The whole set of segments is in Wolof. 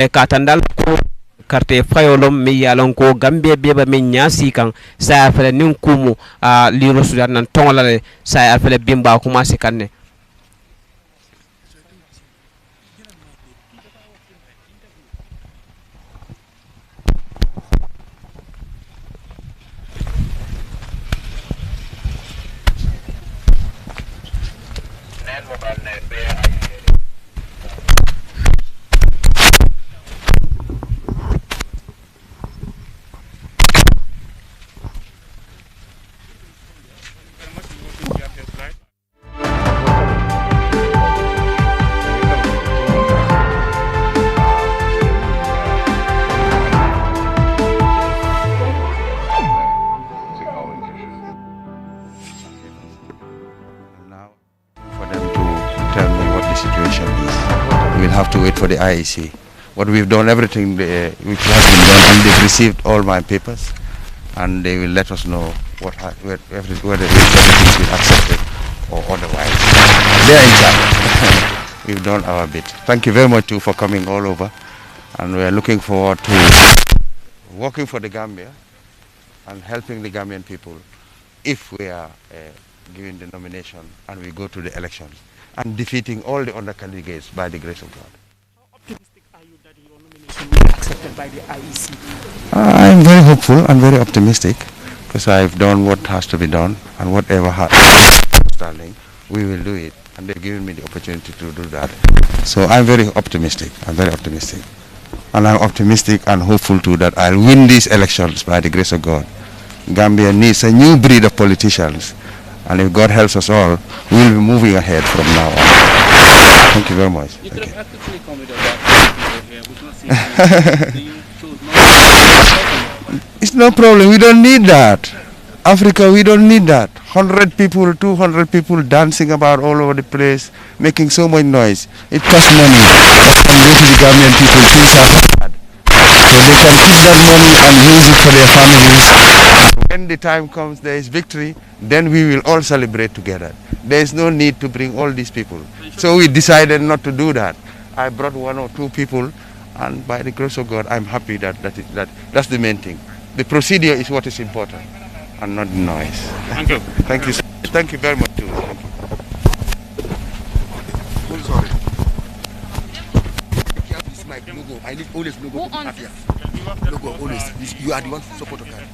e katandal ko carte fayolom mi yalon ko Gambia beba min nyasi kan sa fele nin kumu li rosudan nan tongolale sa fele bimba commencé kanne To wait for the IEC. What we've done, everything which has been done, and they've received all my papers, and they will let us know whether everything's been accepted or otherwise. They are in charge. We've done our bit. Thank you very much too for coming all over, and we are looking forward to working for the Gambia and helping the Gambian people if we are given the nomination and we go to the elections, and defeating all the other candidates by the grace of God. How optimistic are you that your nomination will be accepted by the IEC? I'm very hopeful and very optimistic because I've done what has to be done, and whatever has standing, we will do it, and they've given me the opportunity to do that. So I'm very optimistic. I'm very optimistic. And I'm optimistic and hopeful too that I'll win these elections by the grace of God. Gambia needs a new breed of politicians. And if God helps us all, we will be moving ahead from now on. Thank you very much. You could have actually come with a here. We don't see It's no problem. We don't need that. Africa, we don't need that. 100 people, 200 people dancing about all over the place, making so much noise. It costs money. And go to the Gambian people, things are bad. So they can keep that money and use it for their families. When the time comes, there is victory, then we will all celebrate together. There is no need to bring all these people. So we decided not to do that. I brought 1 or 2 people, and by the grace of God, I'm happy that's the main thing. The procedure is what is important, and not the noise. Thank you. Thank you. Thank you very much too. Thank you. I'm sorry. This is my logo. I need always logo. Logo always. You are the one who support that.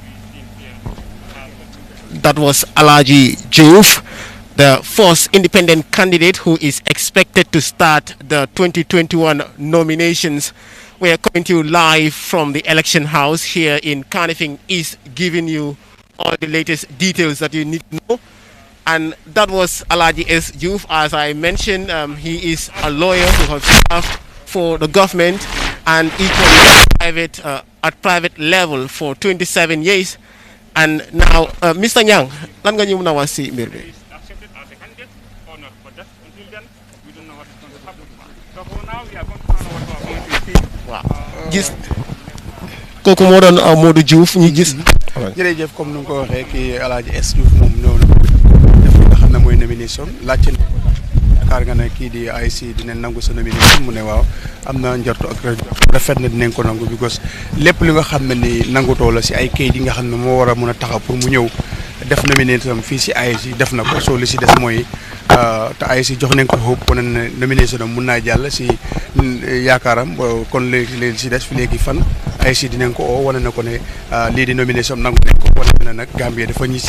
That was Alhaji Diouf, the first independent candidate who is expected to start the 2021 nominations. We are coming to you live from the election house here in Kanifing East, giving you all the latest details that you need to know. And that was Alhaji S. Diouf. As I mentioned, he is a lawyer who has served for the government and equally at private level for 27 years. And now, Mr. Nyang, lan nga ñu mëna wax ci mbir bi? Accepted as a candidate or not, but just until then, we don't know what is going to happen. So for now, we are going to know what we are going to see. Waaw. Gis kooku moo doon Modou Diouf ñu gis. Jërëjëf comme nu nga ko waxee kii Alhaji S Diouf moom ñëw na def li nga xam ne mooy nomination laajte yaakaar nga ne kii di IEC dinañ nangu sa nomination mu ne waaw am na njortu ak rafet na dinañ ko nangu because lépp li nga xam ne ni nangutoo la si ay kayit yi nga xam ne moo war a mën a taxaw pour mu ñëw def nomination fii si IEC def na ko soo li si des mooy te IEC jox nañ ko hope wane ne nomination am mun naa jàll si yaakaaram kon léegi si des fi léegi fan IEC dinañ ko oo wane na ko ne lii di nomination nangu nañ ko wane na nag Gambia dafa ñis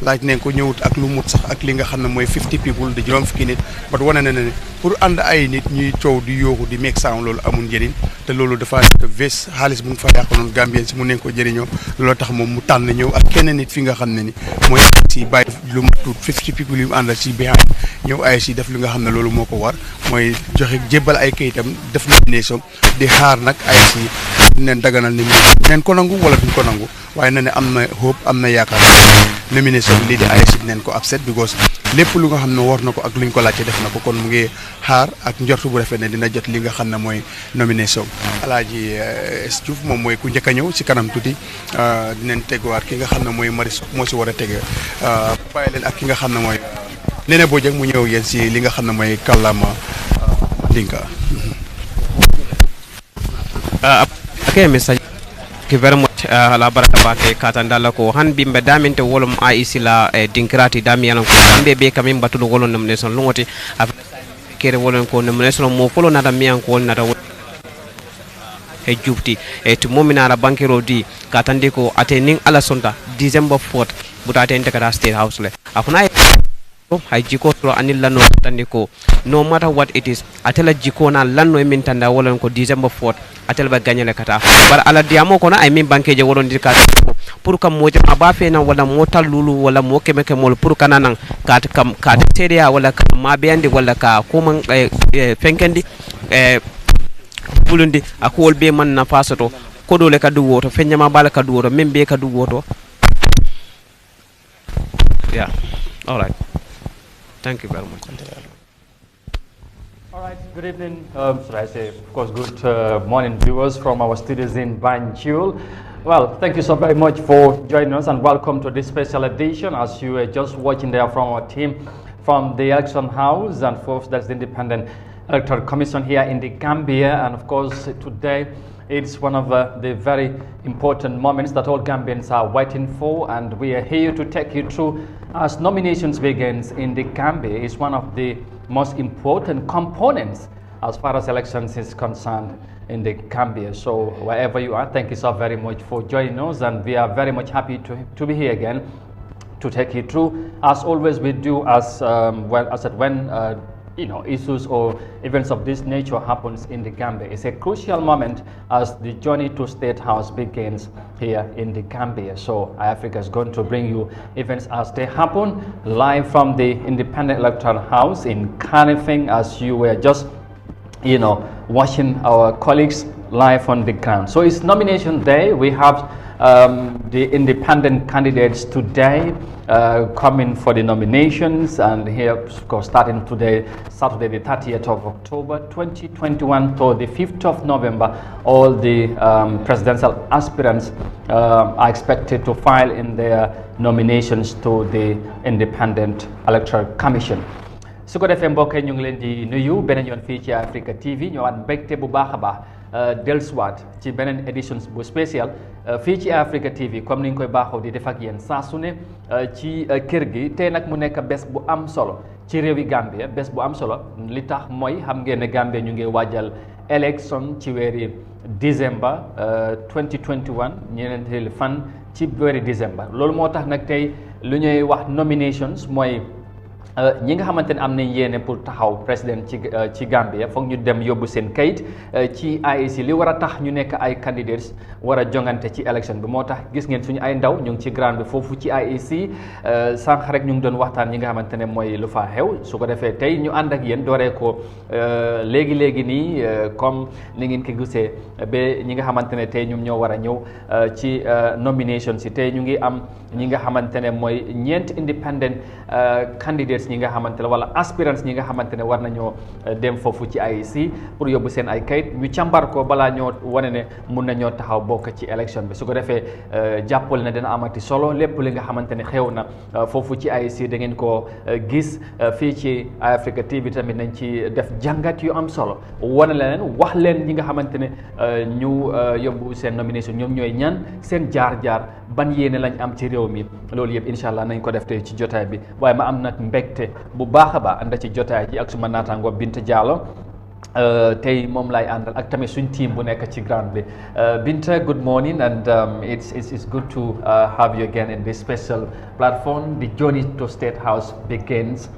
laaj nañ ko ñëwut ak lu mut sax ak li nga xam ne mooy 50 people di juróom fukki nit but wane na ne pour ànd ay nit ñuy coow di yooxu di make sound loolu amul njëriñ te loolu dafa nekk vés xaalis bu nga fa yàq noonu Gambien si mu nañ ko jëriñoo looloo tax moom mu tànn ñëw ak keneen nit fi nga xam ne ni mooy si bàyyi lu mu tuut 50 people yu mu àndal si behind ñëw ay si def li nga xam ne loolu moo ko war mooy joxe jébbal ay kayitam def nomination di xaar nag ay si neen daganal ni neen ko nangu wala duñ ko nangu waaye na ne am na hope am na yaakaar nomination lii di ay si neen ko upset because lépp lu nga xam ne war na ko ak luñ ko laajte def na ko kon mu ngi xaar ak njortu bu rafet ne dina jot li nga xam ne mooy nomination Alhaji S Diouf moom mooy ku njëkk a ñëw si kanam tuuti dinañ teguwaat ki nga xam ne mooy Maris moo si war a tege bàyyi leen ak ki nga xam ne mooy Nene Bojang mu ñëw yéen si li nga xam ne mooy kàllaama Dinka Okay, Mr. Thank you very much. La baraka bake katandala ko han bimbe daminte wolum AIC la dinkrati damiyalan ko kambe be kamim batudo wolon nomination lungoti kere wolon ko nomination mo folo nata miyan ko nata e jupti e to momina la bankero di katande ko atening ala sonta December 4th butate intakata state house le afuna hay jiko to anil lanno tande ko no matter what it is atela jiko na lanno min tanda wolon ko December 4th atel ba gagnale kata bar ala diamo ko na ay min banque je wolon dir kata pour kam mo jama ba fe nan wala mo talulu wala mo kemeke mol pour kananan kat kam kat tedia wala kam ma bendi wala ka ko man fenkendi bulundi akol be man na fasato ko dole ka du woto fenyama bala ka du woto membe ka du woto. Yeah, all right, thank you very much. All right, good evening, should I say, of course, good morning viewers from our studios in Banjul. Well, thank you so very much for joining us and welcome to this special edition as you are just watching there from our team from the election house and of course that's the Independent Electoral Commission here in the Gambia. And of course today it's one of the very important moments that all Gambians are waiting for, and we are here to take you through as nominations begins in the Gambia. It's one of the most important components as far as elections is concerned in the Gambia. So wherever you are, thank you so very much for joining us, and we are very much happy to be here again to take you through, as always we do, as when issues or events of this nature happens in the Gambia. It's a crucial moment as the journey to State House begins here in the Gambia. So Eyeafrica is going to bring you events as they happen live from the Independent Electoral House in Kanifing, as you were just watching our colleagues live on the ground. So it's nomination day. We have the independent candidates today coming for the nominations, and here of course starting today, Saturday the 30th of October 2021 to the 5th of November, all the presidential aspirants are expected to file in their nominations to the Independent Electoral Commission. su ko defee mbokk ñu ngi leen di nuyu beneen yoon fii ci Africa TV ñëwaat mbégte bu baax a baax dellusiwaat ci beneen édition bu spécial fii ci Africa TV comme ni ñu koy baaxoo di def ak yéen saa su ne ci kër gi tey nag mu nekk bés bu am solo ci réewi Gambia, bés bu am solo li tax mooy xam ngeen ne Gambia ñu ngi waajal élection ci weeri décembre 2021 ñeenteeli fan ci weeri décembre. Loolu moo tax nag tey lu ñuy wax nominations mooy ñi nga xamante ne am nañ yéene pour taxaw président ci Gambia foog ñu dem yóbbu seen kayit ci IEC li war a tax ñu nekk ay candidates war a jongante ci élection bi. moo tax gis ngeen suñu ay ndaw ñu ngi ci ground bi foofu ci IEC sànq rek ñu ngi doon waxtaan ñi nga xamante ne mooy lu fa xew. su ko defee tey ñu ànd ak yéen dooree ko léegi nii comme ni ngeen ko gisee ba ñi nga xamante ne tey ñoom ñoo war a ñëw ci nomination si tey ñu ngi am ñi nga xamante ne mooy ñeent independent candidates ñi nga xamante ne wala aspirants ñi nga xamante ne war nañoo dem foofu ci IEC pour yóbbu seen ay kayit ñu càmbar ko balaa ñoo wane ne mun nañoo taxaw bokk ci élection bi. su ko defee jàppal na dina amati solo lépp li nga xamante ne xew na foofu ci IEC da ngeen koo gis fii ci Africa TV tamit nañ ci def jàngat yu am solo wane leen wax leen ñi nga xamante ne ñu yóbbu seen nomination ñoom ñooy ñan seen jaar-jaar ban yéene lañ am ci réew mi. loolu yëpp incha allah nañ ko def tey ci jotaay bi waaye ma am nag mbégte bu baax a baax ànd ci jotaay ji ak suma naataango Binta Diallo tey moom laay àndal ak tamit suñ team bu nekk ci ground bi. Binta, good morning, and it's good to have you again in this special platform. The journey to State House begins.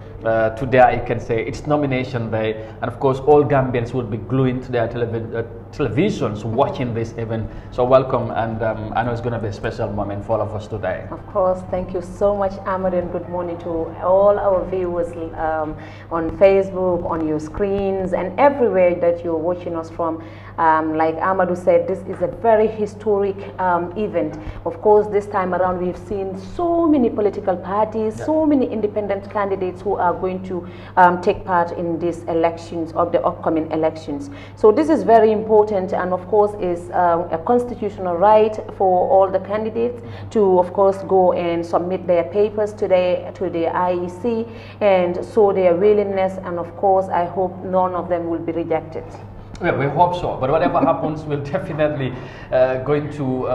Today I can say it's nomination day, and of course all Gambians will be gluing to their televisions watching this event. So welcome, and I know it's going to be a special moment for all of us today. Of course, thank you so much, Ahmed, and good morning to all our viewers on Facebook, on your screens, and everywhere that you're watching us from. Like Amadou said, this is a very historic event. Of course, this time around we've seen so many political parties, so many independent candidates who are going to take part in these elections, of the upcoming elections. So this is very important, and of course is a constitutional right for all the candidates to, of course, go and submit their papers today to the IEC and show their willingness, and of course I hope none of them will be rejected. Well, we hope so, but whatever happens, we'll definitely going to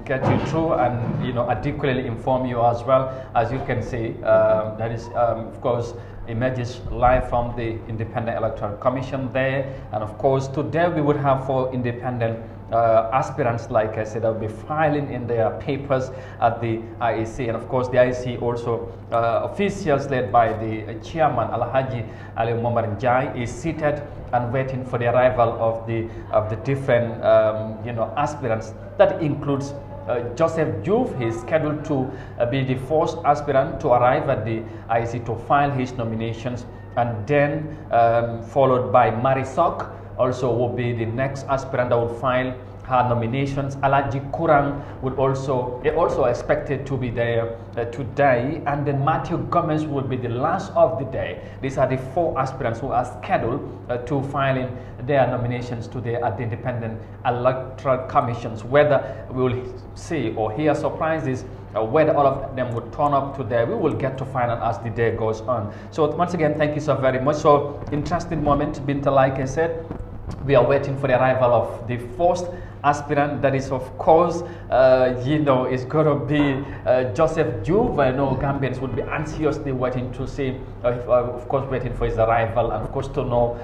get you through and, you know, adequately inform you as well. As you can see, that is, of course, images live from the Independent Electoral Commission there. And of course, today we would have 4 independent aspirants, like I said, that will be filing in their papers at the IEC. And of course, the IEC also, officials led by the chairman, Alhaji Ali Momar Njai, is seated and waiting for the arrival of the different you know, aspirants. That includes Joseph Diouf. He is scheduled to be the first aspirant to arrive at the IEC to file his nominations, and then followed by Marisok, also will be the next aspirant that will file her nominations. Alaji Kurang would also expected to be there today, and then Matthew Gomez will be the last of the day. These are the 4 aspirants who are scheduled to file in their nominations today at the Independent Electoral Commissions. Whether we will see or hear surprises, whether all of them would turn up today, we will get to find out as the day goes on. So once again, thank you so very much. So interesting moment, Binta. Like I said, we are waiting for the arrival of the first aspirant. That is, of course, you know, is going to be Joseph Diouf. I know Gambians would be anxiously waiting to see, of course, waiting for his arrival, and of course to know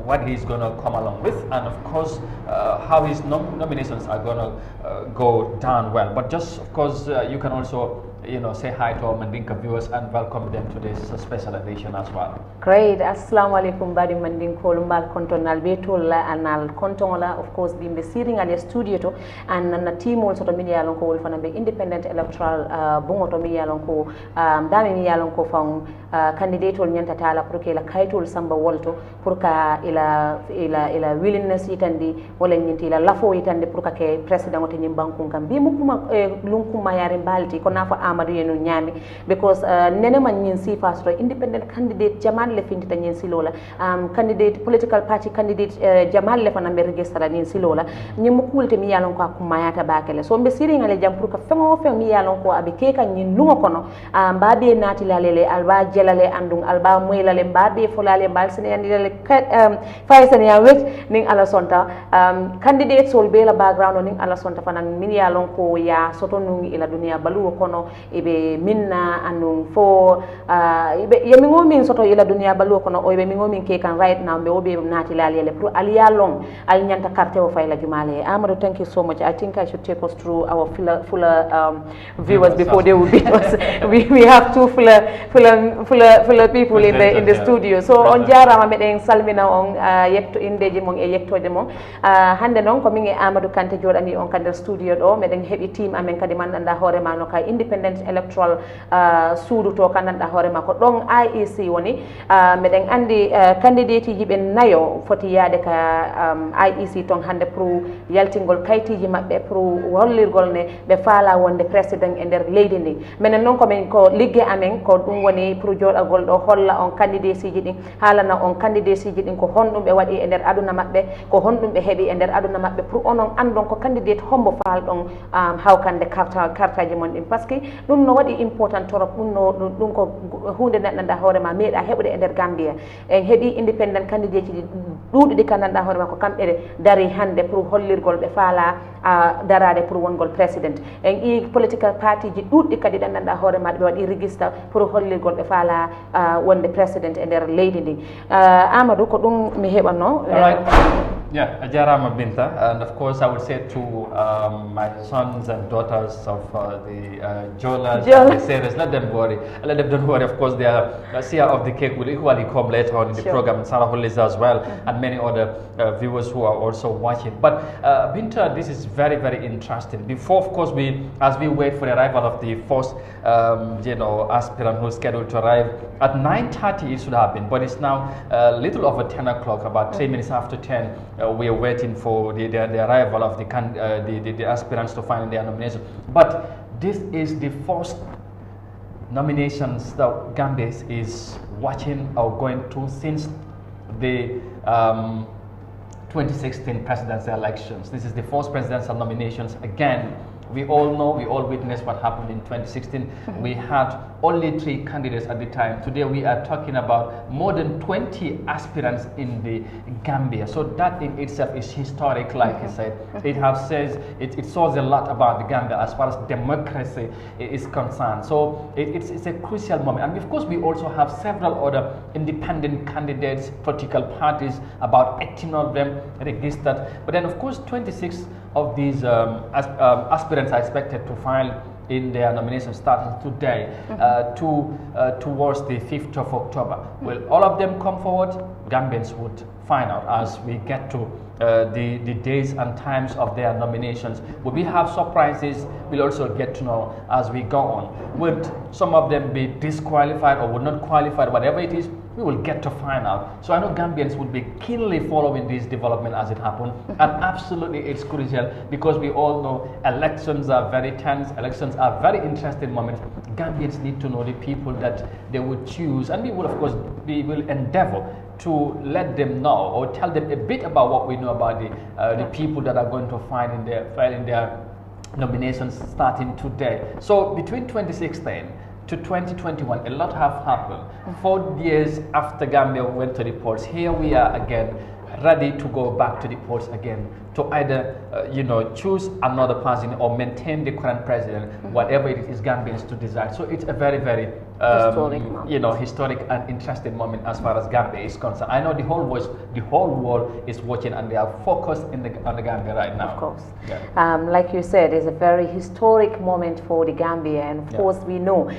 what he's going to come along with, and of course how his nominations are going to go down well. But just, of course, you can also, you know, say hi to our Mandinka viewers and welcome them to this special edition as well. Great. Assalamu alaikum badi Mandinko lumbal konton albetul anal kontola, of course, bimbe sitting at the studio to and na team also to media lonko will fana be Independent Electoral bungo to media lonko dami media lonko found candidate ol nyanta tala pour que la kaytol samba wolto pour ka ila willingness itandi wala nyinti ila lafo itandi pour ka ke president wote nyimbanku kambi mukuma lunkuma yare balti ko nafa Amadou yenu nyami, because nene man nyin si fasto independent candidate jaman le findita nyin si lola candidate political party candidate jaman le fana be registra nyin si lola nyim kulte mi yalon ko akumayata bakele so mbe siri ngale jam pour ka fengo fe mi yalon ko abi keka nyin lungo kono mbabe nati lalele alba jelale andung alba moylale mbabe folale mbal sene yandile faysane ya wet ning ala sonta candidate sol be la background ning ala sonta fana min yalon ko ya soto nungi ila dunia balu kono ibe minna anung fo ibe yemingo min soto ila dunia balu kono o ibe mingo min ke kan right now be obe nati lalele pour aliya long al nyanta carte o fayla jumale. Amadou, thank you so much. I think I should take us through our fuller viewers before they will beat us. we have 2 fuller people in the studio. So on jarama meden salmina on yetto indeji mon e yettode mon hande non ko min e Amadou Kante jodani on kande studio do meden hebi team amen kadi mandanda hore ma no kay Independent Electoral suudu to kandanda hore ma ko don IEC woni meden andi candidate ji ben nayo foti yaade ka IEC ton hande pour yaltingol kaytiji mabbe pour hollirgol ne be faala wonde president e der leydi ndi menen non ko men ko ligge amen ko dum woni pour jodagol do holla on candidate ji din halana on candidate ji din ko hondum be wadi e der aduna mabbe ko hondum be hebi e der aduna mabbe pour onon andon ko candidate hombo faal don hawkande kartaji mon din parce que dum no wadi important torop dum ko hunde nanda hore ma meeda hebude e der Gambia en hebi independent candidate ji duudi di kananda hore ma ko kambe dari hande pour hollirgol be faala darade pour wongol president en i political party ji duudi kadi dandanda hore ma be wadi register pour hollirgol be faala wonde president e der leydi ndi Amadou ko dum mi hebanno. Yeah, Ajarama Binta, and of course I would say to my sons and daughters of the Jolas, the Seres, let them worry. Let them don't worry. Of course, their share of the cake will equally come later on in the program. Sarah Hollis as well, and many other viewers who are also watching. But Binta, this is very, very interesting. Before, of course, as we wait for the arrival of the first, aspirant who's scheduled to arrive at 9:30, it should have been, but it's now a little over 10 o'clock, about 3 minutes after 10. We are waiting for the arrival of the aspirants to find their nomination. But this is the first nominations that Gambia is watching or going to since the 2016 presidential elections. This is the first presidential nominations again We all know, we all witnessed what happened in 2016. We had only 3 candidates at the time. Today we are talking about more than 20 aspirants in the Gambia. So that in itself is historic, like I said. It shows a lot about the Gambia as far as democracy is concerned. So it's a crucial moment. And of course we also have several other independent candidates, political parties, about 18 of them registered. But then of course 26 of these aspirants are expected to file in their nomination starting today towards the 5th of October. Will all of them come forward? Gambians would find out as we get to the days and times of their nominations. Will we have surprises? We'll also get to know as we go on. Would some of them be disqualified or would not qualify, whatever it is? We will get to find out. So I know Gambians would be keenly following this development as it happens. And absolutely it's crucial because we all know elections are very tense, elections are very interesting moments. Gambians need to know the people that they would choose, and we will of course will endeavor to let them know or tell them a bit about what we know about the people that are going to file in their nominations starting today. So between 2016 to 2021, a lot have happened. 4 years after Gambia went to the polls, here we are again, ready to go back to the polls again to either choose another person or maintain the current president, whatever it is Gambians to decide. So it's a very, very historic and interesting moment as far as Gambia is concerned. I know the whole world is watching and they are focused on the Gambia right now. Of course. Yeah. Like you said, it's a very historic moment for the Gambia, and of course we know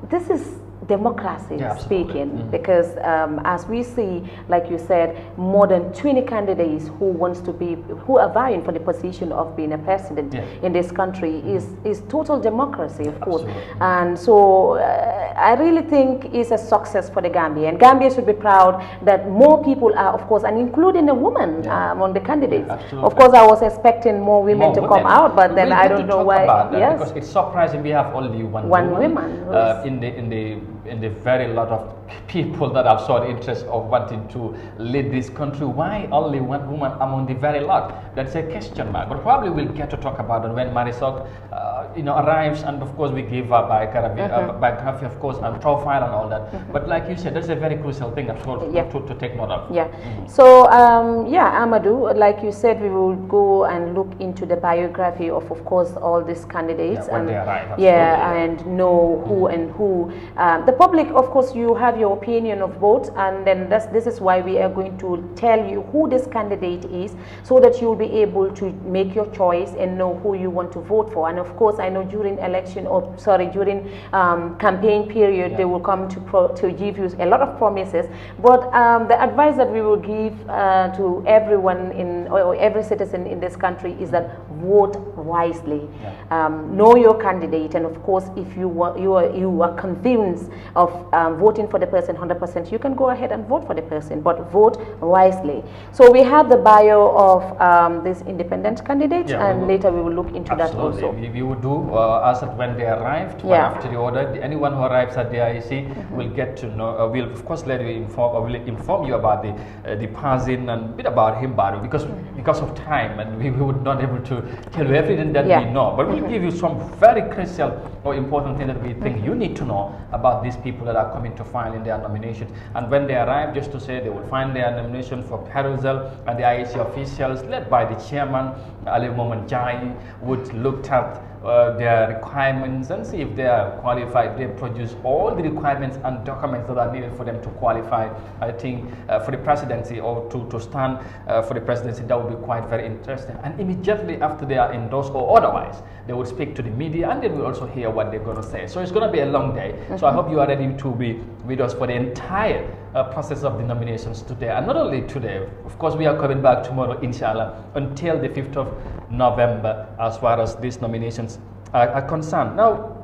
this is democracy speaking, because as we see, like you said, more than 20 candidates who are vying for the position of being a president in this country is total democracy, of course. And so I really think it's a success for the Gambia, and Gambia should be proud that more people are, of course, and including a woman among the candidates. Of course, I was expecting more women to come out, but then I don't know why. Yes, because it's surprising we have only one woman in the very lot of people that have shown interest of wanting to lead this country. Why only one woman among the very lot? That's a question mark. But probably we'll get to talk about it when Marisol arrives, and of course we give a biography, of course, and profile and all that. But like you said, that's a very crucial thing to take note of. Yeah. So Amadou, like you said, we will go and look into the biography of course, all these candidates, when they arrive. And know who and who. The public, of course, you have your opinion of vote, and then this is why we are going to tell you who this candidate is, so that you will be able to make your choice and know who you want to vote for. And of course, I know during during campaign period, they will come to give you a lot of promises. But the advice that we will give to everyone or every citizen in this country is that vote wisely. Know your candidate, and of course, if you are convinced of voting for the person 100%, you can go ahead and vote for the person, but vote wisely. So we have the bio of this independent candidate, and later we will look into that also. We will do as when they arrived, one after the other. Anyone who arrives at the IEC will get to know. We'll of course let you inform you about the person and a bit about him, because of time, and we would not able to tell you everything that we know. But we'll give you some very crucial or important things that we think you need to know about these people that are coming to file in their nominations. And when they arrive, just to say they will find their nomination for perusal, and the IEC officials led by the chairman Ali Mohamed Jai would look at their requirements and see if they are qualified. They produce all the requirements and documents that are needed for them to qualify. I think for the presidency or to stand for the presidency, that would be quite very interesting. And immediately after they are endorsed or otherwise, they would speak to the media, and then we also hear what they're going to say. So it's going to be a long day. So I hope you are ready to be with us for the entire process of the nominations today. And not only today, of course, we are coming back tomorrow, inshallah, until the 5th of November, as far as these nominations are concerned. Now,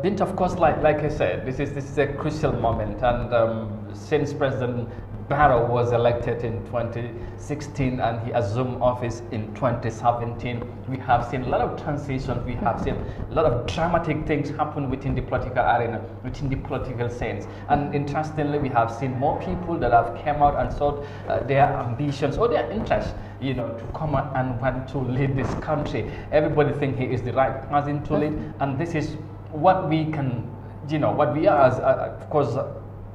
Bint, of course, like I said, this is a crucial moment, and since President Barrow was elected in 2016 and he assumed office in 2017. We have seen a lot of transitions. We have seen a lot of dramatic things happen within the political arena, within the political sense. And interestingly, we have seen more people that have come out and sought their ambitions or their interests, you know, to come out and want to lead this country. Everybody thinks he is the right person to lead, and this is what we can, you know, what we are as, of course,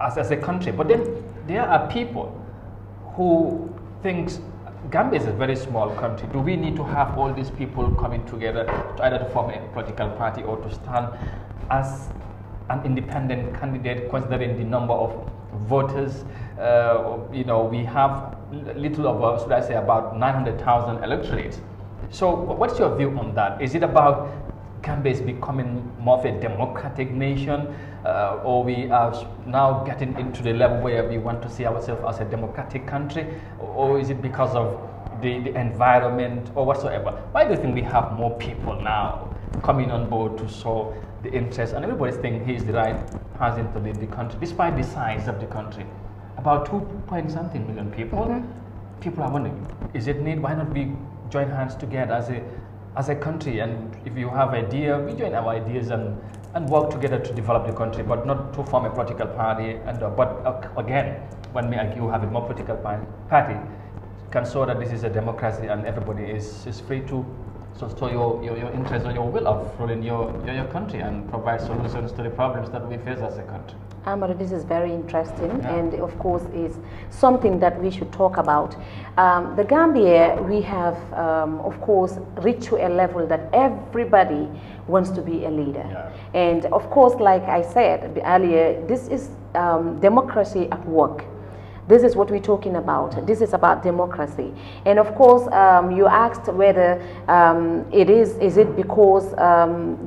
as a country. But then there are people who think Gambia is a very small country. Do we need to have all these people coming together to either to form a political party or to stand as an independent candidate, considering the number of voters? You know, we have little over, should I say, about 900,000 electorates. So what's your view on that? Is it about Gambia is becoming more of a democratic nation, or we are now getting into the level where we want to see ourselves as a democratic country, or is it because of the environment or whatsoever? Why do you think we have more people now coming on board to show the interest, and everybody's thinking he is the right person to lead the country, despite the size of the country? About 2-point-something million people. People are wondering, is it need? Why not we join hands together as a country? And if you have idea, we join our ideas and work together to develop the country, but not to form a political party. And but again, when you have a more political party, can show that this is a democracy and everybody is free to so your interest or your will of ruling your country and provide solutions to the problems that we face as a country. Amado, this is very interesting, and of course is something that we should talk about. The Gambia, we have of course reached to a level that everybody wants to be a leader. And of course, like I said earlier, this is democracy at work. This is what we're talking about. This is about democracy. And of course, you asked whether is it because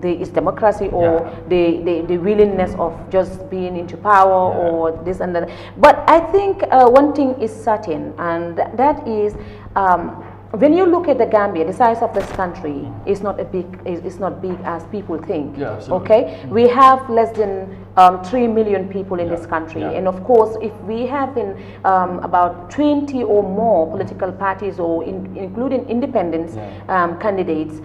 there is democracy or the willingness of just being into power or this and that. But I think one thing is certain, and that is when you look at the Gambia, the size of this country is not big as people think. Okay, we have less than 3 million people in this country, and of course, if we have about 20 or more political parties, or including independent candidates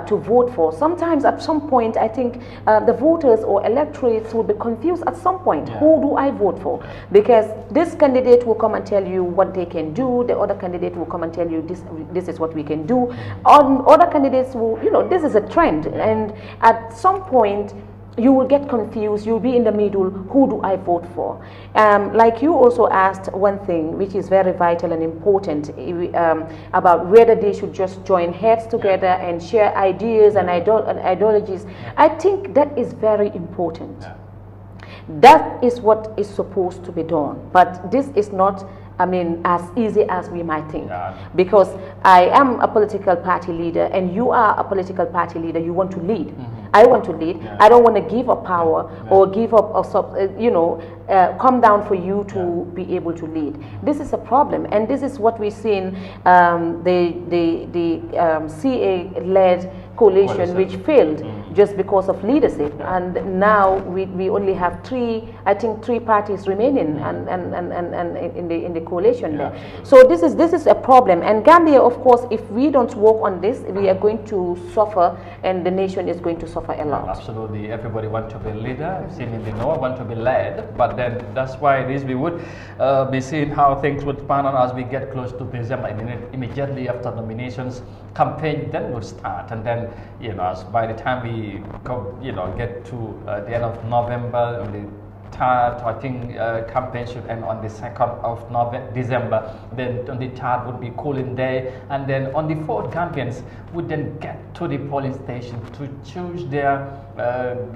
to vote for, sometimes at some point, I think the voters or electorates will be confused at some point. Who do I vote for? Because this candidate will come and tell you what they can do. The other candidate will come and tell you this is what we can do. Other candidates will, you know, this is a trend, and at some point you will get confused. You'll be in the middle. Who do I vote for? Like you also asked one thing, which is very vital and important, about whether they should just join heads together and share ideas and ideologies. I think that is very important. That is what is supposed to be done. But this is not, I mean, as easy as we might think. Because I am a political party leader and you are a political party leader. You want to lead. I want to lead. I don't want to give up power or give up, you know, come down for you to be able to lead. This is a problem, and this is what we see in the CA-led coalition, which failed just because of leadership. And now we only have three parties remaining and in the coalition there. So this is a problem. And Gambia, of course, if we don't work on this, we are going to suffer, and the nation is going to suffer a lot. Absolutely. Everybody wants to be a leader, seemingly no want to be led, but then that's why it is we would be seeing how things would pan out as we get close to December. Immediately after nominations, campaign then would start, and then, you know, by the time we go, you know, get to the end of November, on the 3rd, I think campaign should end on the 2nd of December. Then on the 3rd would be cooling day, and then on the 4th, Gambians would then get to the polling station to choose their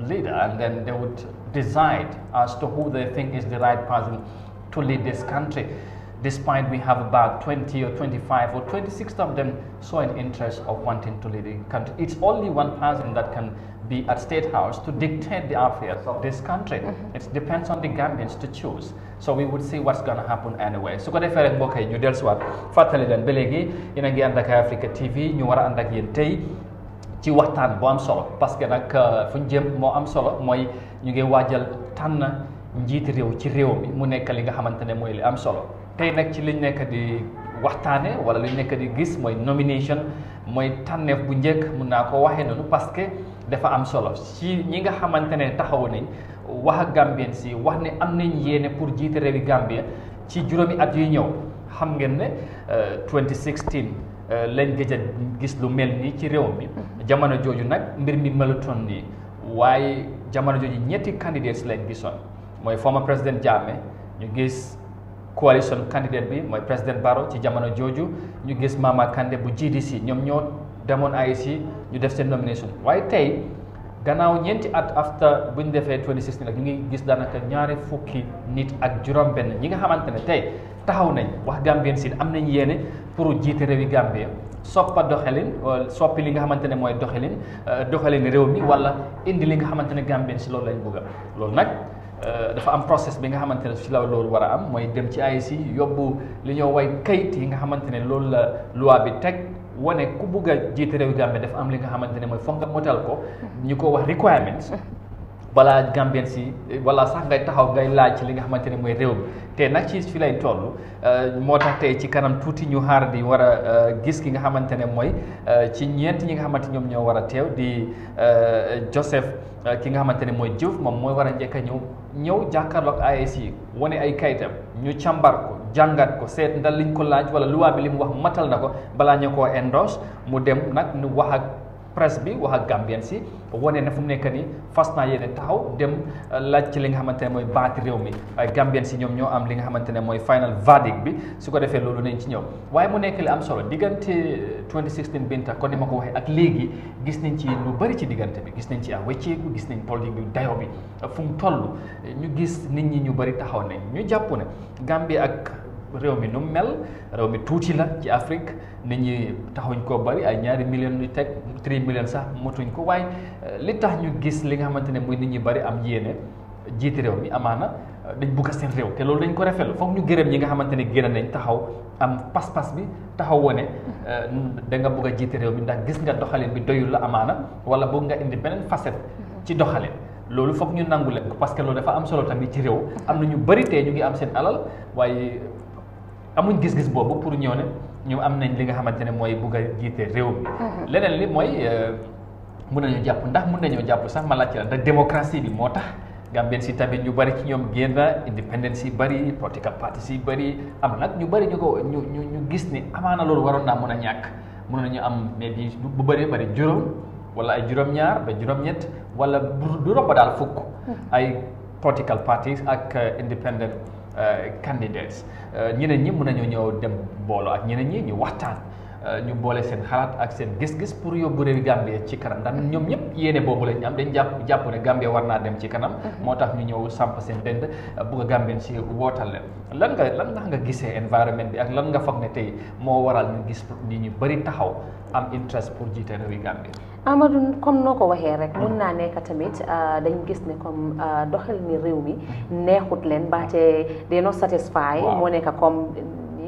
leader, and then they would decide as to who they think is the right person to lead this country. Despite we have about 20 or 25 or 26 of them showing interest of wanting to lead the country, it's only one person that can be at State House to dictate the affairs of this country. It depends on the Gambians to choose. So we would see what's going to happen anyway. So ko defee rek mbokk yi ñu dellusiwaat fàttali leen ba léegi yéen a ngi ànd ak Eyeafrica TV, ñu war a ànd ak yéen tey ci waxtaan bu am solo, parce que nag fu ñu jëm moo am solo mooy ñu ngi waajal tànn njiiti réew ci réew mi mu nekk li nga xamante ne mooy li am solo tey nag ci liñ nekk di waxtaane wala liñ nekk di gis mooy nomination mooy tànneef bu njëkk mun naa ko waxee noonu parce que dafa am solo ci ñi nga xamante ne taxawu nañ wax ak Gambien si wax ne am nañ yéene pour jiite réewi Gambia ci juróomi at yu ñëw xam ngeen ne 2016 lañ gëj a gis lu mel nii ci réew mi jamono jooju nag mbir mi melutoon nii waaye jamono jooju ñetti candidates lañ gisoon mooy former président Jammeh ñu gis coalition candidate bi mooy président Barrow ci jamono jooju ñu gis Mama Kandeh bu GDC ñoom ñoo demoon IEC ñu def seen nomination waaye tey gannaaw ñeenti at after bu ñu defee 2016 nag ñu ngi gis daanaka ñaari fukki nit ak juróom-benn ñi nga xamante ne tey taxaw nañ wax Gambien si am nañ yéene pour jiite réewi Gambia soppa doxalin soppi li nga xamante ne mooy doxalin réew mi wala indi li nga xamante ne Gambien si loolu lañ bëgg loolu nag dafa am process bi nga xamante ne ci la loolu war a am mooy dem ci IEC yóbbu li ñoo way kayit yi nga xamante ne loolu la loi bi teg wane ku bugg a jiite réewi Gambie dafa am li nga xamante ne mooy foog nga motal ko ñu ko wax requirements balaa Gambien si wala sax ngay taxaw ngay laaj ci li nga xamante ne mooy réew mi te nag ci fi lay toll moo tax tey ci kanam tuuti ñu xaar di war a gis ki nga xamante ne mooy ci ñeent ñi nga xamante ñoom ñoo war a teew di Joseph ki nga xamante ne mooy Diouf moom mooy war a njëkk a ñëw jàkkaarloog IEC wane ay kayitam ñu càmbar ko jàngat ko seet ndax liñ ko laaj wala loi bi li mu wax matal na ko balaa ñu koo endorse mu dem nag nu wax ak presse bi wax ak Gambien si wane ne fu mu nekk nii fas naa yéene taxaw dem laaj ci li nga xamante ne mooy baati réew mi waaye Gambien si ñoom ñoo am li nga xamante ne mooy final verdict bi su ko defee loolu nañ ci ñëw waaye mu nekk li am solo diggante 2016 Binta kon ni ma ko waxee ak léegi gis nañ ci lu bari ci diggante bi gis nañ ci wecceeku gis nañ politique bi dayo bi fu mu toll ñu gis nit ñi ñu bari taxaw nañ ñu jàpp ne Gambie ak réew mi nu mel réew mi tuuti la ci Afrique nit ñi taxuñ koo bari ay ñaari millions yu teg 3 millions sax motuñ ko waaye li tax ñu gis li nga xamante ne muy nit ñi bari am yéene jiiti réew mi amaana dañ bugg a seen réew te loolu dañ ko rafetlu foog ñu gërëm ñi nga xamante ne génn nañ taxaw am pas-pas bi taxaw wone da nga bugg a jiiti réew mi ndax gis nga doxalin bi doyul la amaana wala bugg nga indi beneen facette ci doxalin loolu foog ñu nangu leen ko parce que loolu dafa am solo tamit ci réew am na ñu bari tey ñu ngi am seen alal waaye amuñ gis-gis boobu pour ñëw ne ñu am nañ li nga xamante ne mooy bugg a jiite réew mi leneen li mooy mun nañu jàpp ndax mun nañoo jàpp sax ma laaj la ndax démocratie bi moo tax Gambien si tamit ñu bari ci ñoom génn independence yi bari political parties yi bari am nag ñu bari ñu gis ni amaana loolu waroon naa mun a ñàkk mun nañu am mais bi bu bëree bari juróom wala ay juróom-ñaar ba juróom-ñett wala du romb daal fukk ay political parties ak independent candidates ñeneen ñi mën nañoo ñëw dem booloo ak ñeneen ñi ñu waxtaan ñu boole seen xalaat ak seen gis-gis pour yóbbu réewi Gambie ci kanam ndax ñoom ñëpp yéene boobu lañ am dañ jàpp ne Gambie war naa dem ci kanam moo tax ñu ñëw samp seen dënd bugg a Gambien si wootal leen lan nga gisee environnement bi ak lan nga foog ne tey moo waral ñu gis nit ñu bëri taxaw am interest pour jiite réewi Gambie. Amadou comme noo ko waxee rek mun naa nekk tamit dañ gis ne comme doxal ni réew mi neexut leen baate they not satisfy moo nekk comme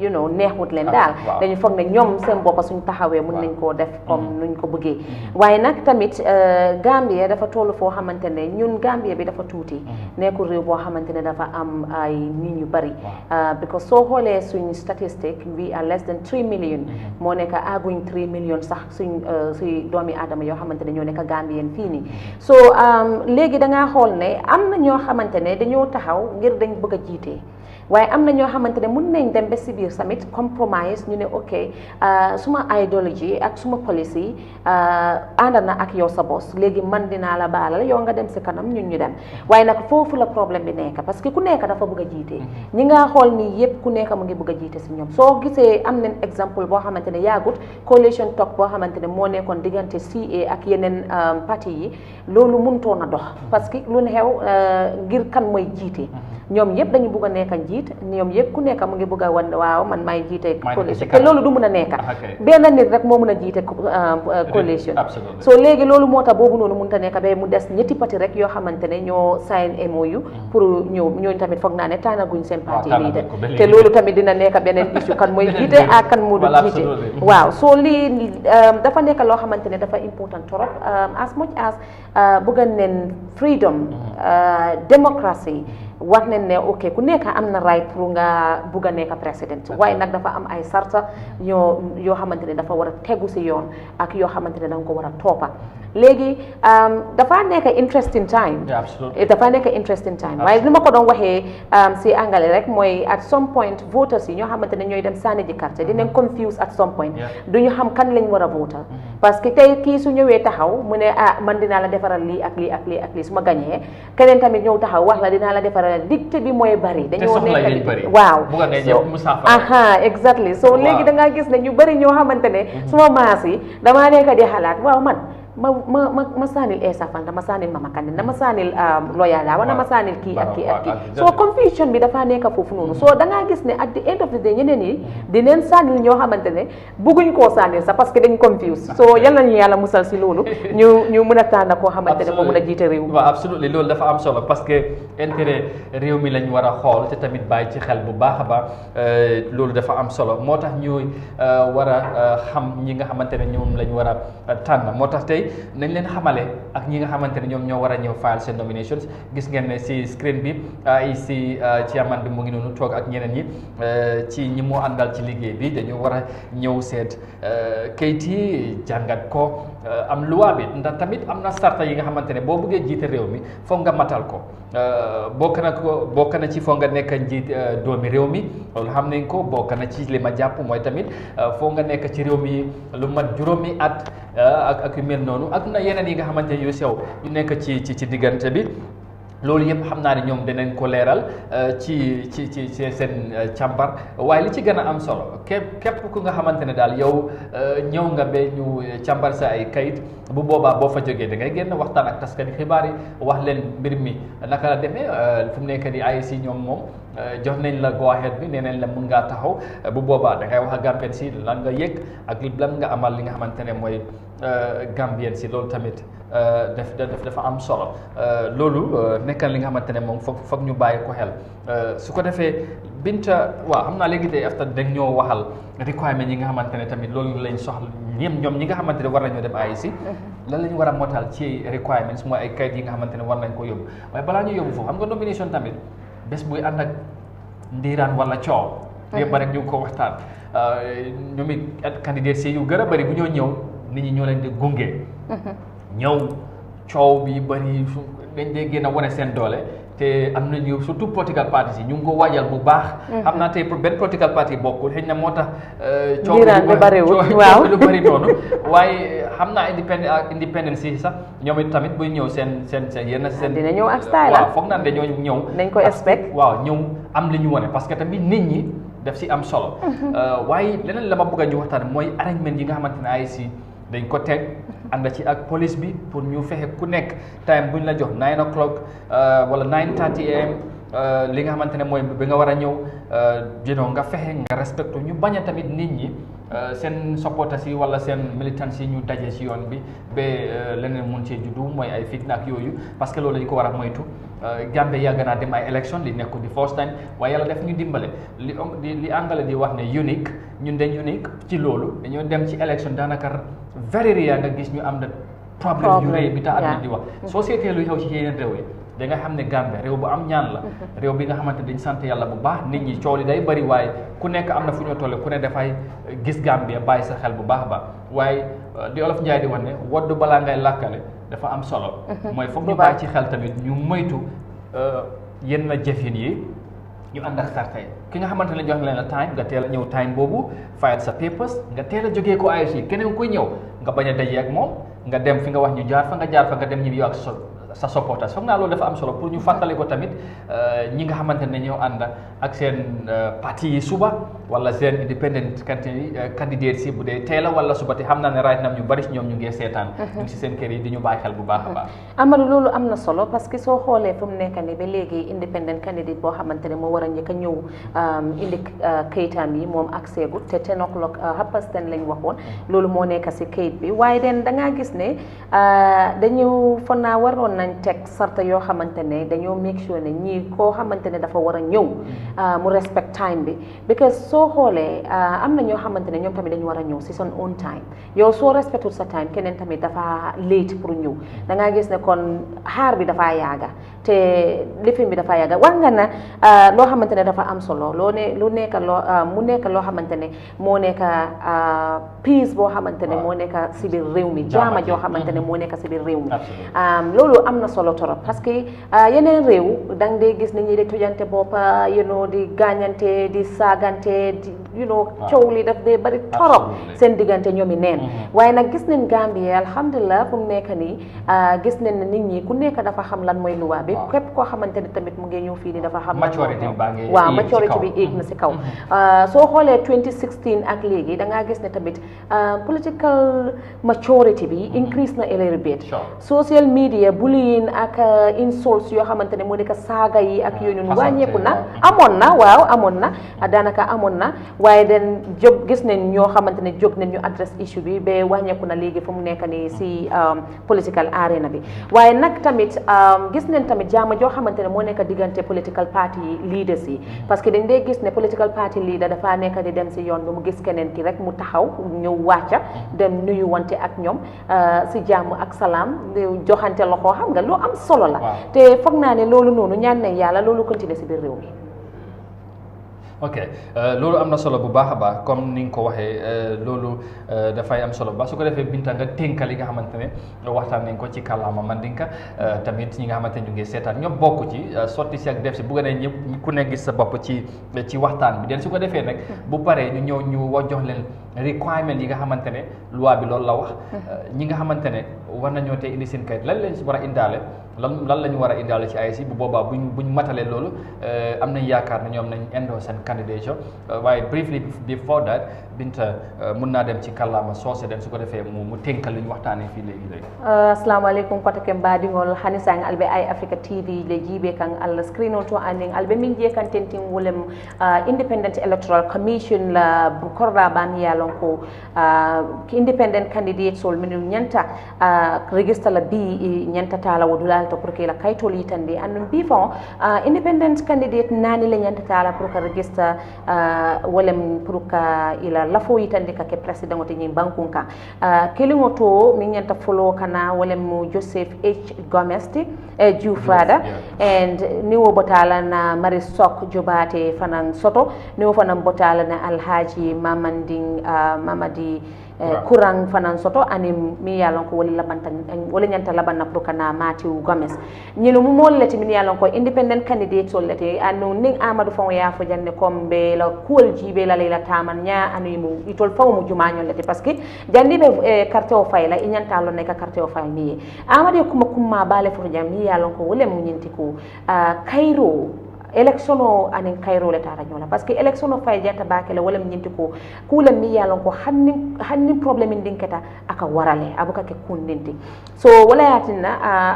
neexut leen daal dañu foog ne ñoom seen boppa suñ taxawee mun nañ koo def comme nuñ ko bëggee waaye nag tamit Gambie dafa toll foo xamante ne ñun Gambie bi dafa tuuti nekkul réew boo xamante ne dafa am ay nit ñu bari because soo xoolee suñ statistique we are less than 3 million moo nekk aguñ 3 million sax suñ doomi aadama yoo xamante ne ñoo nekk Gambien fii nii so léegi dangaa xool ne am na ñoo xamante ne dañoo taxaw ngir dañ bëgg a jiitee waaye am na ñoo xamante ne mun nañ dem ba si biir tamit compromise ñu ne ok suma idéologie ak suma policy ànd na ak yow sa bos léegi man dinaa la baalal yow nga dem si kanam ñun ñu dem waaye nag foofu la problème bi nekk parce que ku nekk dafa bëgg a jiite ñi nga xool nii yëpp ku nekk mu ngi bëgg a jiite si ñoom soo gisee am nañ exemple boo xamante ne yaagut coalition talk boo xamante ne moo nekkoon diggante CA ak yeneen parti yi loolu mënutoon a dox parce que lu ne xew ngir kan mooy jiite ñoom yëpp dañu bëgg a nekk njiit ñoom yëpp ku nekk mu ngi bëgg a wan waaw man maay jiite coalition te loolu du mun a nekk benn nit rek moo mun a jiite coalition so léegi loolu moo tax boobu noonu mënut a nekk ba mu des ñetti parti rek yoo xamante ne ñoo sign MOU pour ñooñu tamit foog naa ne tànnaguñ seen parti leader te loolu tamit dina nekk beneen issue kan mooy jiite ak kan moo du jiite waaw so lii dafa nekk loo xamante ne dafa important trop as much as bëgg neen freedom democracy wax nañ ne ok ku nekk am na right pour nga bugg a nekk président waaye nag dafa am ay sarta yoo xamante ne dafa war a tegu si yoon ak yoo xamante ne da nga ko war a toppa léegi dafa nekk interesting time dafa nekk interesting time waaye li ma ko doon waxee si angale rek mooy at some point voters yi ñoo xamante ne ñooy dem sànni ji carte dinañ confuse at some point duñu xam kan lañ war a voter parce que tey kii su ñëwee taxaw mu ne man dinaa la defaral lii ak lii ak lii ak lii su ma gañee keneen tamit ñëw taxaw wax la dinaa la defaral dicté bi mooy bari dañoo nekk waaw exactly so léegi da ngaa gis ne ñu bari ñoo xamante ne suma maas yi damaa nekk di xalaat waaw man ma saanil Essa Fanta ma saanil Mama Kandeh na ma saanil Loya Darboe wala ma saanil kii ak kii ak kii so confusion bi dafa nekk foofu noonu so da ngaa gis ne at the end of the day ñeneen yi dineen saanil ñoo xamante ne bugguñ koo saanil sax parce que dañ confuse so yal nañu yàlla musal si loolu ñu mën a tànn koo xamante ne moo mën a jiite réew mi waaw absolument loolu dafa am solo parce que intérêt réew mi lañ war a xool te tamit bàyyi ci xel bu baax a baax loolu dafa am solo moo tax ñuy war a xam ñi nga xamante ne ñoom lañ war a tànn moo tax tey nañ leen xamale ak ñi nga xamante ne ñoom ñoo war a ñëw file seen nominations gis ngeen ne si screen bi ay si chairman bi mu ngi noonu toog ak ñeneen ñi ci ñi moo àndal ci liggéey bi dañu war a ñëw seet kayit yi jàngat ko am loi bi ndax tamit am na sarta yi nga xamante ne boo bëggee jiite réew mi foog nga matal ko bokk na ci foog nga nekk njiit doomi réew mi loolu xam nañ ko bokk na ci li ma jàpp mooy tamit foog nga nekk ci réew mi lu mat juróomi at ak yu mel noonu ak na yeneen yi nga xamante ne yu sew yu nekk ci diggante bi loolu yëpp xam naa ne ñoom dinañ ko leeral ci seen càmbar waaye li ci gën a am solo képp ku nga xamante ne daal yow ñëw nga ba ñu càmbar sa ay kayit bu boobaa boo fa jógee da ngay génn waxtaan ak taskati xibaar yi wax leen mbir mi naka la demee fu mu nekk di ay si ñoom moom jox nañ la go ahead bi nee nañ la mun ngaa taxaw bu boobaa da ngay wax ak Gambien si lan nga yëg ak lan nga amal li nga xamante ne mooy Gambien si loolu tamit dafa am solo loolu nekkal li nga xamante ne moom foog ñu bàyyi ko xel su ko defee Binta waaw xam naa léegi tey after dañ ñoo waxal requirement yi nga xamante ne tamit loolu lañ soxla ñoom ñi nga xamante ne war nañoo dem AIC lan lañ war a motal ci requirements mooy ay kayit yi nga xamante ne war nañ ko yóbbu waaye balaa ñu yóbbu foofu xam nga nomination tamit bés buy ànd ak ndiiraan wala coow yëpp rek ñu ngi ko waxtaan ñoom it candidates yu gën a bëri bu ñoo ñëw nit ñi ñoo leen di gunge ñëw coow bi bëri dañ dee gën a wane seen doole te am nañu surtout political parties yi ñu ngi ko waajal bu baax xam naa tey benn political party bokkul xëy na moo tax coow lu bëri noonu waaye xam naa independence yi sax ñoom it tamit buy ñëw seen yenn seen dina ñëw ak style waaw foog naan dañoo ñëw dañ ko expect waaw ñëw am li ñu wane parce que tamit nit ñi daf si am solo waaye leneen la ma bëgg a ñu waxtaan mooy arrangement yi nga xamante ne ay si dañ ko teg ànd ci ak police bi pour ñu fexe ku nekk time bu ñu la jox 9 o'clock wala 9:30 am li nga xamante ne mooy bi nga war a ñëw nga fexe nga respecté ñu bañ a tamit nit ñi seen supporters yi wala seen militants yi ñu daje si yoon bi ba leneen mun cee juddu mooy ay fitna ak yooyu parce que loolu lañ ko war a moytu Gambia yàgg naa dem ay élection li nekk di first time waaye yàlla def ñu dimbale li angale di wax ne unique ñun dañ unique ci loolu dañoo dem ci élection daanaka very rare nga gis ñu am na problème yu rëy bi tax at di wax soo seetee luy xew ci yeneen réew yi da nga xam ne Gambia réew bu am ñaan la réew bi nga xamante dañ sant yàlla bu baax nit ñi coow li day bëri waaye ku nekk am na fu ñoo tolle ku ne dafay gis Gambia bàyyi sa xel bu baax a baax waaye di olof Njaay di wax ne waddu balaa ngay làkkale dafa am solo mooy foog ñu bàyyi ci xel tamit ñu moytu yenn jëfin yi ñu ànd ak sartay ki nga xamante ne jox leen la time nga teel a ñëw time boobu fayal sa papers nga teel a jógee ko AIC keneen kuy ñëw nga bañ a dajee ak moom nga dem fi nga wax ñu jaar fa nga dem ñibbi yow ak sa supporters foog naa loolu dafa am solo pour ñu fàttali ko tamit ñi nga xamante ne ñoo ànd ak seen parti yi suba wala seen independent candidates yi bu dee teel a wala suba te xam naa ne right nam ñu bari si ñoom ñu ngi seetaan ñu ngi si seen kër yi di ñu bàyyi xel bu baax a baax Amadou loolu am na solo parce que soo xoolee fu mu nekk ni ba léegi independent candidate boo xamante ne moo war a njëkk a ñëw indi kayitam yi moom ak seegut te 10 o'clock #10 lañ waxoon loolu moo nekk si kayit bi waaye den dangaa gis ne dañu fon naa waroon nañ teg sarta yoo xamante ne dañoo make sure ne ñii koo xamante ne dafa war a ñëw mu respect time bi because soo xoolee am na ñoo xamante ne ñoom tamit dañu war a ñëw si son own time yow soo respectul sa time keneen tamit dafa late pour ñëw da ngaa gis ne kon xaar bi dafa yaaga te lifin bi dafa yaaga war nga na loo xamante ne dafa am solo lu nekk mu nekk loo xamante ne moo nekk peace boo xamante ne moo nekk si biir réew mi jaama joo xamante ne moo nekk si biir réew mi loolu am na solo torop parce que yeneen réew dang dee gis nit ñi di tujante bopp di gaañante di saagante di coow li daf dee bari torop seen diggante ñoomi neen waaye nag gis nañ Gambie alhamdulilah fu mu nekk nii gis nañ ne nit ñi ku nekk dafa xam lan mooy luwaa bi képp koo xamante ne tamit mu ngi ñëw fii ni dafa xam waaw maturité bi éeg na si kaw soo xoolee 2016 ak léegi da ngaa gis ne tamit political maturity bi increase na a little bit social media bullying ak insults yoo xamante ne moo nekk saaga yi ak yooyu noonu wàññeeku na amoon na daanaka amoon na waaye den jóg gis nañ ñoo xamante ne jóg nañ ñu address issue bi ba wàññeeku na léegi fu mu nekk nii si political arena bi waaye nag tamit gis nañ tamit jaama joo xamante ne moo nekk diggante political party leaders yi parce que dañ dee gis ne political party leader dafa nekk di dem si yoon bi mu gis keneen ki rek mu taxaw ñëw wàcca dem nuyu wante ak ñoom si jàmm ak salaam joxante loxo xam nga lu am solo la te foog naa ne loolu noonu ñaan nañ yàlla loolu continuer si biir réew mi ok loolu am na solo bu baax a baax comme ni nga ko waxee loolu dafay am solo bu baax su ko defee Binta nga tënkal yi nga xamante ne waxtaan nañ ko ci kàllaama Mandinka tamit ñi nga xamante ne ñu ngi seetaan ñoom bokk ci sotti si ak def si bëgg nañ ñëpp ku ne gis sa bopp ci waxtaan bi den su ko defee nag bu paree ñu ñëw ñu jox leen requirement yi nga xamante ne loi bi loolu la wax ñi nga xamante ne war nañoo tey indi seen kayit lan lañ si war a indaale lan la ñu war a indaale ci AIC bu boobaa buñ matalee loolu am nañ yaakaar ne ñoom nañ indoo seen candidature waaye briefly before that Binta mun naa dem ci kàllaama soose den su ko defee mu tënkal li ñu waxtaanee fii léegi assalamualeykum kotake mbaɗigol hani sang alɓe Eyeafrica TV le jiiɓe kan allah screen on to anin alɓe min jeekantentin wolem independent electoral commission la korra baniyalon ko independent candidate sol min ñanta register la bi ñantatala wodulal to pour que la kaytol yitande andum bi fon independent candidate nani le ñantatala pour que register wolem pour que ila lafo yitande ka ke président o teñi bankun kan kelingo to min ñanta folo kana wolem Joseph H Gomesti Diouf Rada and niwo botala na Mari Sok Jobate fanan soto niwo fanan botala na Alhaji Mamadi kurang fanan soto ani mi yalon ko wali labantan wali nyanta labanna pour kana Matthew Gomez ñino mu mol lati mi yalon ko independent candidate sol lati anu ning Amadou Fon ya fo janne kombe la kuol jibe la lela taman nya anu mu itol faw mu jumañol lati parce que jandi be carte o fay la ñanta lon ne ka carte o fay mi Amadou kuma bale fo jam mi yalon ko wala mu ñinti ko Cairo élection o anin Cairo le tara ñola parce que élection o fay jata bakele wala ñinti ko kula mi yalon ko hanni problème ndinketa aka warale abuka ke kundinti so wala yatina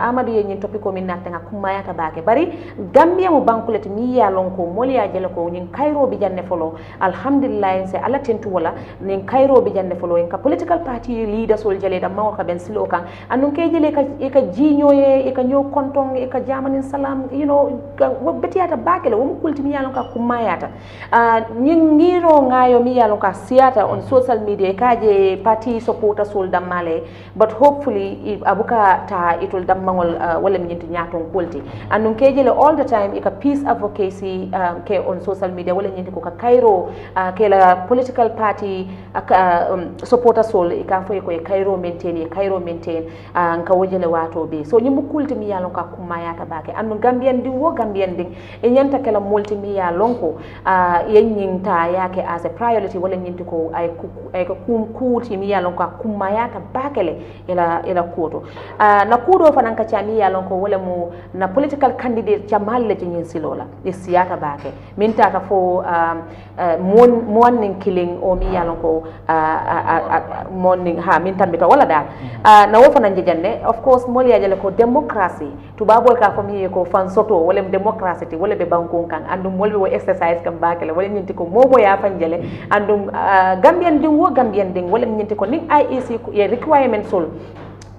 Amadou ye ñin topi ko min natta kuma yata bake bari Gambia mo bankulete mi yalon ko moli ya jele ko ñin Cairo bi janne folo alhamdulillah c'est ala tentu wala ñin Cairo bi janne folo en ka political party leader sol jele da mawo ka ben silo kan anun ke jele ka jiñoye ka ñoo konton ka jamanin salam wo betiyata bakele wo kulti mi yalon ka kumayata ngiro ngayo mi yalon ka siata on social media kaje party supporter sol damale but hopefully abuka ta itul dammangol wala mi nyinti nyaton kulti andun kejele all the time ika peace advocacy ke on social media wala nyinti ko ka Cairo ke la political party supporter sol ika foy ko Cairo maintain nka wojele wato be so nyimu kulti mi yalon ka kumayata bake andun Gambian ding nyanta kala multi mi ya lonko yenyinta yake as a priority wala nyinti ko ay ko kuti mi ya lonko kumayata bakele ila kuto na kudo fanan ka chami ya lonko wala mu na political candidate chamalle jinyin silola isiyata bake minta ta fo morning killing o mi ya lonko morning minta bita wala dal na wo fanan jejanne of course moli ya jale ko democracy tubabol ka fami ko fan soto wala democracy wala be bankon kan andum molbe wo exercise kan bakele wala nyinti ko momo ya fanjele andum Gambian ding wala nyinti ko ning IEC ye requirement sol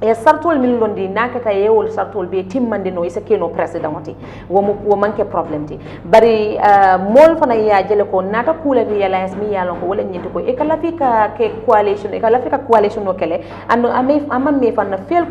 e sartol min londi nakata yewol sartol be timmande no isa keno president oti wo manke problem ti bari mol fana ya jele ko nata kula bi alliance mi yalon ko wala nyinti ko e kala fika ke coalition e kala fika coalition no kele ando amam me fana fail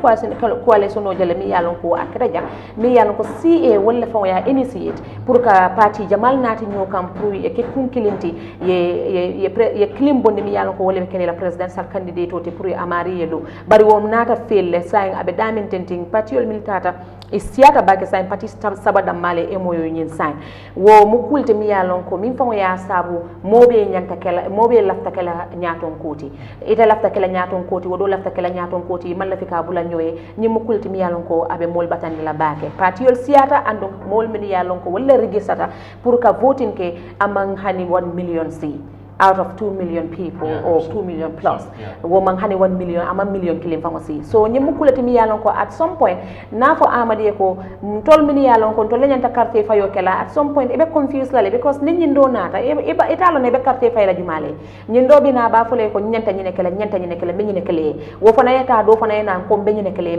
coalition no jele mi yalon ko akada ja mi yalon ko CA wala fa ya initiate pour ka parti jamal nati ñoo kam pour e ke kunkilinti ye clim bonde mi yalon ko wala kele la presidential candidate oti pour amari yelo bari wom nata le saying abe damin tenting patiol militata isiata bake saying pati sabada male emoyo nyin saying wo mukulte mi yalon ko min fango ya sabu mobe nyanta kala mobe lafta kala nyaton koti ita lafta kala nyaton koti wodo lafta kala nyaton koti man la fika bula nyoye nyi mukulte mi yalon ko abe mol batani la bake patiol siata ando mol mi yalon ko wala regisata pour ka voting ke amang hani 1 million si out of 2 million people or 2 million plus woman hani 1 million ama million kilim famasi so nyimu kulati mi yalon ko at some point na fo amadi ko tol mi yalon ko to lenyanta carte fayo kala at some point ebe confused lale because nit ñi ndo nata italo ne be carte fay la jumale ñi ndo bi na ba fule ko ñanta ñine kala be ñine kala wo fana yata do fana yana ko be ñine kala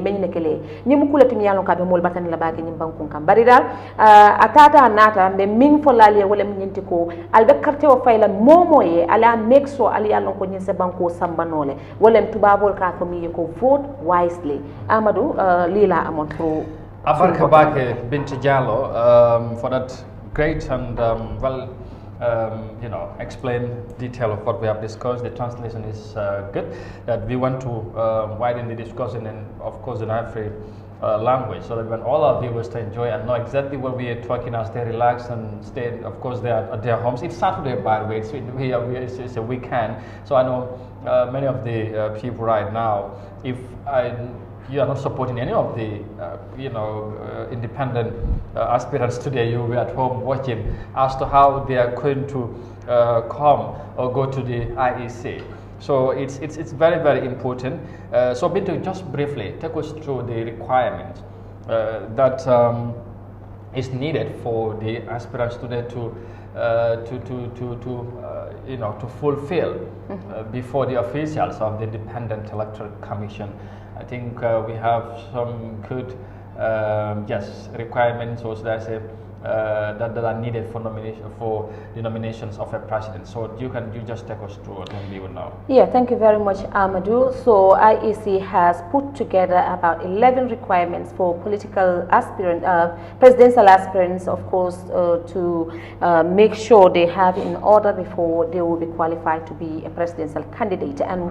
nyimu kulati mi yalon ka be mol batani la baake ñim bankun kam bari dal atata nata be min fo lale wala ñinti ko albe carte o fay la momo ala make sure ali yalon ko ñin se banko sambanole wolem tubabol ka ko mi ko vote wisely Amadou lila amon pro Abarka Bake Binti Jallo for that great and explain detail of what we have discussed. The translation is good. That we want to widen the discussion and of course in every language, so that when all our viewers to enjoy and know exactly what we are talking as they relax and stay, of course they are at their homes. It's Saturday, by the way, it's a weekend, so I know many of the people right now, if you are not supporting any of the independent aspirants today, you will be at home watching as to how they are going to come or go to the IEC. So it's very, very important. So Bintu, just briefly take us through the requirements that is needed for the aspirants today to fulfill before the officials of the Independent Electoral Commission. I think we have some good requirements, or should I say, that are needed for the nominations of a president. So you just take us through what we will know. Yeah, thank you very much, Amadou. So IEC has put together about 11 requirements for political presidential aspirants, of course, to make sure they have in order before they will be qualified to be a presidential candidate. And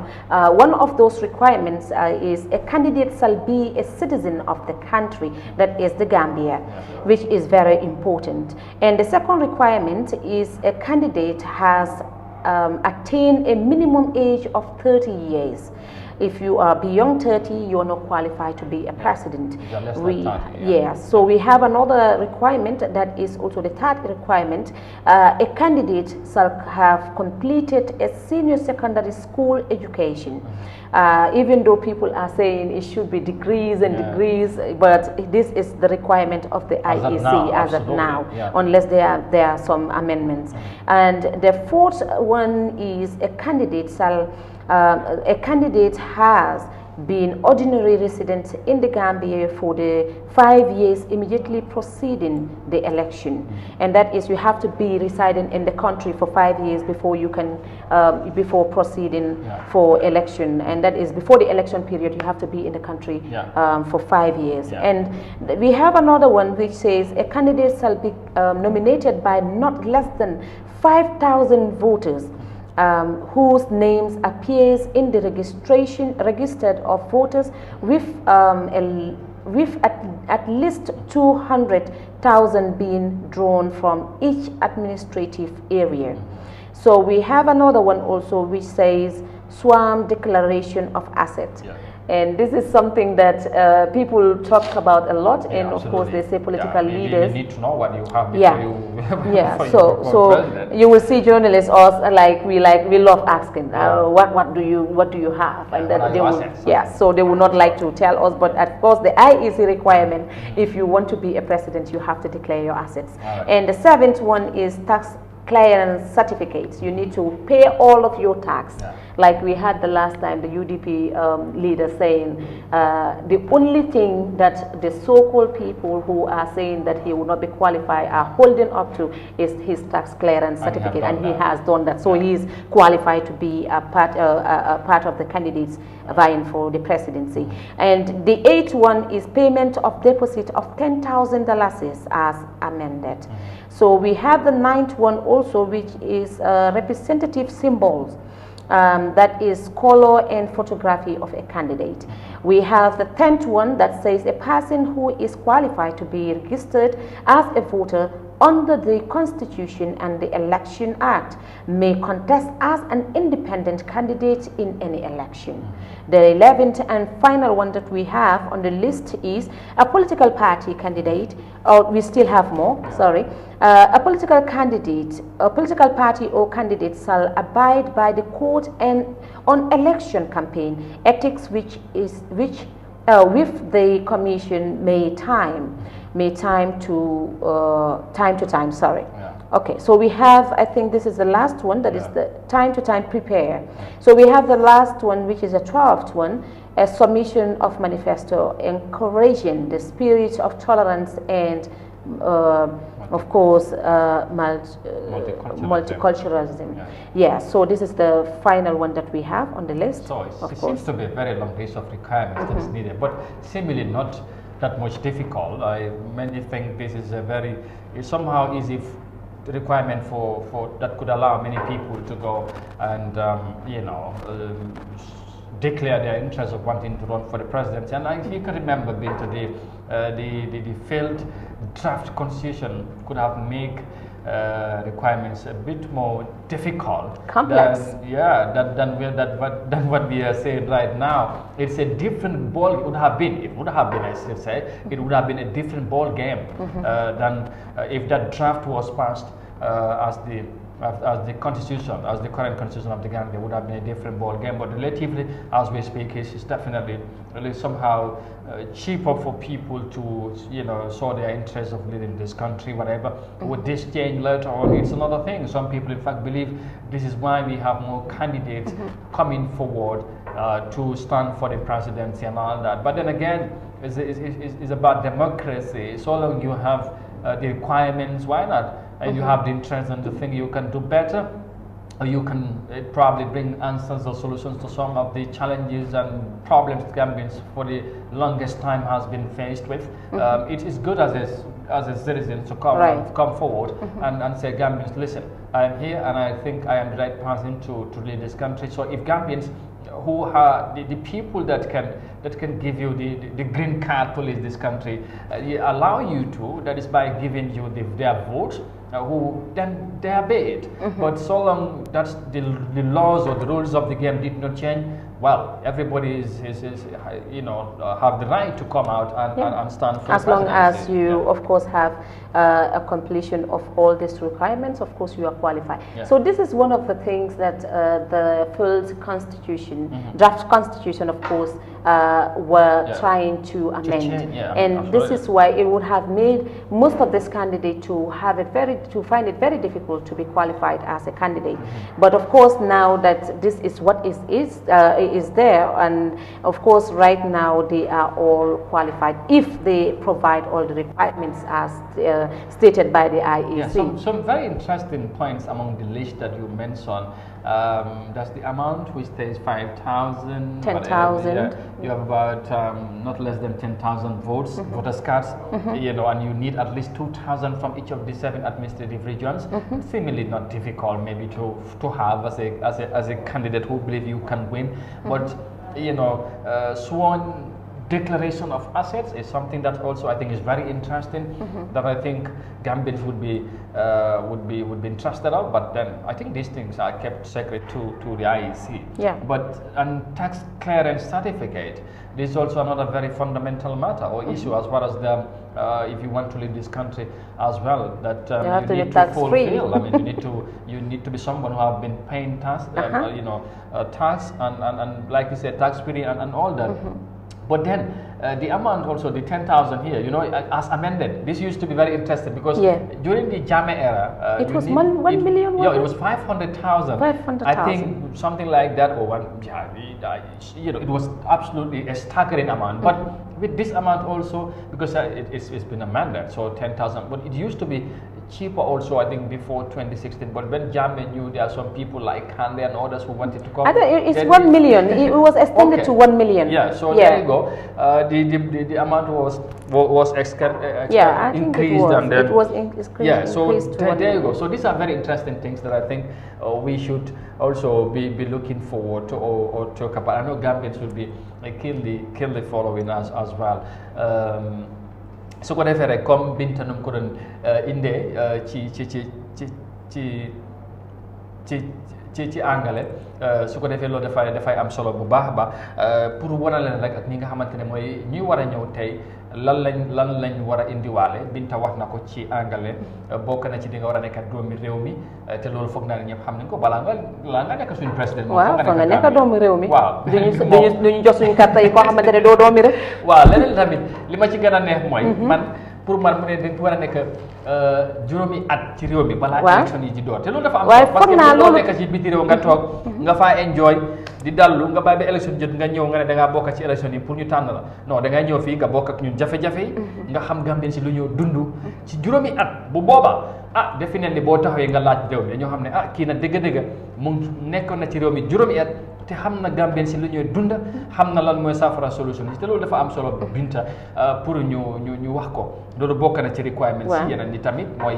one of those requirements is a candidate shall be a citizen of the country, that is the Gambia, which is very important. And the second requirement is a candidate has attained a minimum age of 30 years. If you are beyond 30, you are not qualified to be a president. So we have another requirement that is also the third requirement. A candidate shall have completed a senior secondary school education. Even though people are saying it should be degrees and degrees, but this is the requirement of the IEC as of now, unless there are some amendments. And the fourth one is a candidate has been ordinary resident in the Gambia for the 5 years immediately preceding the election, and that is you have to be residing in the country for 5 years before you can before proceeding for election, and that is before the election period you have to be in the country for 5 years. And we have another one which says a candidate shall be nominated by not less than 5,000 voters whose names appears in the registered of voters with at least 200,000 being drawn from each administrative area. So we have another one also which says SWAM declaration of assets. And this is something that people talk about a lot, and of course they say political leaders. You need to know what you have before you so you will see journalists we love asking what do you have, and that they will, so they will not like to tell us, but of course the IEC requirement, if you want to be a president, you have to declare your assets. And the seventh one is tax clearance certificates. You need to pay all of your tax Like we had the last time, the UDP leader saying the only thing that the so-called people who are saying that he will not be qualified are holding up to is his tax clearance certificate, and he has done that. So he is qualified to be a part of the candidates vying for the presidency. And the 8th one is payment of deposit of $10,000 as amended. So we have the 9th one also, which is representative symbols. That is color and photography of a candidate. We have the 10th one that says a person who is qualified to be registered as a voter under the Constitution and the Election Act may contest as an independent candidate in any election. The 11th and final one that we have on the list is a political party candidate, or we still have more, sorry. A political candidate, a political party or candidate shall abide by the code and on election campaign ethics with the commission may time to time, sorry. Yeah. Okay, so we have, I think this is the last one, that is the time to time prepare. So we have the last one, which is a 12th one, a submission of manifesto encouraging the spirit of tolerance and of course multiculturalism. Yeah, so this is the final one that we have on the list. So it seems to be a very long list of requirements that is needed, but seemingly not that much difficult. I mainly think this is a very somehow easy requirement for that could allow many people to go and declare their interest of wanting to run for the presidency. And if you can remember, the failed draft constitution could have made requirements a bit more difficult, complex, than what we are saying right now. It's a different ball. It would have been, I should say, it would have been a different ball game than if that draft was passed as the constitution, as the current constitution of the Gambia, would have been a different ball game. But relatively, as we speak, it's definitely really somehow cheaper for people to show their interest of leading this country, whatever. Would this change later on? It's another thing. Some people in fact believe this is why we have more candidates coming forward to stand for the presidency and all that. But then again, it's about democracy. So long you have the requirements, why not? And you have the interest and the thing you can do better, or you can probably bring answers or solutions to some of the challenges and problems Gambians for the longest time has been faced with. It is good as a citizen to come forward and say, Gambians, listen, I am here and I think I am the right person to lead this country. So if Gambians who are the people that can give you the green card to lead this country, allow you to, that is by giving you their vote, then they obey it. But so long that the laws or the rules of the game did not change, well, everybody have the right to come out and stand for as long as you of course have a completion of all these requirements. Of course you are qualified. So this is one of the things that the first constitution, draft constitution, of course, were trying to amend, and this is why it would have made most of this candidate to find it very difficult to be qualified as a candidate. But of course, now that this is what is there, and of course right now they are all qualified if they provide all the requirements as stated by the IEC. Some very interesting points among the list that you mentioned. That's the amount, which says 5,000, 10,000. You have about not less than 10,000 votes, voters cards, and you need at least 2,000 from each of the 7 administrative regions. Seemingly not difficult, maybe to have as a candidate who believe you can win, but sworn declaration of assets is something that also I think is very interesting, that I think Gambians would be interested of. But then I think these things are kept secret to the IEC. And tax clearance certificate, this is also another very fundamental matter or issue as far as the if you want to lead this country as well, that you have to need to fulfill. I mean, you need to be someone who have been paying tax, tax and like you said, tax free and all that. But then the amount also, the 10,000 here, you know, as amended, this used to be very interesting because during the Jammeh era, it was 1 million. Yeah, it was 500,000. 500,000. I think something like that, or one. Yeah, you know, it was absolutely a staggering amount. But with this amount also, because it's been amended, so 10,000. But it used to be cheaper also, I think, before 2016. But when Jammeh knew there are some people like Kande and others who wanted to come. I think it's 1 million. It was extended to 1 million. Yeah, so there you go. The amount was increased, and then it was increased. Yeah, so there you go. So these are very interesting things that I think we should also be looking forward to or talk about. I know Gambians will be keenly following us as well. Su ko defee rek comme Binta num ko doon indee ci angale su ko defee loolu dafay am solo bu baax a baax pour wanale leen rek ak ñi nga xamante ne mooy ñuy war a ñëw tey lan lañ war a indiwaale Binta wax na ko ci angale bokk na ci di nga war a nekk doomi réew mi te loolu foog naa ne ñëpp xam nañ ko balaa nga nekk suñu président. waaw foog nga nekk doomi réew mi. waaw duñu jox suñu carte yi koo xamante ne doo doomi rek. waaw leneen tamit li ma ci gën a neex mooy. pour man mu ne dañ war a nekk juróomi at ci réew mi balaa élection yi di door te loolu dafa am solo parce que loo nekk ci biti réew nga toog nga faa enjoy di dallu nga bàyyi ba élection jot nga ñëw nga ne da ngaa bokk ci élection yi pour ñu tànn la non da ngay ñëw fii nga bokk ak ñun jafe-jafe yi nga xam Gambien si lu ñëw dund ci juróomi at bu boobaa defe ne ni boo taxawee nga laaj réew mi ñoo xam ne kii na dëgg-dëgg mu nekkoon na ci réew mi juróomi at te xam na Gambien si lu ñuy dund xam na lan mooy saafara solution yi te loolu dafa am solo Binta pour ñu wax ko loolu bokk na ci requirements si yeneen ni tamit mooy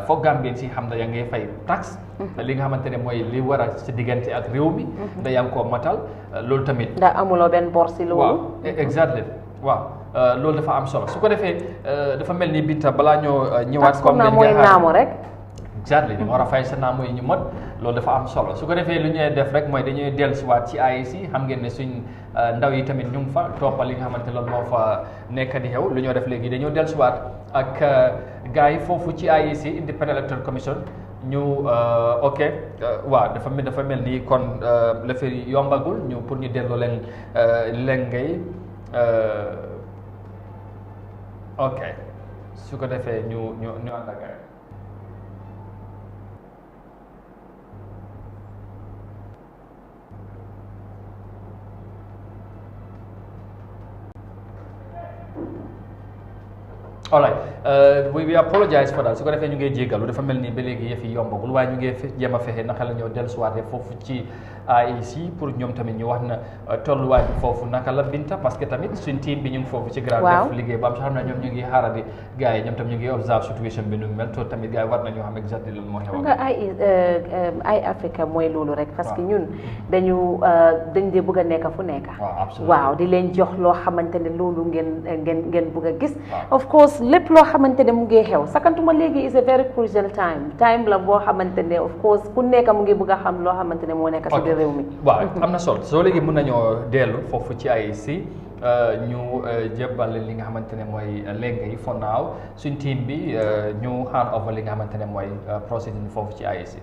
foog Gambien si xam na yaa ngay fay tax li nga xamante ne mooy li war a si diggante ak réew mi da yaa ngi koo matal loolu tamit ndax amuloo benn bor si loolu waaw exactly waaw loolu dafa am solo su ko defee dafa mel ni Binta balaa ñoo ñëwaat comme ni mooy naamu rek exactly nga war a fay sa naamu yi ñu mot loolu dafa am solo su ko defee lu ñuy def rek mooy dañuy dellusiwaat ci IEC xam ngeen ne suñ ndaw yi tamit ñu ngi fa toppal li nga xamante loolu moo fa nekk di xew lu ñoo def léegi dañoo dellusiwaat ak gars yi foofu ci IEC Independent Electoral Commission ñu ok waaw dafa mel ni kon la fi yombagul ñu pour ñu delloo leen ngay ok su ko defee ñu ànd ak all right we apologize for that su ko defee ñu ngi jéggalu dafa mel ni ba léegi yëf yi yombagul waaye ñu ngi jéem a fexe naka la ñoo dellusiwaatee foofu ci IEC pour ñoom tamit ñu wax na tolluwaay bi foofu naka la Binta parce que tamit suñ team bi ñu ngi foofu ci ground def liggéey ba am xam na ñoom ñu ngi xaarandi gars yi ñoom tam ñu ngi observe situation bi nu mel to tamit gars yi war nañoo xam exactement lan moo xew nga Eyeafrica mooy loolu rek parce que ñun dañ dee bëgg a nekk fu nekk waaw di leen jox loo xamante ne loolu ngeen bëgg a gis of course lépp loo xamante ne mu ngi xew sakantuma léegi is a very crucial time la boo xamante ne of course ku nekk mu ngi bëgg a xam loo xamante ne moo nekk si biir réew mi waaw am na solo soo léegi mën nañoo dellu foofu ci IEC ñu jébbal li nga xamante ne mooy léegi yi for now suñ team bi ñu hand over li nga xamante ne mooy procédure foofu ci IEC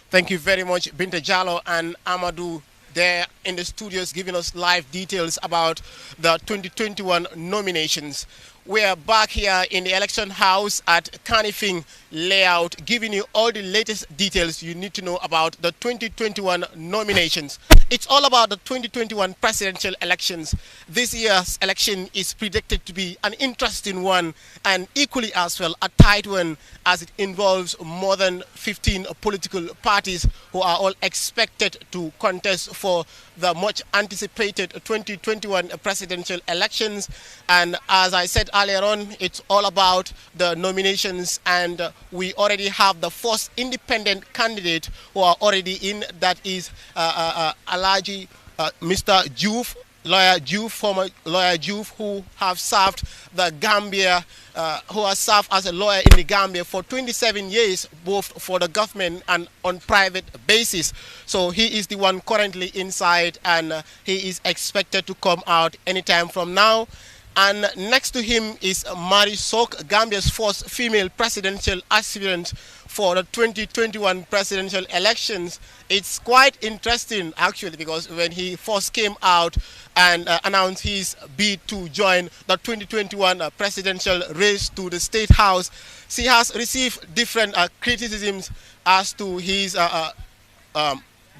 Thank you very much, Binta Jallow and Amadou there in the studios giving us live details about the 2021 nominations. We are back here in the election house at Kanifing Layout, giving you all the latest details you need to know about the 2021 nominations. It's all about the 2021 presidential elections. This year's election is predicted to be an interesting one and equally as well a tight one, as it involves more than 15 political parties who are all expected to contest for the much anticipated 2021 presidential elections. And as I said earlier on, it's all about the nominations, and we already have the first independent candidate who are already in. That is Alhaji Mr. Diouf, Lawyer Diouf, former Lawyer Diouf, who have served the Gambia, who has served as a lawyer in the Gambia for 27 years, both for the government and on private basis. So he is the one currently inside, and he is expected to come out anytime from now. And next to him is Mari Sok, Gambia's first female presidential aspirant for the 2021 presidential elections. It's quite interesting, actually, because when he first came out and announced his bid to join the 2021 presidential race to the State House, she has received different criticisms as to his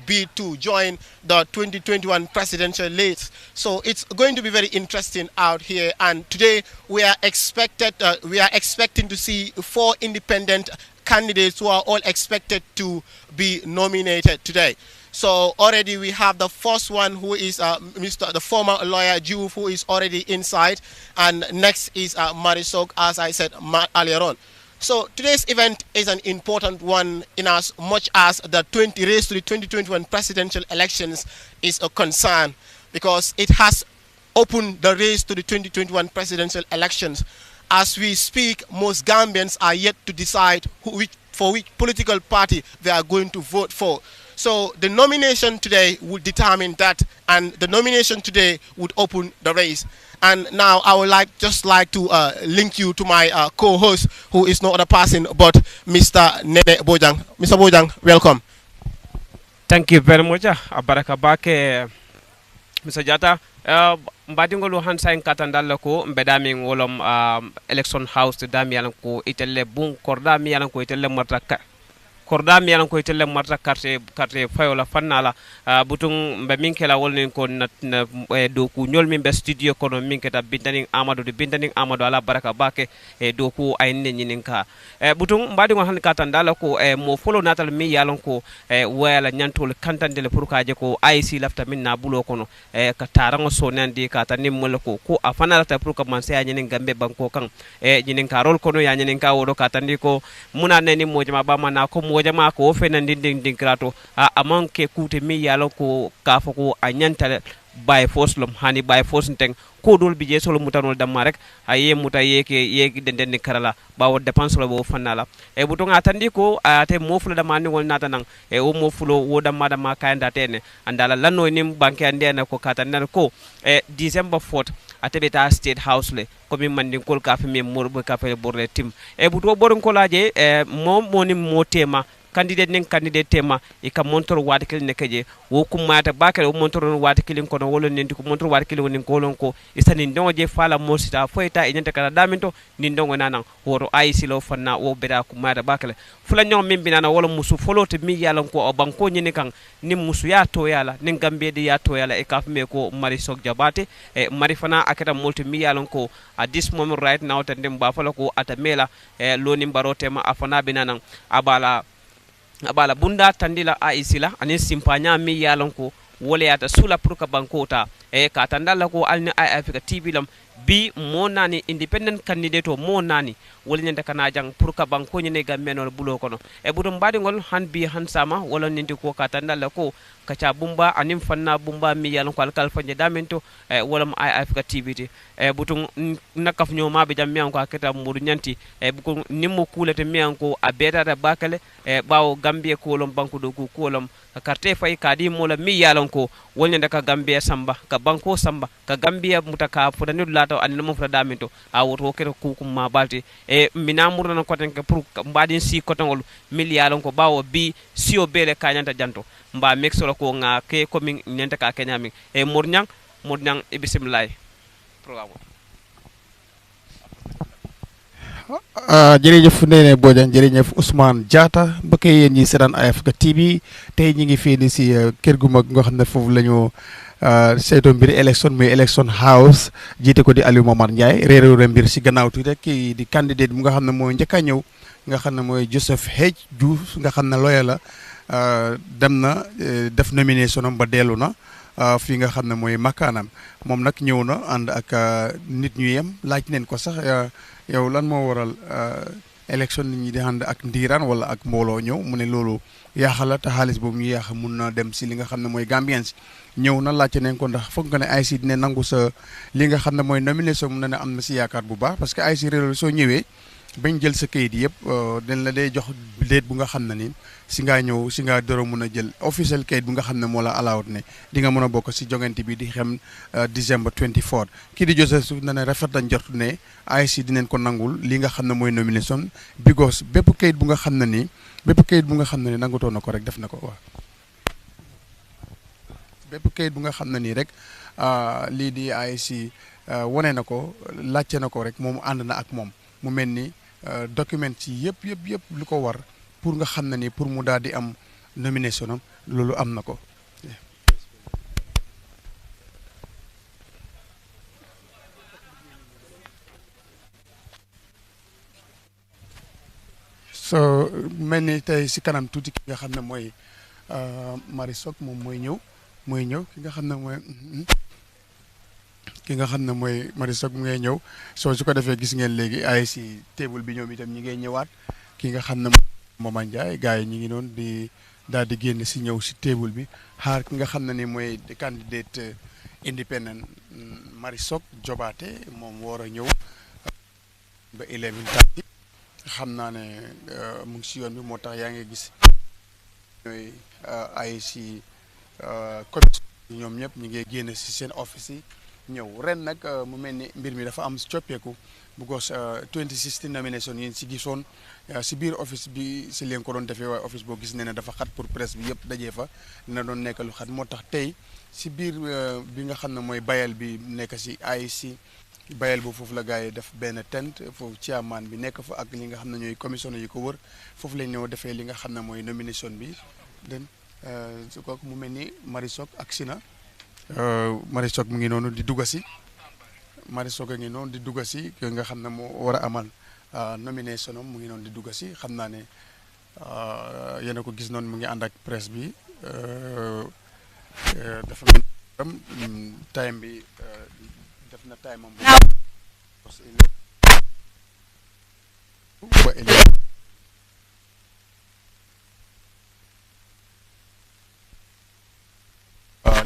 bid to join the 2021 presidential race. So it's going to be very interesting out here. And today we are expecting to see 4 independent candidates who are all expected to be nominated today. So already we have the first one, who is the former lawyer Juve, who is already inside, and next is Marisol, as I said earlier on. So today's event is an important one in as much as the race to the 2021 presidential elections is a concern, because it has opened the race to the 2021 presidential elections. As we speak, most Gambians are yet to decide for which political party they are going to vote for. So the nomination today would determine that, and the nomination today would open the race. And now I would just like to link you to my co-host, who is no other person but Mr. Nene Bojang. Mr. Bojang, welcome. Thank you very much. Abaraka bake Mr. Jata. Mbadingolo hansa en katandala ko mbedami ngolom election house dami yalan ko itelle bun kordami yalan ko itelle martaka kordami yalan ko itelle marta carte fayola fannala butung mbe minkela wolnin ko na do ku nyol min be studio kono minketa bintaning amadou ala baraka bake do ku ay nyinin ka butung mbadingo han katandala ko mo follow natal mi yalan ko wala nyantol kantandele pour kaje ko IC lafta min na bulo kono ka tarango sonandi ka tanim molko ko afana ta pour commencer ya nyinin gambe banko kan nyinin ka rol kono ya nyinin ka wodo ka tandi ko muna neni mojama ba mana ko mojama ko fenandi ding krato amanke kute mi yalo ko ka foko anyanta by force lom hani by force teng ko dol bije solo mutanol damma rek aye muta yeke den karala bawo dépense lo bo fanala buto ngatandi ko ate mofulo damani wol nata nang o mofulo wo damma dama kayanda tene andala lanno nim banke andena ko katanda ko December 4th ate beta State House le ko mi mandi kol ka fe mi morbo ka fe borle tim buto boron ko laje moni motema candidate tema e ka montor wadi kil ne keje wo kumata bakale wo montor wadi kilin kono wolo nenti ko montor wadi kilin wonin kolon ko isani ndonje fala mosita foita e nyanta kala daminto ni ndongo nanan woro IC lo fanna wo beda kumata bakale fula nyom mimbi nana wolo musu folote mi yalan ko o banko nyini kan ni musu ya to yala ni gambe de ya to yala e kafme ko mari sok jabate e mari fana akata multi mi yalan ko at this moment right now tandem ba fala ko atamela loni barotema afana binanan abala bunda tandila aisila ani simpanya mi yalon ko wole ata sula pour ka bankota ka tandala ko alni Eyeafrica TV lam bi mo nani independent candidate o mo nani wole nyanta kana jang pour ka banko nyene gammenol bulo kono budum badi ngol han bi han sama wala ninti ko ka tandala ko kacha bumba anim fanna bumba mi yalon ko alkal fanje damento wala mo Eyeafrica TV te butum nakaf nyoma be jam mian ko aketa muru nyanti buko nimmo kulete mian ko abeta da bakale bawo Gambia ko lom banko do ko lom carte fay kadi mola mi yalon ko wolnyanda ka Gambia samba ka banko samba ka Gambia mutaka fodani lato an mo fada daminto a woto kero kukum ma balti minamur na ko tan ka pour mbadin si ko tangol mil yalon ko bawo bi sio bele kanyanta janto mba mexolo ko nga ke ko min nyanta ka kenyami murnyang bismillah programme jërëjëf Nene Bojang jërëjëf Ousmane Diatta mbokk yi yéen ñi seetaan Eyeafrica TV tey ñi ngi fii ni si kër gu mag nga xam ne foofu la ñu saytoo mbiri élection muy élection house jiite ko di Aliou Momar Ndiaye réeréew mbir si gannaaw tuuti rek kii di candidate bu nga xam ne mooy njëkk a ñëw nga xam ne mooy Joseph Diouf nga xam ne lawyer la dem na def nomination am ba dellu na fii nga xam ne mooy makkaanam moom nag ñëw na ànd ak nit ñu yem laaj neen ko sax yow lan moo waral élection nit ñi di ànd ak ndiiraan wala ak mbooloo ñëw mu ne loolu yaaxala te xaalis boobu ñu yaaxa mun na dem si li nga xam ne mooy Gambians ñëw na laajte nañ ko ndax foog nga ne IC dina nangu sa li nga xam ne mooy nomination mun na ne am na si yaakaar bu baax parce que IC réew soo ñëwee bañ jël sa kayit yëpp dañ la dee jox date bu nga xam ne ni si ngaa ñëw si ngaa doro mun a jël officiel kayit bu nga xam ne moo la allowed ne di nga mën a bokk si jongante bi di xem December 24 kii di Joseph na ne rafet nañ njort ne IEC dinañ ko nangul li nga xam ne mooy nomination because bépp kayit bu nga xam ne ni nangutoo na ko rek def na ko waaw bépp kayit bu nga xam ne nii rek lii di IEC wane na ko laajte na ko rek moom ànd na ak moom mu mel ni document yi yëpp lu ko war pour nga xam ne ni pour mu daal di am nomination am loolu am na ko. so mel ni tey si kanam tuuti ki nga xam ne mooy Marisol moom mooy ñëw ki nga xam ne mooy Marisol mu ngay ñëw soo su ko defee gis ngeen léegi ay si table bi ñoom itam ñi ngay ñëwaat ki nga xam ne Mama Ndiaye gars yi ñi ngi noonu di daal di génn si ñëw si table bi xaar ki nga xam ne ni mooy candidate independent Marisol Jobaate moom war a ñëw ba 11:30 xam naa ne mu ngi si yoon bi moo tax yaa ngi gis ñooy ay si commission ñoom ñëpp ñu ngi génn si seen office yi ñëw ren nag mu mel ni mbir mi dafa am coppeeku because 2016 nomination yi si gisoon si biir office bi si leen ko doon defee waaye office boo gis ne dafa xat pour presse bi yëpp dajee fa dina doon nekk lu xat moo tax tey si biir bi nga xam ne mooy bayal bi nekk si IEC bayal boobu foofu la gars yi def benn tent foofu chairman bi nekk fa ak li nga xam ne ñooy commissionnaire yi ko wër foofu lañ ñëw defee li nga xam ne mooy nomination bi den su ko mu mel ni Marisol ak Sina Marisol mu ngi noonu di dugga si Marisol a ngi noonu di dugga si ki nga xam ne moo war a amal nomination am mu ngi noonu di dugga si xam naa ne yéen a ko gis noonu mu ngi ànd ak presse bi dafa mel time bi def na time am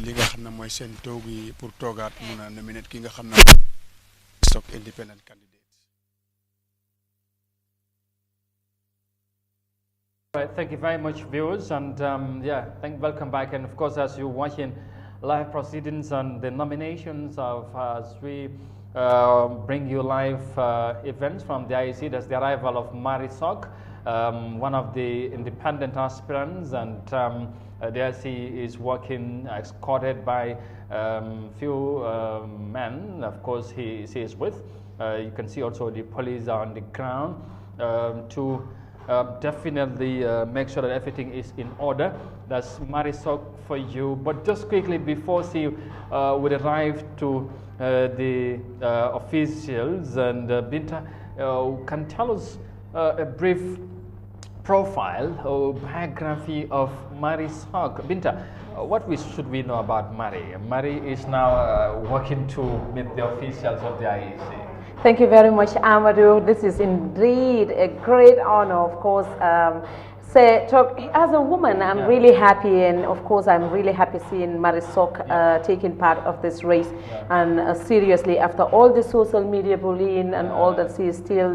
li nga xam ne mooy seen toog yi pour toogaat mun a nominate ki nga xam ne stock independent candidate. Right, thank you very much, viewers, and welcome back. And of course, as you're watching live proceedings on the nominations of as we bring you live events from the IEC. That's the arrival of Marisol, one of the independent aspirants, and the IEC is working escorted by few men. Of course, he is with. You can see also the police are on the ground to definitely make sure that everything is in order. That's Marisol for you. But just quickly, before she would arrive to the officials, and Binta can tell us a brief profile or biography of Marisol. Binta, what should we know about Mari? Mari is now working to meet the officials of the IEC. Thank you very much, Amadou. This is indeed a great honor, of course. As a woman, I'm really happy, and of course, I'm really happy seeing Marisol taking part of this race. And seriously, after all the social media bullying and all that, she is still,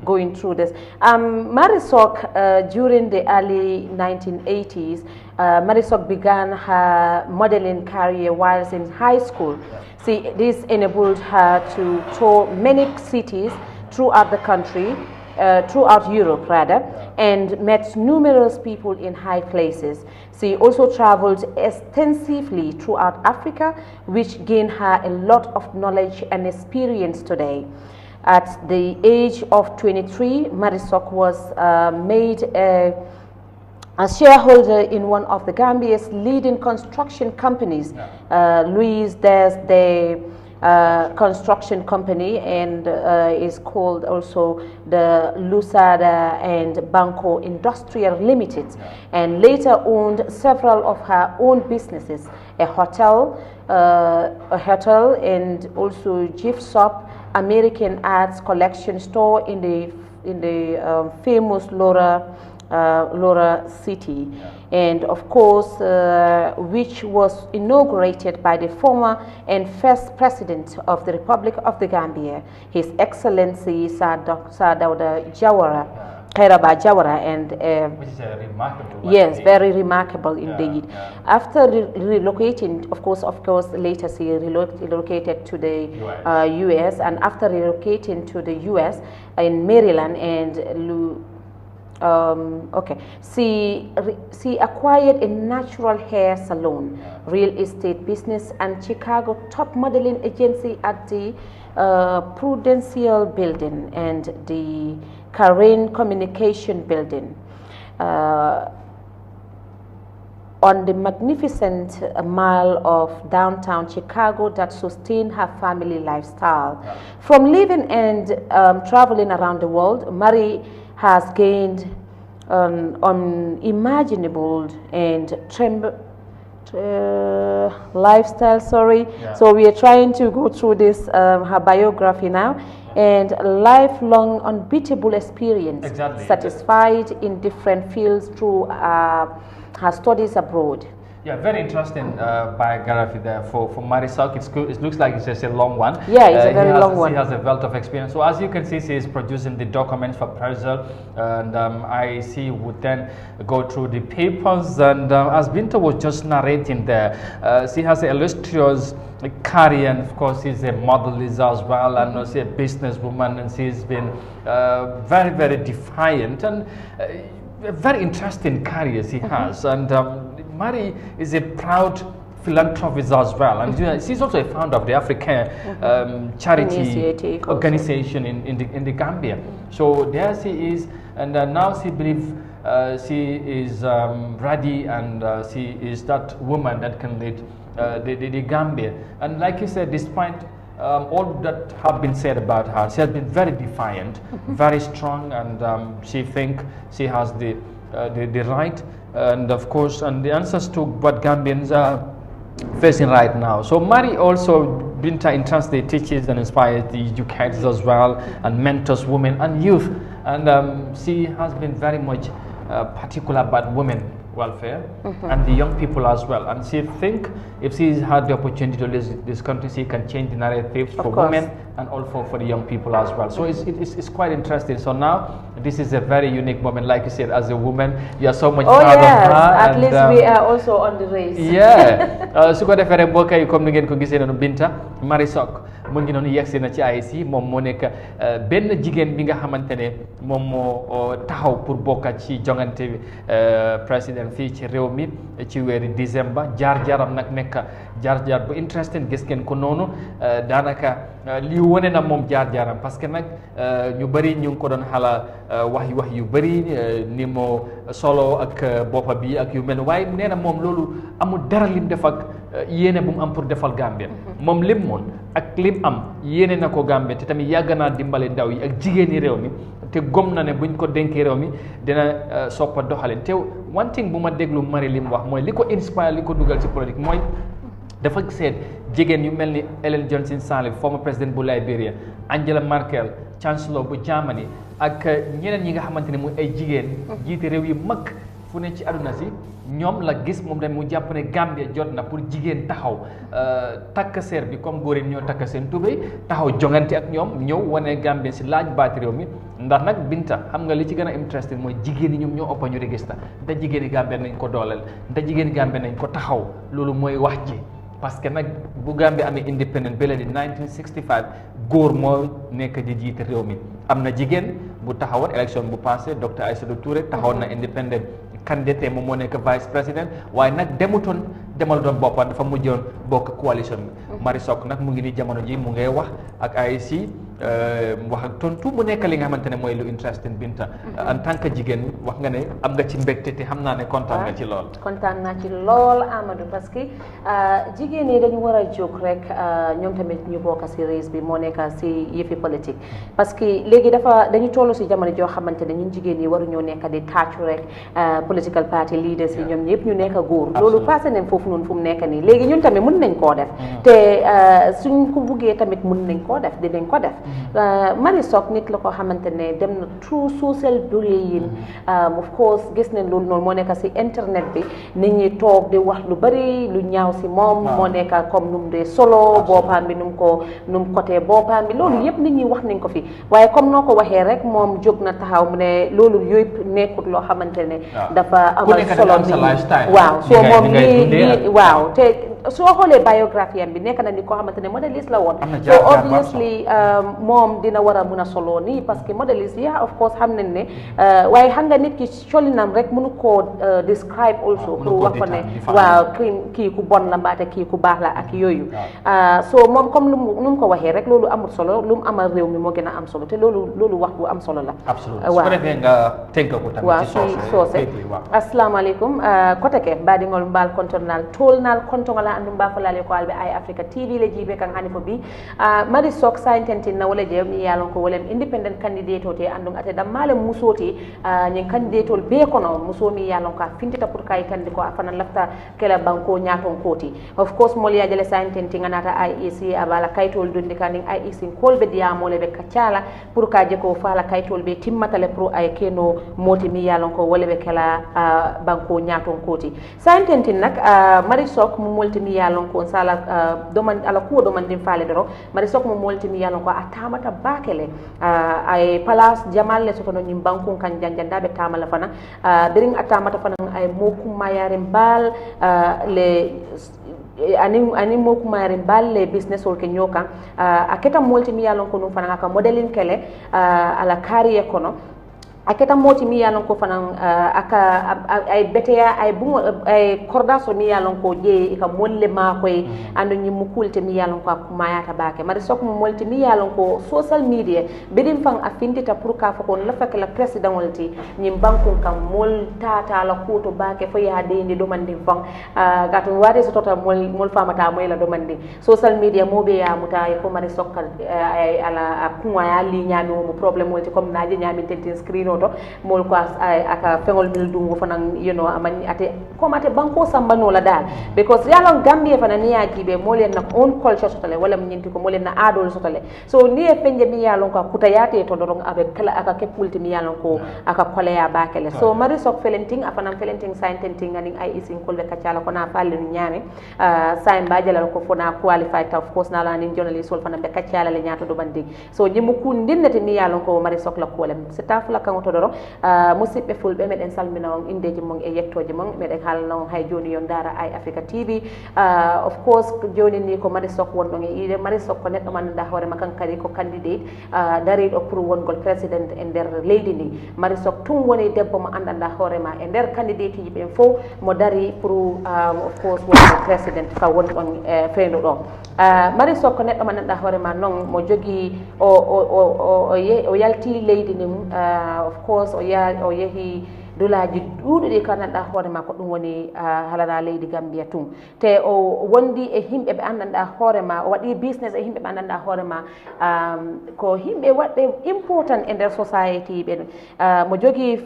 going through this. Marisol, during the early 1980s, Marisol began her modeling career whilst in high school. See, this enabled her to tour many cities throughout the country, throughout Europe rather, and met numerous people in high places. She also traveled extensively throughout Africa, which gained her a lot of knowledge and experience today. At the age of 23, Marisol was made a shareholder in one of the Gambia's leading construction companies, Louis Des construction company, and is called also the Lusada and Banco Industrial Limited, and later owned several of her own businesses, a hotel and also gift shop, American Arts collection store in the famous Laura Laura City, and of course, which was inaugurated by the former and first president of the Republic of the Gambia, His Excellency Sir Dawda Jawara. Kairaba Jawara, and which is a remarkable. Yes, very remarkable indeed. After relocating, of course, later she relocated to the US, and after relocating to the US in Maryland, and she acquired a natural hair salon, real estate business, and Chicago top modeling agency at the Prudential Building and the Karen Communication Building. On the magnificent mile of downtown Chicago that sustained her family lifestyle. From living and traveling around the world, Marie has gained unimaginable and lifestyle. So we are trying to go through this her biography now, and lifelong unbeatable experience, satisfied in different fields through her studies abroad. Yeah, very interesting biography there for Marisol. It's good. It looks like it's just a long one. Yeah, it's a very long one. She has a wealth of experience. So as you can see, she is producing the documents for Prezel, and IEC would then go through the papers. And as Binta was just narrating there, she has an illustrious career, and of course she's a model as well, and she's a businesswoman, and she's been very, very defiant, and a very interesting career she has. And Mari is a proud philanthropist as well, and she's also a founder of the African charity organization in the Gambia. So there she is, and now she believes she is ready, and she is that woman that can lead the Gambia. And like you said, despite all that have been said about her, she has been very defiant, very strong, and she thinks she has the right, and of course, and the answers to what Gambians are facing right now. So Mari also, Binta, intensely teaches and inspires the educators as well, and mentors women and youth, and she has been very much particular about women welfare and the young people as well, and she think if she had the opportunity to lead this country, she can change the narrative for women and also for the young people as well. So it's quite interesting. So now this is a very unique moment, like you said, as a woman you are so much proud of her. At least we are also on the race. Su ko defee rek mbokk yi comme ni ngeen ko gisee noonu, Binta Marisol mu ngi noonu yegsi na ci IEC. moom moo nekk benn jigéen bi nga xamante ne moom moo taxaw pour bokkat ci jongante président fii ci réew mi ci weeri décembre. jaar-jaaram nag nekk jaar-jaar bu interesting, gis ngeen ko noonu. Daanaka li wone na moom jaar-jaaram, parce que nag ñu bëri ñu ngi ko doon xala wax yu bëri ni moo solo ak boppa bi ak yu mel, waaye nee na moom loolu amul dara lim def ak yéene bu mu am pour defal Gambia. moom lim moon ak lim am yéene na ko Gambia, te tamit yàgg naa dimbale ndaw yi ak jigéeni réew mi, te gom na ne buñ ko dénkee réew mi dina soppa doxalin. te one thing bu ma déglu Mari lim wax mooy li ko inspire, li ko dugal ci politique mooy dafa seet jigéen yu mel ni Ellen Johnson Sirleaf, former président bu Liberia, Angela Merkel, chancellor bu Germany, ak ñeneen ñi nga xamante ne muy ay jigéen jiite réew yu mag fu ne ci àdduna si. ñoom la gis moom tamit mu jàpp ne Gambia jot na pour jigéen taxaw takk seer bi comme góor yi ñoo takk seen tubéy taxaw jongante ak ñoom ñëw wane Gambia si laaj baati réew mi. ndax nag Binta xam nga li ci gën a interesting mooy jigéen ñi ñoom ñoo ëpp ñu register, ndax jigéen yi Gambia nañ ko dooleel, ndax jigéen yi Gambia nañ ko taxaw. loolu mooy wax ji, parce que nag bu Gambia amee independent ba léegi 1965 góor moo nekk di jiite réew mi. am na jigéen bu taxawoon élection bu passé, Dr Aïssatou Touré taxawoon na independent candidat moom moo nekk vice président, waaye nag demal doon boppam, dafa mujjoon bokk coalition bi. Marisol nag mu ngi ni jamono ji mu ngay wax ak IEC wax ak tontu mu nekk li nga xamante ne mooy lu interesting. Binta, en tant que jigéen wax nga ne am nga ci mbégte, te xam naa ne kontaan nga ci lool. kontaan naa ci lool Amadou, parce que jigéen ñi dañu war a jóg rek ñoom tamit ñu bokk si race bi, moo nekk si yëfi politique. parce que léegi dañu toll si jamono joo xamante ne ñun jigéen ñi waruñoo nekk di tàccu rek political party leaders yi ñoom ñëpp ñu nekk góor. loolu passé nañ foofu noonu fu mu nekk nii. léegi ñun tamit mën nañ koo def, te suñ ko buggee tamit mën nañ koo def, dinañ ko def. Marie Sock nit la ko xamante ne dem na through social bullying of course gis nañ loolu noonu moo nekk si internet bi nit ñi toog di wax lu bari lu ñaaw si moom moo nekk comme nu mu dee solo boppam bi nu mu côté boppam bi loolu yëpp nit ñi wax nañ ko fi waaye comme noo ko waxee rek moom jóg na taxaw mu ne loolu yëpp nekkut loo xamante ne dafa amal solo nii waaw soo moom nii waaw te soo xoolee biographie am bi nekk na ni koo xamante ne modéliste la woon so obviously moom dina war a mun a solo nii parce que modéliste yi of course xam nañ ne waaye xam nga nit ki colinam rek mënu koo describe also pour wax ko ne waaw kii ku bon la mbaate kii ku baax la ak yooyu so moom comme nu mu ko waxee rek loolu amul solo lu mu amal réew mi moo gën a am solo te loolu wax bu am solo la waaw nga tënk ko tamit ci soose assalamualaikum kote ke baɗigol mbal kontornal tolnal kontogola andum mbafalale ko alɓe Eyeafrica TV le jiiɓe kan hani fo bi Marie Sock saintentinna wala je mi yalon ko wolem independent candidate ote andum ate dammale musoti ñin candidate ol be kono muso mi yalon ka fintita pour kay tandi ko afana lafta kela banko ñaton koti of course mol yajele saintenti ganata IEC abala kaytol dundi kanin IEC kolɓe diyamole ɓe kaccala pour ka je ko fala kaytol ɓe timmatale pour ay keno moti mi yalon ko wala ɓe kela banko ñaton koti saintentin nak Marie Sock mo moltimi yalon ko sala ala kuwo domandin faale doro Marie Sock mo moltimi yalon ko a tamata bakele ay place jamal le sotono ñim banko kan janjandaɓe tamala fana birin a tamata fana ay mokumma yaren bal le ani mokumarin balle business ol ke nyoka a keta multi yalon ko num fana aka modelin kele ala kariye kono aketa moti mi yalon ko fanan aka ay beteya ay bungo ay kordaso mi yalon ko je ka molle ma koy ando nyi mukulte mi yalon ko mayata baake Marie Sock mo molti mi yalon ko social media bedim fang afindita pour ka fa ko la fek la president wolti nyi banku kam mol tata la koto baake fo ya de ndi do mandi fang gatu wade so tota mol famata moy la do mandi social media mo be ya muta ko Marie Sock ay ala kunwa ya li nyami mo problem wolti comme naje nyami tentin screen to mol ko aka fengol mil dungo fanan amani ate comme ate banko sambano la dal because yalon Gambia fana ni yajibe molen na on culture sotale wala nyinti ko molen na adol sotale so ni e penje mi yalon ko kutayate to dorong avec kala aka kepulti mi yalon ko aka koleya bakele so Marie Sock felenting afanam felenting saintenting ngani ay isin kolbe kacala ko na falle no nyame sain bajala ko fona qualified of course na la ni journalist wol fana be kacala le nyato do bandi so nyimu kundinnete mi yalon ko Marie Sock la kolem c'est tafla kan to doro musidɓe fulɓe meɗen salmina on indeji mon e yettoje mon meɗen haalna on hay joni yon dara Eyeafrica TV of course joni ni ko Marie Sock wonɗon e ide Marie Sock ko neɗɗo manduɗa hoorema kankadi ko candidate dariɗo pour wongol président e nder leydi ndi Marie Sock tun woni debbo mo andanɗa hoorema e nder candidate ji ɓen fof mo dari pour of course wongol président ka wonɗon feyno ɗon Marie Sock ko neɗɗo manduɗa hoorema noon mo jogui o yalti leydi ndin of course o yehi dulaji duuɗuɗi kananɗa hoorema ko ɗum woni halana leydi Gambia tun te o wondi e himɓe ɓe andanɗa hoorema o waɗi business e himɓe ɓe andanɗa hoorema ko himɓe waɗɓe important e nder society ɓen mo jogui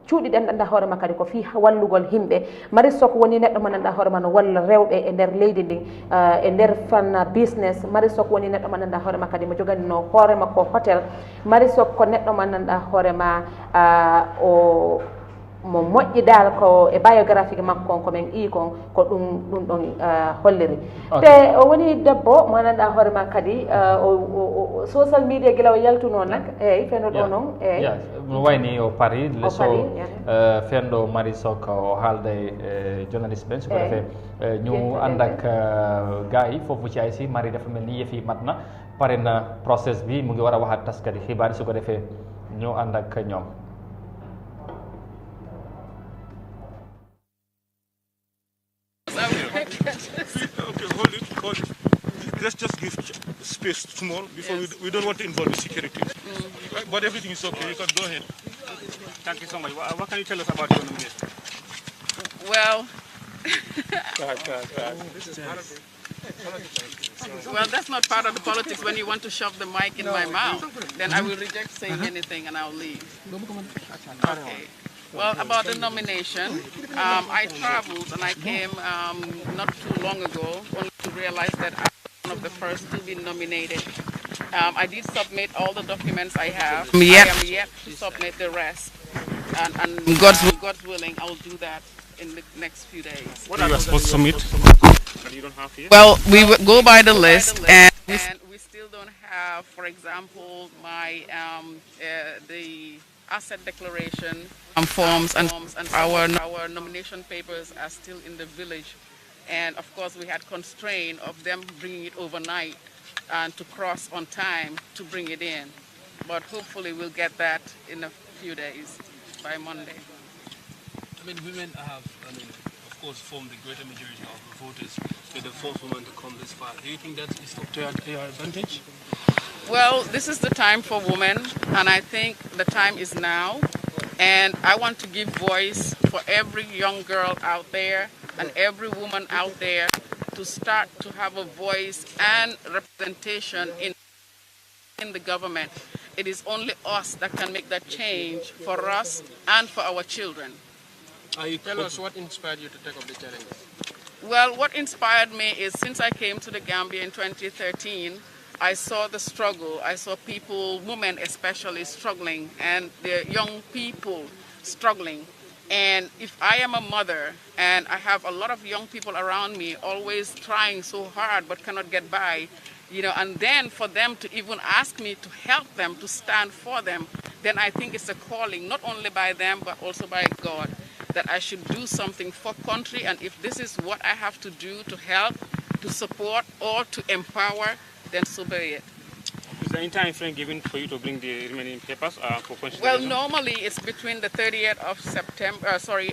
cuuɗi ɗe andanɗa hoorema kadi ko fi wallugol himɓe Marie Sock woni neɗɗo mo andanɗa hoorema no walla rewɓe e nder leydi ndin e nder fanna business Marie Sock woni neɗɗo mo andanɗa hoorema kadi mo joganino hoorema ko hôtel Marie Sock ko neɗɗo mo andanɗa hoorema mo moƴƴi dal ko e biographie makko on ko men ii kon ko ɗum ɗon holliri te o woni debbo mo andanɗa hoorema kadi social media gila o yaltuno nak eyyi fenno ɗo noon eyyi no wayni o pari so fenɗo Marie Sock o haalda e journaliste ɓen soko defee ñu ànd ak gars yi foofu ci ay si Marie dafa mel ni yëfi mat na pare na process bi mu ngi war a waxaat taskati xibaar su ko defee ñu ànd ak ñoom Okay, hold it. Let's just give space small before we don't want to involve the security. But everything is okay. You can go ahead. Thank you so much. What can you tell us about your nomination? Well, well, that's not part of the politics. When you want to shove the mic in my mouth, then I will reject saying anything and I'll leave. Okay. Well, about the nomination, I traveled and I came not too long ago only to realize that I was one of the first to be nominated I did submit all the documents I have. I am yet to submit the rest. And God's willing, I'll do that in the next few days. What are you supposed to submit that you don't have here? Well, we go by the list, and we still don't have, for example, my the asset declaration forms and our nomination papers are still in the village. And of course, we had constraint of them bringing it overnight and to cross on time to bring it in. But hopefully we'll get that in a few days, by Monday. I mean, women have, of course, formed the greater majority of the voters. You're the fourth woman to come this far. Do you think that is up to your advantage? Well, this is the time for women, and I think the time is now. And I want to give voice for every young girl out there and every woman out there to start to have a voice and representation in the government. It is only us that can make that change for us and for our children. Tell us what inspired you to take up the challenge? Well, what inspired me is since I came to the Gambia in 2013, I saw the struggle. I saw people, women especially, struggling, and the young people struggling. And if I am a mother and I have a lot of young people around me always trying so hard but cannot get by, and then for them to even ask me to help them, to stand for them, then I think it's a calling, not only by them but also by God, that I should do something for country. And if this is what I have to do to help, to support, or to empower, then so be it. Is there any time frame given for you to bring the remaining papers for consideration? Well, normally it's between the 30th of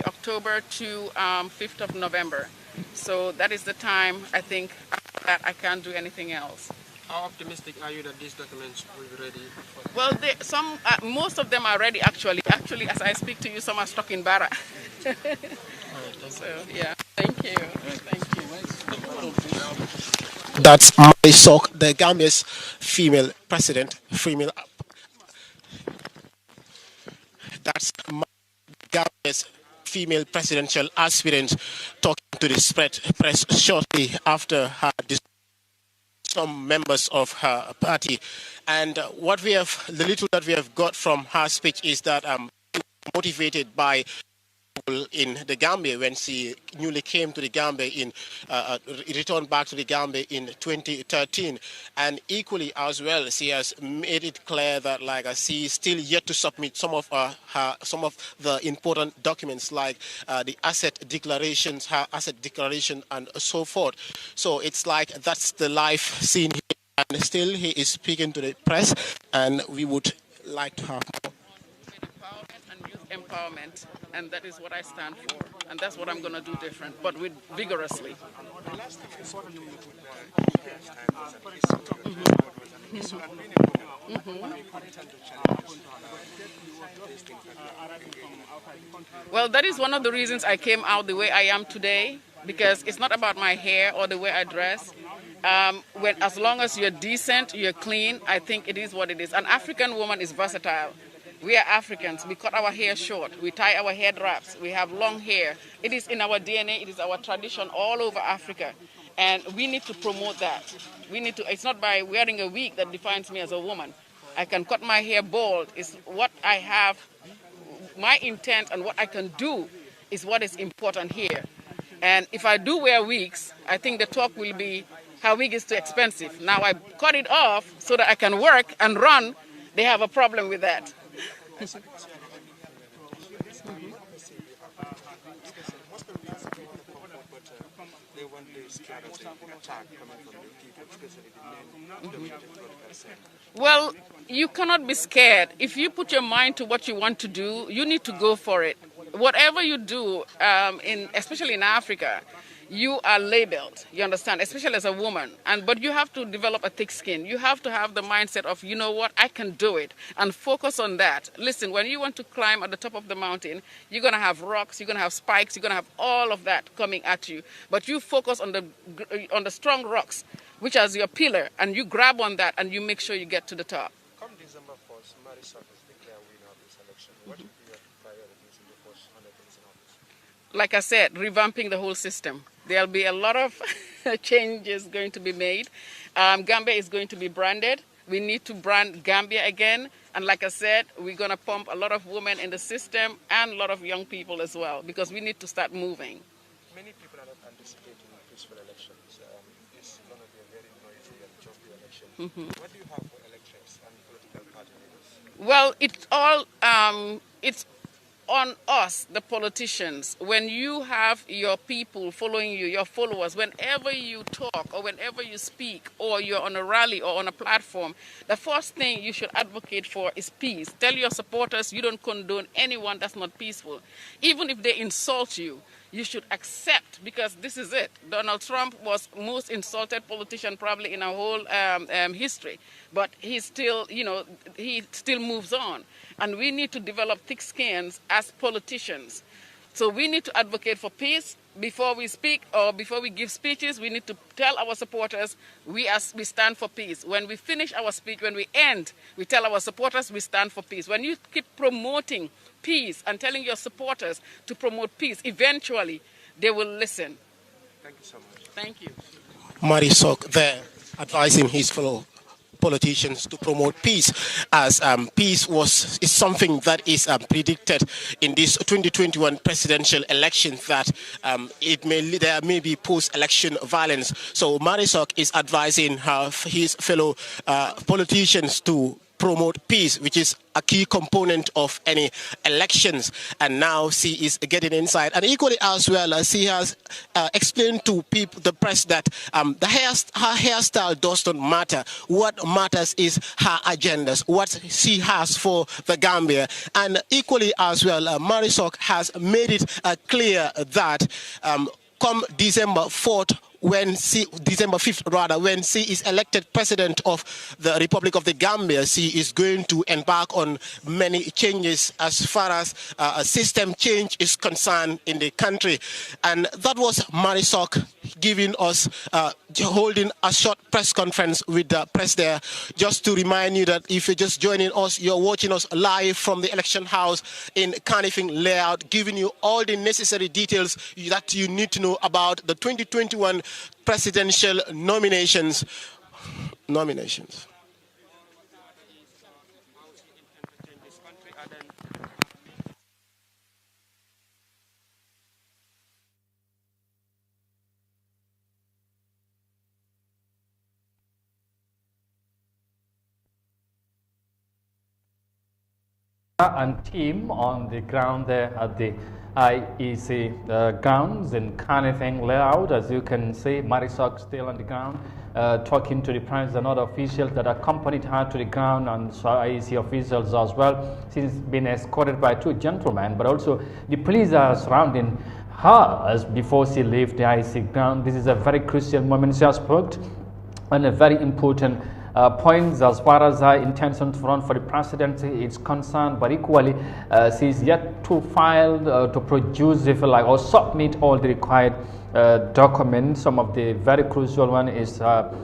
October to 5th of November. So that is the time, I think, after that I can't do anything else. How optimistic are you that these documents will be ready? Well, most of them are ready, actually. Actually, as I speak to you, some are stuck in Barra. So, yeah, thank you. Thank you. That's Marisok, the Gambia's female president. That's Gambia's female presidential aspirant talking to the press shortly after some members of her party. And the little that we have got from her speech is that motivated by in the Gambia when she newly came to the Gambia returned back to the Gambia in 2013, and equally as well she has made it clear that she is still yet to submit some of the important documents like the asset declarations, her asset declaration, and so forth. So it's like that's the life scene here, and still he is speaking to the press, and we would like to have more. Empowerment, and that is what I stand for, and that's what I'm going to do different, but vigorously. Well, that is one of the reasons I came out the way I am today, because it's not about my hair or the way I dress. As long as you're decent, you're clean, I think it is what it is. An African woman is versatile. We are Africans. We cut our hair short. We tie our head wraps. We have long hair. It is in our DNA. It is our tradition all over Africa. And we need to promote that. It's not by wearing a wig that defines me as a woman. I can cut my hair bald. It's what I have, my intent and what I can do is what is important here. And if I do wear wigs, I think the talk will be how wig is too expensive. Now I cut it off so that I can work and run. They have a problem with that. Well, you cannot be scared. If you put your mind to what you want to do, you need to go for it. Whatever you do, especially in Africa, you are labeled, you understand, especially as a woman. But you have to develop a thick skin. You have to have the mindset of, you know what, I can do it, and focus on that. Listen, when you want to climb at the top of the mountain, you're going to have rocks, you're going to have spikes, you're going to have all of that coming at you. But you focus on the strong rocks, which is your pillar, and you grab on that, and you make sure you get to the top. Come December 1st, Marisol is declared winner of this election. What will be your priorities in the first 100 days in office? Like I said, revamping the whole system. There'll be a lot of changes going to be made. Gambia is going to be branded. We need to brand Gambia again. And like I said, we're going to pump a lot of women in the system and a lot of young people as well, because we need to start moving. Many people are not anticipating peaceful elections. It's going to be a very noisy and jumpy election. What do you have for elections and political party leaders? Well, it's on us, the politicians. When you have your people following you, your followers, whenever you talk or whenever you speak or you're on a rally or on a platform, the first thing you should advocate for is peace. Tell your supporters you don't condone anyone that's not peaceful. Even if they insult you, you should accept, because this is it. Donald Trump was most insulted politician probably in our whole history, but he still moves on. And we need to develop thick skins as politicians. So we need to advocate for peace before we speak or before we give speeches. We need to tell our supporters we stand for peace. When we finish our speech, when we end, we tell our supporters we stand for peace. When you keep promoting peace and telling your supporters to promote peace, eventually they will listen. Thank you so much. Thank you. Marisok there advising his fellow politicians to promote peace, as peace is something that is predicted in this 2021 presidential election, that there may be post-election violence. So Marisok is advising his fellow politicians to promote peace, which is a key component of any elections. And now she is getting inside. And equally as well, she has explained to the press that her hairstyle does not matter. What matters is her agendas, what she has for the Gambia. And equally as well, Marisok has made it clear that come December 5th, when she is elected president of the Republic of the Gambia, she is going to embark on many changes as far as system change is concerned in the country. And that was Marisok giving us, holding a short press conference with the press there. Just to remind you that if you're just joining us, you're watching us live from the election house in Carnifing Layout, giving you all the necessary details that you need to know about the 2021 presidential nominations. And team on the ground there at the IEC grounds in Carnifing Layout. As you can see, Marisok still on the ground, talking to the president and other officials that accompanied her to the ground, and so IEC officials as well. She's been escorted by two gentlemen, but also the police are surrounding her as before she left the IEC ground. This is a very crucial moment. She has spoke on a very important points as far as her intention to run for the presidency is concerned, but equally she is yet to file, to produce, if you like, or submit all the required documents. Some of the very crucial one is asset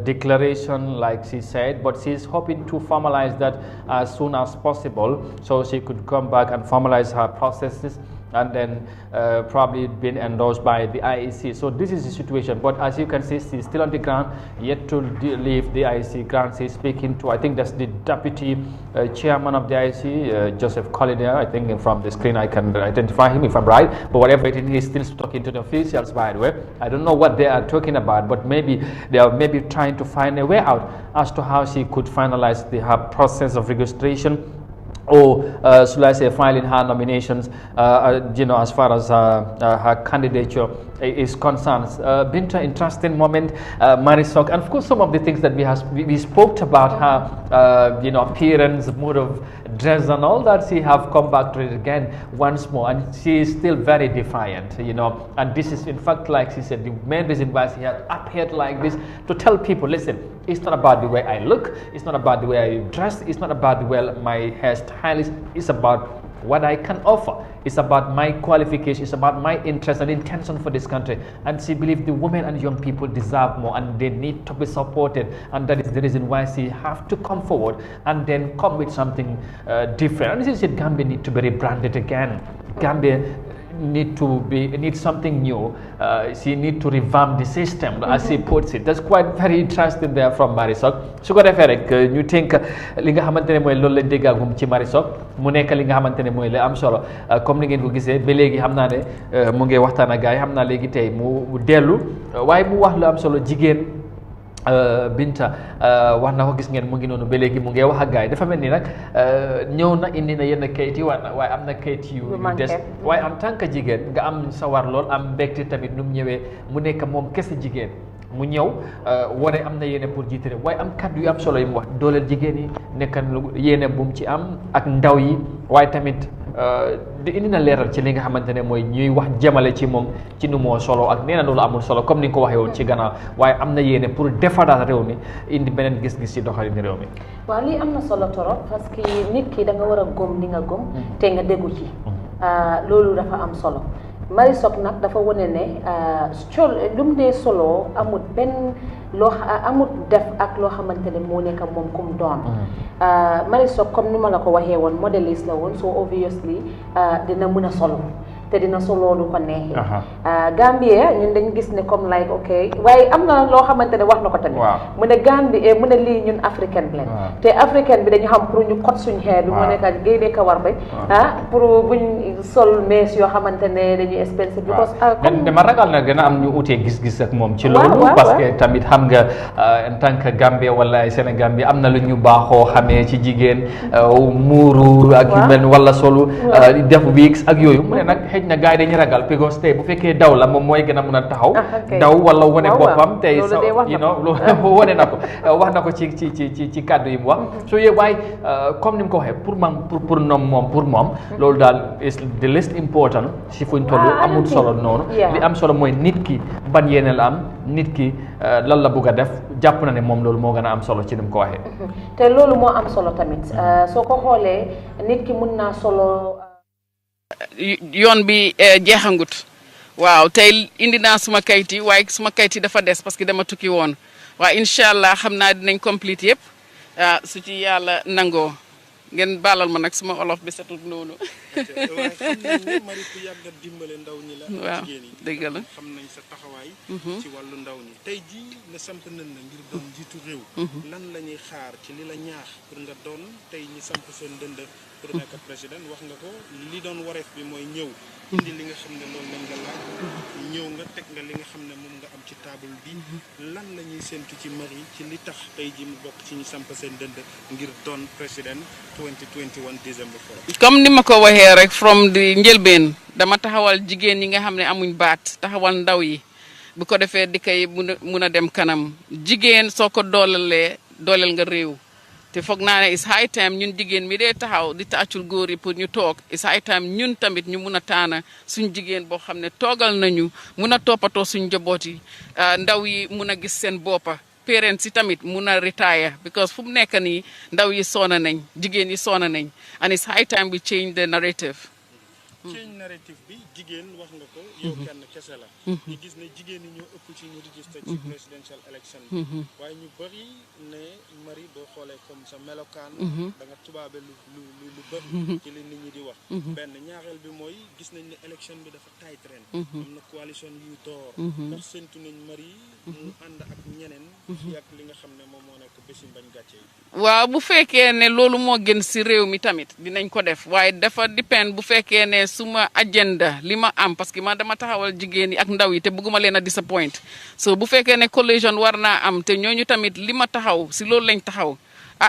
declaration, like she said, but she's hoping to formalize that as soon as possible so she could come back and formalize her processes and then probably been endorsed by the IEC. So this is the situation, but as you can see, she's still on the ground, yet to leave the IEC ground. She's speaking to, I think that's the deputy chairman of the IEC, Joseph Collider. I think from the screen I can identify him if I'm right, but whatever it is, he's still talking to the officials, by the way. I don't know what they are talking about, but maybe they are trying to find a way out as to how she could finalize her process of registration, or should I say filing her nominations, as far as her candidature is concerned. Been an interesting moment, Marisok, and of course some of the things that we spoke about her, appearance, mode of dress and all that. She have come back to it again once more, and she is still very defiant, and this is in fact, like she said, the main reason why she had appeared like this, to tell people, listen, it's not about the way I look, it's not about the way I dress, it's not about the way my hairstyle is, it's about what I can offer. It's about my qualification, it's about my interest and intention for this country. And she believes the women and young people deserve more and they need to be supported, and that is the reason why she have to come forward and then come with something different. And she said Gambia need to be rebranded again. Gambia need something new. She need to revamp the system, as he puts it. That's quite very interesting there from Marisol. Su ko defee rek ñu tënk li nga xamante ne mooy loolu lañ déggagum ci Marisol mu nekk li nga xamante ne mooy la am solo comme ni ngeen ko gisee ba léegi xam naa ne mu ngi waxtaan ak gars yi xam naa léegi tey mu dellu waaye mu wax lu am solo jigéen. Binta wax na ko gis ngeen mu ngi noonu ba léegi mu ngi wax ak gars yi dafa mel ni nag ñëw na indi na yenn kayit yi waaye am na kayit yu des waaye en tant que jigéen nga am sawar lool am mbégte tamit nu mu ñëwee mu nekk moom kese jigéen mu ñëw wane am na yéene pour jiite réew waaye am kaddu yu am solo yi mu wax dooleel jigéen yi nekk lu yéene bu mu ci am ak ndaw yi waaye tamit di indi na leeral ci li nga xamante ne mooy ñuy wax jëmale ci moom ci nu moo solo ak nee na loolu amul solo comme ni nga ko waxee woon ci gannaaw waaye am na yéene pour defaraat réew mi indi beneen gis-gis ci doxalin réew mi. waaw lii am na solo torop parce que nit ki da nga war a gëm li nga gëm te nga déggu ci loolu dafa am solo Marisol nag dafa wane ne lu mu dee solo amul benn amul def ak loo xamante ne moo nekk moom kum doon Marisol comme ni ma la ko waxee woon modéliste la woon so obviously dina mën a solo te dina solo lu ko neexee Gambia ñun dañ gis ne comme like ok waaye am na loo xamante ne wax na ko tamit mu ne Gambie mu ne lii ñun africaine bi lañ te africaine bi dañu xam pour ñu cot suñ xeer bi moo nekk génnee kawar bi pour buñ sol mees yoo xamante ne dañuy expensive because dama ragal na gën a am ñu utee gis-gis ak moom ci loolu parce que tamit xam nga en tant que Gambie wala ay Sénégal bi am na lu ñu baaxoo xamee ci jigéen muuru ak yu mel wala solu def wigs ak yooyu mu ne nag xëj na gars yi dañuy ragal because tey bu fekkee daw la moom mooy gën a mën a taxaw daw wala wane boppam tey sa wane na ko wax na ko ci kàddu yi mu wax so yee waaye comme ni mu ko waxee pour moom loolu daal is the least important si fuñ toll amul solo noonu li am solo mooy nit ki ban yéene la am nit ki lan la bugg a def jàpp na ne moom loolu moo gën a am solo ci ni mu ko waxee te loolu moo am solo tamit soo ko xoolee nit ki mun naa solo yoon bi jeexangut waaw tey indi naa suma kayit yi waaye suma kayit yi dafa des parce que dama tukki woon waaye incha allah xam naa dinañ complete yëpp su ci yàlla nangoo ngeen baalal ma nag suma olof bi setut noonu. waaye xam nañ ne Marie ku yàgg a dimbale ndaw ñi la. waaw jigéen yi dëgg la xam nañ sa taxawaay. ci wàllu ndaw ñi tey jii nga samp nañ la ngir doon jiitu réew. lan la ñuy xaar ci li la ñaax pour nga doon tey ñi samp seen dënd pour nekk président wax nga ko li doon wareef bi mooy ñëw. indi li nga xam ne loolu lañ nga laaj. ñëw nga teg nga li nga xam ne moom nga am ci table bi. lan la ñuy séntu ci Marie ci li tax tey jii mu bokk ci ñi samp seen dënd ngir doon président 2021 December 4. comme ni ma ko waxee rek from di njëlbeen dama taxawal jigéen ñi nga xam ne amuñ baat taxawal ndaw yi bu ko defee di koy mun a dem kanam jigéen soo ko dooleel nga réew te foog naa ne is high time ñun jigéen mi dee taxaw di taacul góor yi pour ñu toog is high time ñun tamit ñu mun a taana suñ jigéen boo xam ne toogal nañu mun a toppatoo suñ njaboot yi ndaw yi mun a gis seen boppa parents yi tamit mun a retire because fu mu nekk nii ndaw yi soona nañ jigéen yi soona nañ and it's high time we change the narrative. change narrative bi jigéen wax nga ko yow kenn kese la ñu gis ne jigéen ñi ñoo ëpp ci ñu register ci presidential election bi waaye ñu bëri ne Marie boo xoolee comme sa melokaan da nga tubaabe lu bëri ci li nit ñi di wax benn ñaareel bi mooy gis nañ ne election bi dafa tight ren am na coalition yu door ndax séntu nañ Marie mu ànd ak ñeneen fi ak li nga xam ne moom moo nekk bési mbañ gàcce yi waaw bu fekkee ne loolu moo gën si réew mi tamit dinañ ko def waaye dafa depend bu fekkee ne suma agenda li ma am parce que man dama taxawal jigéen yi ak ndaw yi te bëgguma leen a disappoint so bu fekkee ne collision war naa am te ñooñu tamit li ma taxaw si loolu lañ taxaw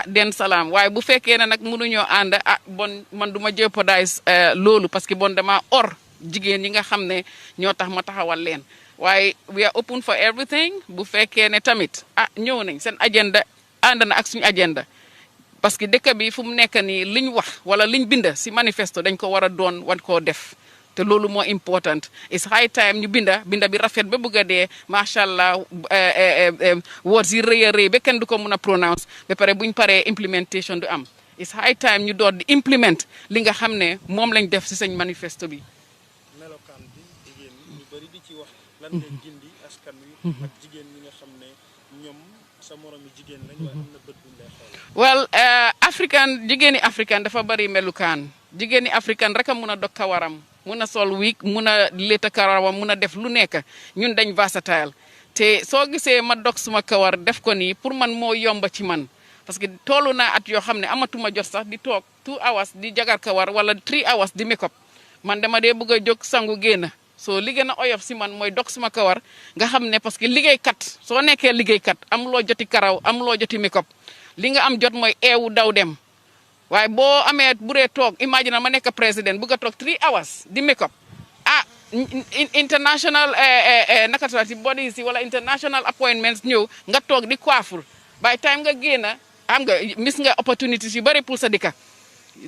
den salaam waaye bu fekkee ne nag mënuñoo ànd bon man du ma jeopardize loolu parce que bon dama or jigéen yi nga xam ne ñoo tax ma taxawal leen waaye we are open for everything bu fekkee ne tamit ñëw nañ seen agenda ànd na ak suñu agenda parce que dëkk bi fu mu nekk nii liñ wax wala liñ bind si manifesto dañ ko war a doon wan koo def te loolu moo important it's high time ñu binda bi rafet ba bëgg a dee macha allah words yi rëy a rëy ba kenn du ko mun a pronounce ba pare buñ paree implementation du am it's high time ñu door di implement li nga xam ne moom lañ def si seen manifesto bi. melokaan bi jigéen ñu bëri di ci wax lan ngay gindi askan wi ak jigéen ñi nga xam ne ñoom sa moromi jigéen lañ waaye am na bët buñ lay xool. well jigéeni africain dafa bëri melukaan jigéeni africain rek a mun a dog kawaram mun a sol wig mun a létta karawam mun a def lu nekk ñun dañ versatile te soo gisee ma dog suma kawar def ko nii pour man moo yomba ci man parce que toolu naa at yoo xam ne amatuma jot sax di toog 2 hours di jagar kawar wala 3 hours di make up man dama dee bëgg a jóg sangu génn soo li gën a oyof si man mooy dog suma kawar nga xam ne parce que liggéeykat soo nekkee liggéeykat amuloo joti karaw amuloo joti make up li nga am jot mooy eewu daw dem waaye boo amee bu dee toog imagine ma nekk président bëgg a toog 3 hours di make up international nakatati bodies wala international appointments ñëw nga toog di coiffure by time nga génn am nga miss nga opportunities yu bari pour sa dëkk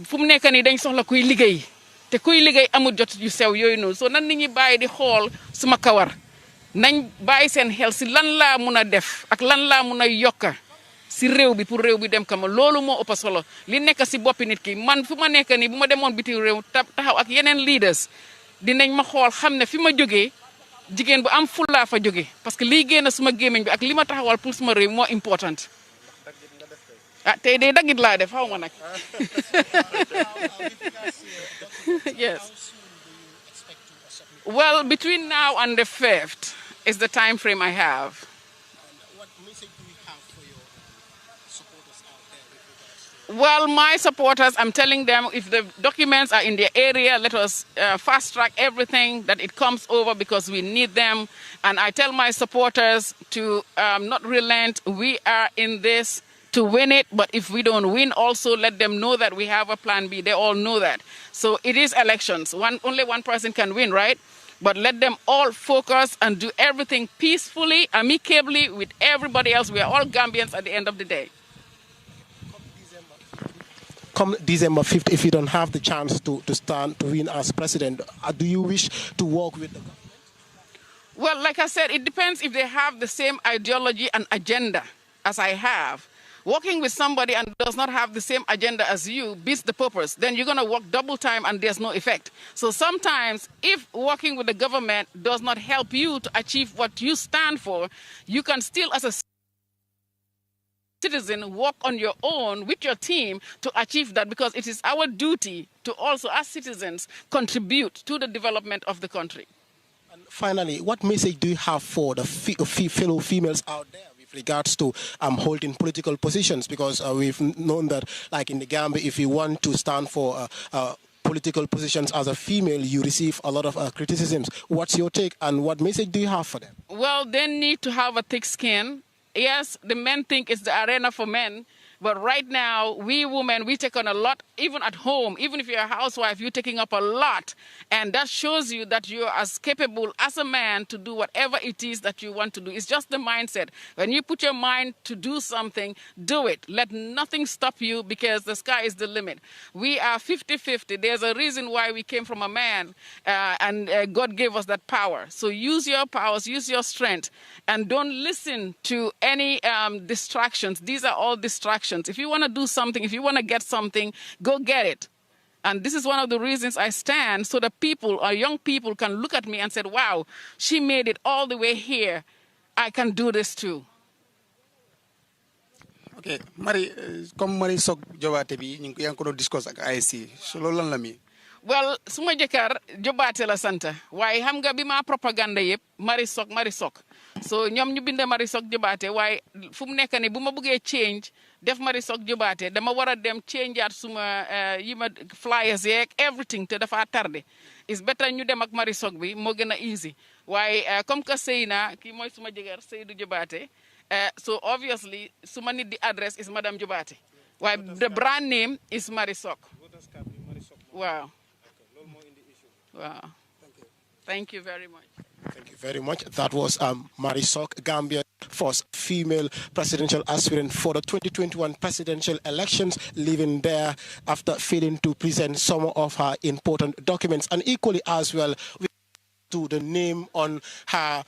fu mu nekk nii dañ soxla kuy liggéey te kuy liggéey amul jot yu sew yooyu noonu so nan nit ñi bàyyi di xool suma kawar nañ bàyyi seen xel si lan laa mun a def ak lan laa mun a yokka si réew bi pour réew bi dem kama loolu moo ëpp solo li nekk si boppi nit ki man fu ma nekk nii bu ma demoon biti réew taxaw ak yeneen leaders dinañ ma xool xam ne fi ma jógee jigéen bu am fullaa fa jóge parce que liy génn suma gémmiñ bi ak li ma taxawal pour suma réew moo important tey day daggit laa def xaw ma nag yes well between now and the 5th is the time frame I have. Well, my supporters, I'm telling them if the documents are in their area, let us fast track everything that it comes over because we need them. And I tell my supporters to not relent. We are in this to win it, but if we don't win, also let them know that we have a plan B. They all know that. So it is elections. Only one person can win, right? But let them all focus and do everything peacefully, amicably with everybody else. We are all Gambians at the end of the day. Come December 5th, if you don't have the chance to stand to win as president, do you wish to work with the government? Well, like I said, it depends if they have the same ideology and agenda as I have. Working with somebody and does not have the same agenda as you beats the purpose. Then you're going to work double time and there's no effect. So sometimes if working with the government does not help you to achieve what you stand for, you can still as a citizen work on your own with your team to achieve that because it is our duty to also as citizens contribute to the development of the country. And finally, what message do you have for the fellow females out there with regards to holding political positions? Because we've known that like in the Gambia, if you want to stand for political positions as a female, you receive a lot of criticisms. What's your take and what message do you have for them? Well, they need to have a thick skin. Yes, the men think it's the arena for men, but right now, we women, we take on a lot, even at home. Even if you're a housewife, you're taking up a lot. And that shows you that you're as capable as a man to do whatever it is that you want to do. It's just the mindset. When you put your mind to do something, do it. Let nothing stop you because the sky is the limit. We are 50-50. There's a reason why we came from a man and God gave us that power. So use your powers, use your strength, and don't listen to any distractions. These are all distractions. If you want to do something, if you want to get something, go get it. And this is one of the reasons I stand so that people or young people can look at me and say, wow, she made it all the way here. I can do this too. Okay, Mari, comme Mari Sok Jobate bi ñu yang ko do discuss ak IC. So loolu lan la mi? Well, suma jëkkër Jobaate la santa waaye xam nga bi ma propaganda yëpp Mari Sok so ñoom ñu binde Mari Sok Jobaate waaye fu mu nekk ni bu ma bëggee change def Mari Sok Jobaate dama war a dem change at suma yima flyers yeeg everything te dafa tardé is better ñu dem ak Mari Sok bi moo gën a easy waaye comme que Seyna kii mooy suma jëkkër Seydou Jobaate so obviously suma nit di address is Madam Jobaate waaye the brand name is Mari Sok. Wow. Wow. Thank you very much. Thank you very much. That was Mari Sok, Gambia first female presidential aspirant for the 2021 presidential elections, living there after failing to present some of her important documents, and equally as well to the name on her,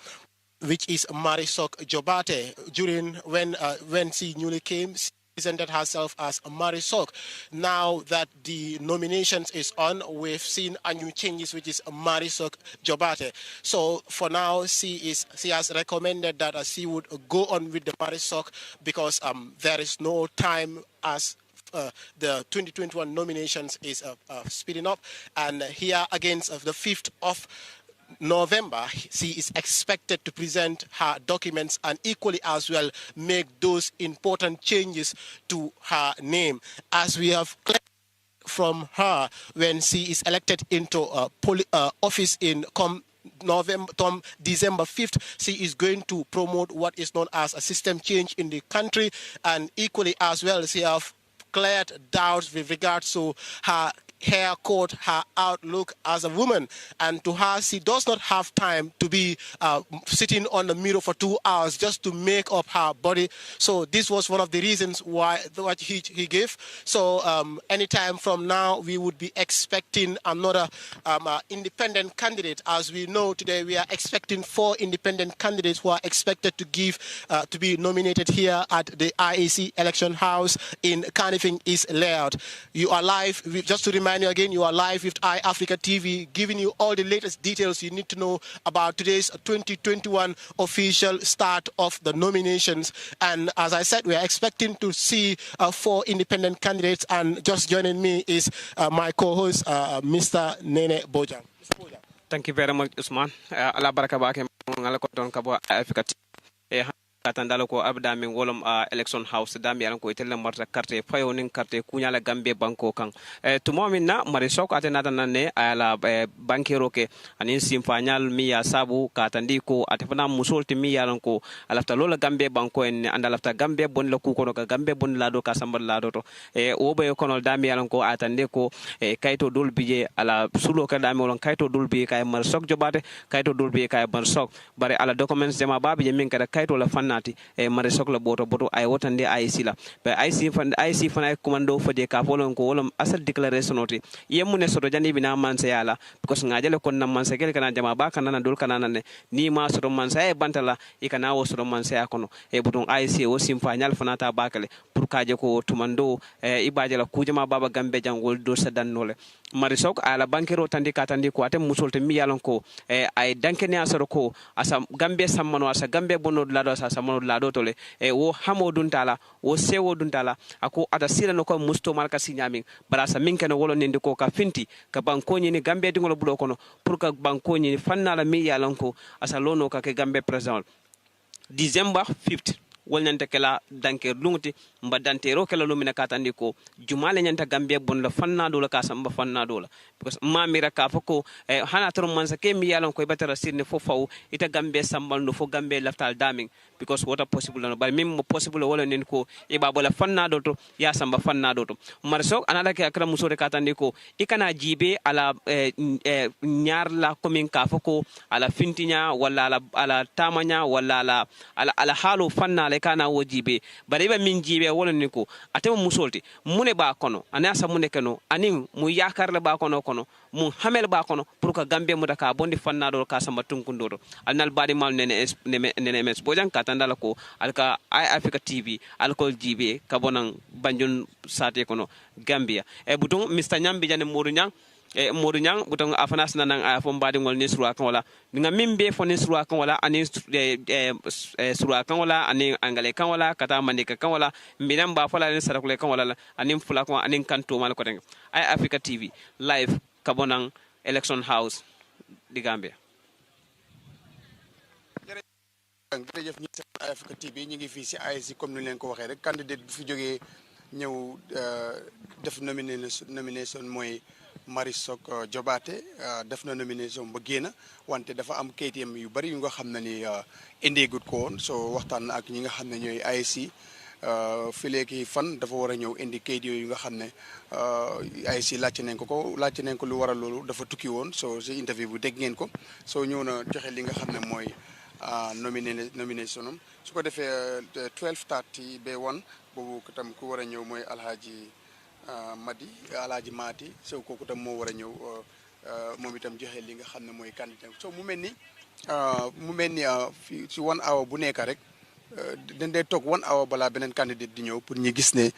which is Mari Sok Jobate. During when she newly came, she presented herself as Mari Sok. Now that the nominations is on, we've seen a new changes, which is Mari Sok Jobate. So for now, she has recommended that she would go on with the Mari Sok because there is no time as the 2021 nominations is speeding up. And here against the 5th of November, she is expected to present her documents and equally as well make those important changes to her name. As we have from her when she is elected into office in December 5th, she is going to promote what is known as a system change in the country, and equally as well she have cleared doubts with regards to her haircut, her outlook as a woman, and to her she does not have time to be sitting on the mirror for 2 hours just to make up her body. So this was one of the reasons why what he gave. So anytime from now we would be expecting another independent candidate. As we know today, we are expecting 4 independent candidates who are expected to give to be nominated here at the IEC election house in Kanifing East Layout. You are live. Just to remind you again, you are live with Eyeafrica TV, giving you all the latest details you need to know about today's 2021 official start of the nominations. And as I said, we are expecting to see 4 independent candidates, and just joining me is my co-host, Mr. Nene Bojang. Thank you very much, Usman. Ala baraka bake ngala ko don kabo Eyeafrica TV. Katandalo ko abda min wolom election house dami yalan ko itelle marta carte fayo nin carte kunyala Gambia banko kan tumo min na mari sok atenata nanne ala bankero ke anin simfanyal mi ya sabu katandi ko atefana musolti mi yalan ko alafta lola Gambia banko en andalafta Gambia bon la ku kono ka Gambia bon la do ka sambal la do to wobe kono dami yalan ko atande ko kayto dol biye ala sulo ka dami wolon kayto dol biye kay mar sok jobate kayto dol biye kay mar sok bare ala documents jama babi je min kada kayto la nati mare sokla boto ay wotande ay sila be ay fan ay commando fode ka folon ko wolom asal declaration oti yemune soto jani bina manse yala because ngajale kon nam manse kel kana jama ba kana dol kana ne ni ma soto manse ay bantala e kana wo soto manse akono e buton ay si o simfa nyal fanata bakale pour kaje ko tumando ibaje la kujama baba Gambe jangol do sadannole mare sok ala bankero tandi ka tandi ko atem musolte mi yalon ko ay dankene asoro ko asa Gambe sammano asa Gambe bono lado asa sammano lado tole wo hamo duntala wo sewo duntala ako ata sira no ko musto malka sinyamin barasa minkeno wolo nende ko ka finti ka bankoni ni Gambe dingolo bulo kono pour ka bankoni ni fannala mi yalon ko asa lono ka ke Gambe president December 5th wolnyanta kala danke lungti mbadante ro kala lumina katandi ko jumale nyanta Gambia bon la fanna do la kasamba fanna do la because mamira ka fako hana toro mansa ke mi yalon ko batara sirne fo faw ita Gambia sambal no fo Gambia laftal daming because what a possible no but mim possible wala nen ko e babo la fanna do to ya samba fanna do to marso anala ke akra musore katandi ko ikana jibe ala nyar la komin ka fako ala fintinya wala ala tamanya wala ala halu fanna kana wojibe bare ba min jibe wala niko atema musolti mune ba kono anasa mune keno ani mu yakarle ba kono mu hamel ba kono pour que Gambia mu daka bondi fannado ka sama tunkundoro alnal badi mal nene mes bojan katandala ko alka Eyeafrica TV alkol jibe kabonan banjun sate kono Gambia e buton Mr Nyambi jane Modou Nyang butong afanas na nang afom badi ngol nisruwa kan wala nga mimbe fo nisruwa kan wala ani surwa kan wala ani angale kan wala kata mandika kan wala mbinam ba fala ni sarakule kan wala ani fula kan ani kanto mal ko teng Eyeafrica TV live kabonang election house di Gambia. jërëjëf ñi Eyeafrica TV ñi ngi fii si AIC comme ni leen ko waxee rek candidate bu fi jógee ñëw def nomination mooy Marisok Jobaate def na nomination ba génn wante dafa am KTM yu bari yu nga xam ne ni indeegut ko woon soo waxtaan na ak ñi nga xam ne ñooy AIC fileeki fan dafa war a ñëw indi kayit yooyu nga xam ne AIC laajte nañ ko lu waral loolu dafa tukki woon soo si interview bu dégg ngeen ko soo ñëw na joxe li nga xam ne mooy nomination am su ko defee 12:30 ba 1 boobu tam ku war a ñëw mooy Alhaji Maati so kooku tam moo war a ñëw moom itam joxe li nga xam ne mooy candidat so mu mel ni fii si 1 hour bu nekk rek dañ dee toog 1 hour balaa beneen candidate di ñëw pour ñu gis ne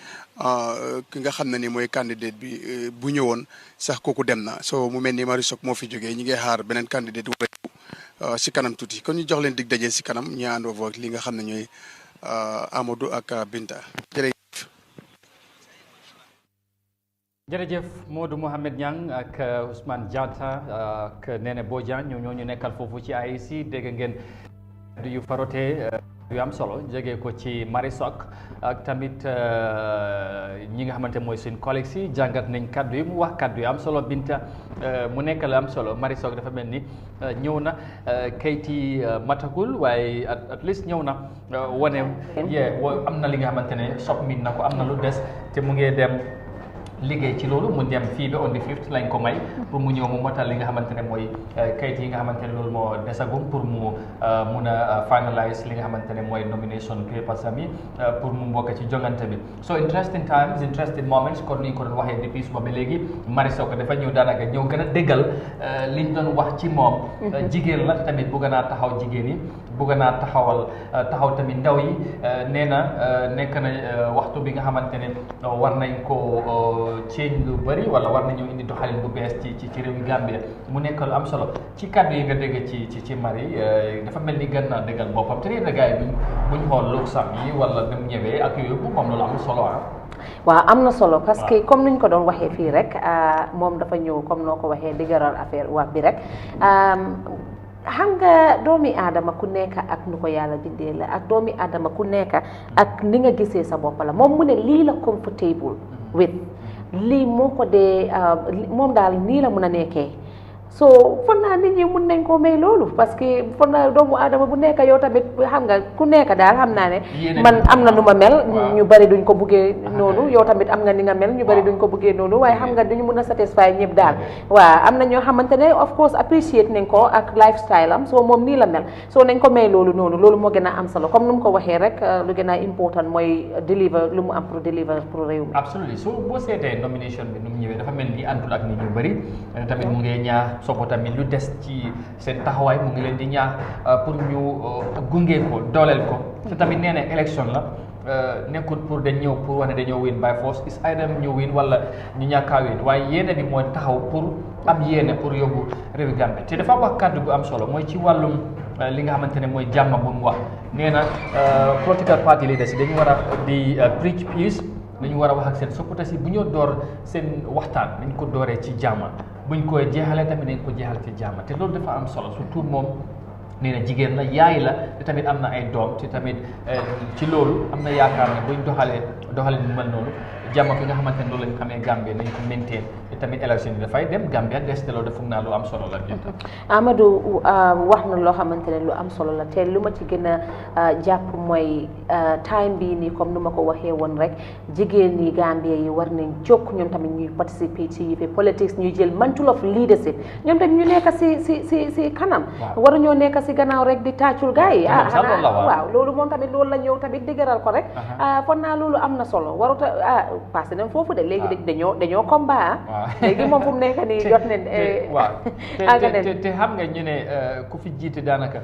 ki nga xam ne ni mooy candidate bi bu ñëwoon sax kooku dem na so mu mel ni Marisok moo fi jógee ñi ngi xaar beneen candidate war a ñëw si kanam tuuti kon ñu jox leen dig daje si kanam ñu àndoo ak li nga xam ne ñooy Amadou ak Binta jërëjëf. jërëjëf Modou Mohamed Niang ak Ousmane Diatta ak Nene Bodian ñoo ñu nekkal foofu ci AIC dégg ngeen du yu farote yu am solo jógee ko ci Marisok ak tamit ñi nga xamante mooy seen collègues yi jàngat nañ kaddu yi mu wax kaddu yu am solo Binta mu nekk la am solo Marisok dafa mel ni ñëw na kayit yi matagul waaye at least ñëw na wane am na li nga xamante ne submit na ko am na lu des te mu ngi dem liggéey ci loolu mu dem fii ba on the 5th lañ ko may pour mu ñëw mu motal li nga xamante ne mooy kayit yi nga xamante ne loolu moo desagum pour mu mun a finalize li nga xamante ne mooy nomination papers am yi pour mu mbokk ci jongante bi so interesting times interesting moments kon ni ñu ko doon waxee depuis suba ba léegi Marisok dafa ñëw daanaka ñëw gën a déggal liñ doon wax ci moom jigéen la tamit bugg naa taxaw jigéen yi bugg naa taxaw tamit ndaw yi nee na nekk na waxtu bi nga xamante ne war nañ ko change lu bëri wala war nañu indi doxalin bu bees ci réewi Gambia mu nekk lu am solo ci kàddu yi nga dégg ci Marie dafa mel ni gën naa déggal boppam te nee na gars yi buñ xool lu sam yi wala dem ñëwee ak yooyu moom loolu am solo waaw am na solo parce que comme niñ ko doon waxee fii rek moom dafa ñëw comme noo ko waxee dëgëral affaire wax bi rek xam nga doomi aadama ku nekk ak nu ko yàlla bindee la ak doomi aadama ku nekk ak ni nga gisee sa bopp la moom mu ne lii la comfortable with lii moo ko dee moom daal nii la mun a nekkee so foog naa nit ñi mun nañ koo may loolu parce que foog naa doomu aadama bu nekk yow tamit xam nga ku nekk daal xam naa ne man am na nu ma mel ñu bari duñ ko buggee noonu yow tamit am nga ni nga mel ñu bari duñ ko buggee noonu waaye xam nga duñu mun a satisfy ñëpp daal waaw am na ñoo xamante ne of course appreciate nañ ko ak lifestyle am so moom nii la mel so nañ ko may loolu noonu loolu moo gën a am solo comme nu mu ko waxee rek lu gën a important mooy deliver lu mu am pour deliver pour réew mi absolument so boo seetee nomination bi nu mu ñëwee dafa mel ni àndul ak nit ñu bari tamit mu ngi ñaax sopo tamit lu des ci seen taxawaay mu ngi leen di ñaax pour ñu gunge ko dooleel ko te tamit nee na élection la nekkul pour dañ ñëw pour wane dañoo win by force is either ñu win wala ñu ñàkkaa win waaye yéene bi mooy taxaw pour am yéene pour yóbbu réewi Gambie te dafa wax kàddu gu am solo mooy ci wàllum li nga xamante ne mooy jàmm bu mu wax nee na political party leaders yi dañu war a di preach peace dañu war a wax ak seen supporters yi bu ñoo door seen waxtaan nañ ko dooree ci jàmm buñ koy jeexalee tamit nañ ko jeexal ci jàmm te loolu dafa am solo surtout moom nee na jigéen la yaay la te tamit am na ay doom te tamit ci loolu am na yaakaar ne buñ doxalee mu mel noonu jàmm ki nga xamante ne loolu lañ xamee Gambie nañ ko maintain te tamit élection yi dafay dem Gambia des te loolu dafa naa lu am solo la. Amadou wax na loo xamante ne lu am solo la te lu ma ci gën a jàpp mooy time bii nii comme nu ma ko waxee woon rek jigéen ñi Gambia yi war nañ jóg ñoom tamit ñuy participer ci yëfe politics ñuy jël mantle of leadership ñoom tamit ñu nekk si kanam. waruñoo nekk si gannaaw rek di tàccul gars yi. waaw loolu moom tamit loolu la ñëw tamit digëral ko rek. foog naa loolu am na solo waruta passé nañ foofu de léegi dañoo combat léegi moom fu mu nekk nii jot nañ te xam nga ñu ne ku fi jiite daanaka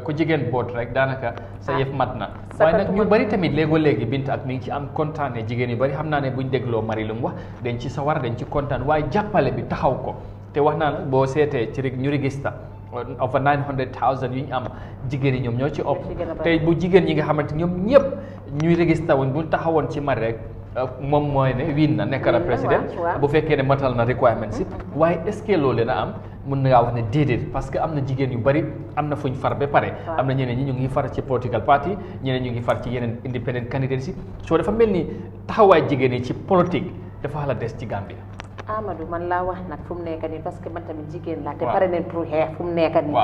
ku jigéen boot rek daanaka sa yëf mat na waaye nag ñu bari tamit léegi Binta ak mi ngi ci am kontaan ne jigéen yu bari xam naa ne buñ dégloo Marie lu mu wax dañ ci sawar dañ ci kontaan waaye jàppale bi taxaw ko te wax naa boo seetee ci ñu register over 900,000 yu ñu am jigéen yi ñoom ñoo ci ëpp tey bu jigéen ñi nga xamante ñoom ñëpp ñuy register wuñ bu taxawoon ci Marie rek moom mooy ne win na nekk na président bu fekkee ne matal na requirements yi waaye est-ce que loolu na am mën na ngaa wax ne déedéet parce que am na jigéen yu bari am na fuñ far ba pare am na ñeneen ñi ñu ngi far ci political party ñeneen ñu ngi far ci yeneen independent candidates yi soo dafa mel ni taxawaay jigéen yi ci politique dafa xala des ci Gambia. Amadou man laa wax nag fu mu nekk nii parce que man tamit jigéen laa te pare nañ pour xeex fu mu nekk nii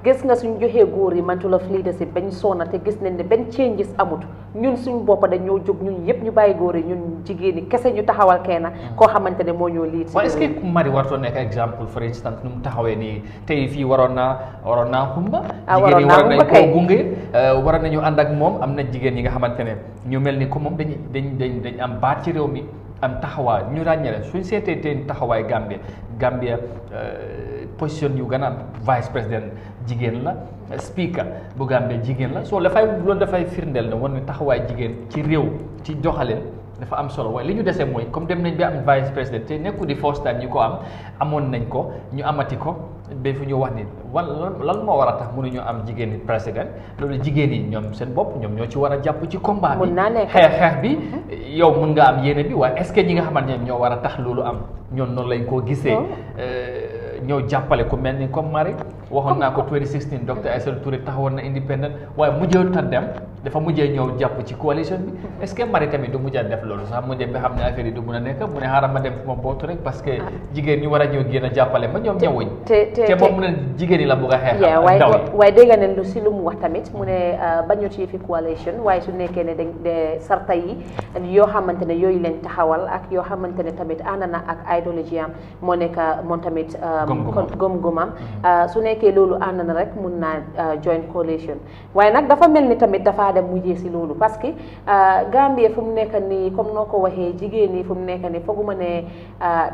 gis nga suñ joxee góor yi mantle of leadership bañ soona te gis nañ ne benn changes amut ñun suñ boppa dañoo jóg ñun yëpp ñu bàyyi góor yi ñun jigéen ñi kese ñu taxawal kenn koo xamante ne moo ñoo liit si est-ce que Marie wartoo nekk exemple for instance nu mu taxawee nii tey fii waroon naa xumba jigéen yi waroon nañ koo gunge waroon nañu ànd ak moom am na jigéen ñi nga xamante ne ñu mel ni ko moom dañ am baat ci réew mi am taxawaay ñu ràññale suñ seetee teen taxawaay Gambia position yu gën a am vice président jigéen la speaker bu Gambia jigéen la soo loolu dafay firndeel ne war ne taxawaay jigéen ci réew ci doxalin dafa am solo waaye li ñu dese mooy comme dem nañ bi am vice président te nekku di first time ñu ko am amoon nañ ko ñu amati ko ba fu ñu wax ni lan moo war a tax mënuñu am jigéen ñi président loolu jigéen yi ñoom seen bopp ñoom ñoo ci war a jàpp ci combat bi xeex bi yow mun nga am yéene bi waaye est-ce que ñi nga xamante ne ñoo war a tax loolu am ñoon noonu lañ koo gisee ñoo jàppale ku mel ni comme Marie waxoon naa ko 2016 docteur Aïssatou Touré taxawoon na independent waaye mujjee ta dem dafa mujjee ñëw jàpp ci coalition bi est-ce que Marie tamit du mujjee def loolu sax mu dem ba xam ne affaire yi du mun a nekk mu ne xaaral ma dem fu ma bootu rek parce que jigéen ñi war a ñëw génn a jàppale ma ñoom ñëwuñ te moom mu ne jigéen ñi la bëgg a xeexal waaye dégg nga ne lu si lu mu wax tamit mu ne bañu ci fi coalition waaye su nekkee ne de sarta yi yoo xamante ne yooyu leen taxawal ak yoo xamante ne tamit ànd na ak idéologie am moo nekk moom tamit gom-gomam su nekkee loolu ànd na rek mun naa join coalition waaye nag dafa mel ni tamit dafa dem mujjee si loolu parce que Gambie fu mu nekk nii comme noo ko waxee jigéen ñi fu mu nekk nii fooguma ne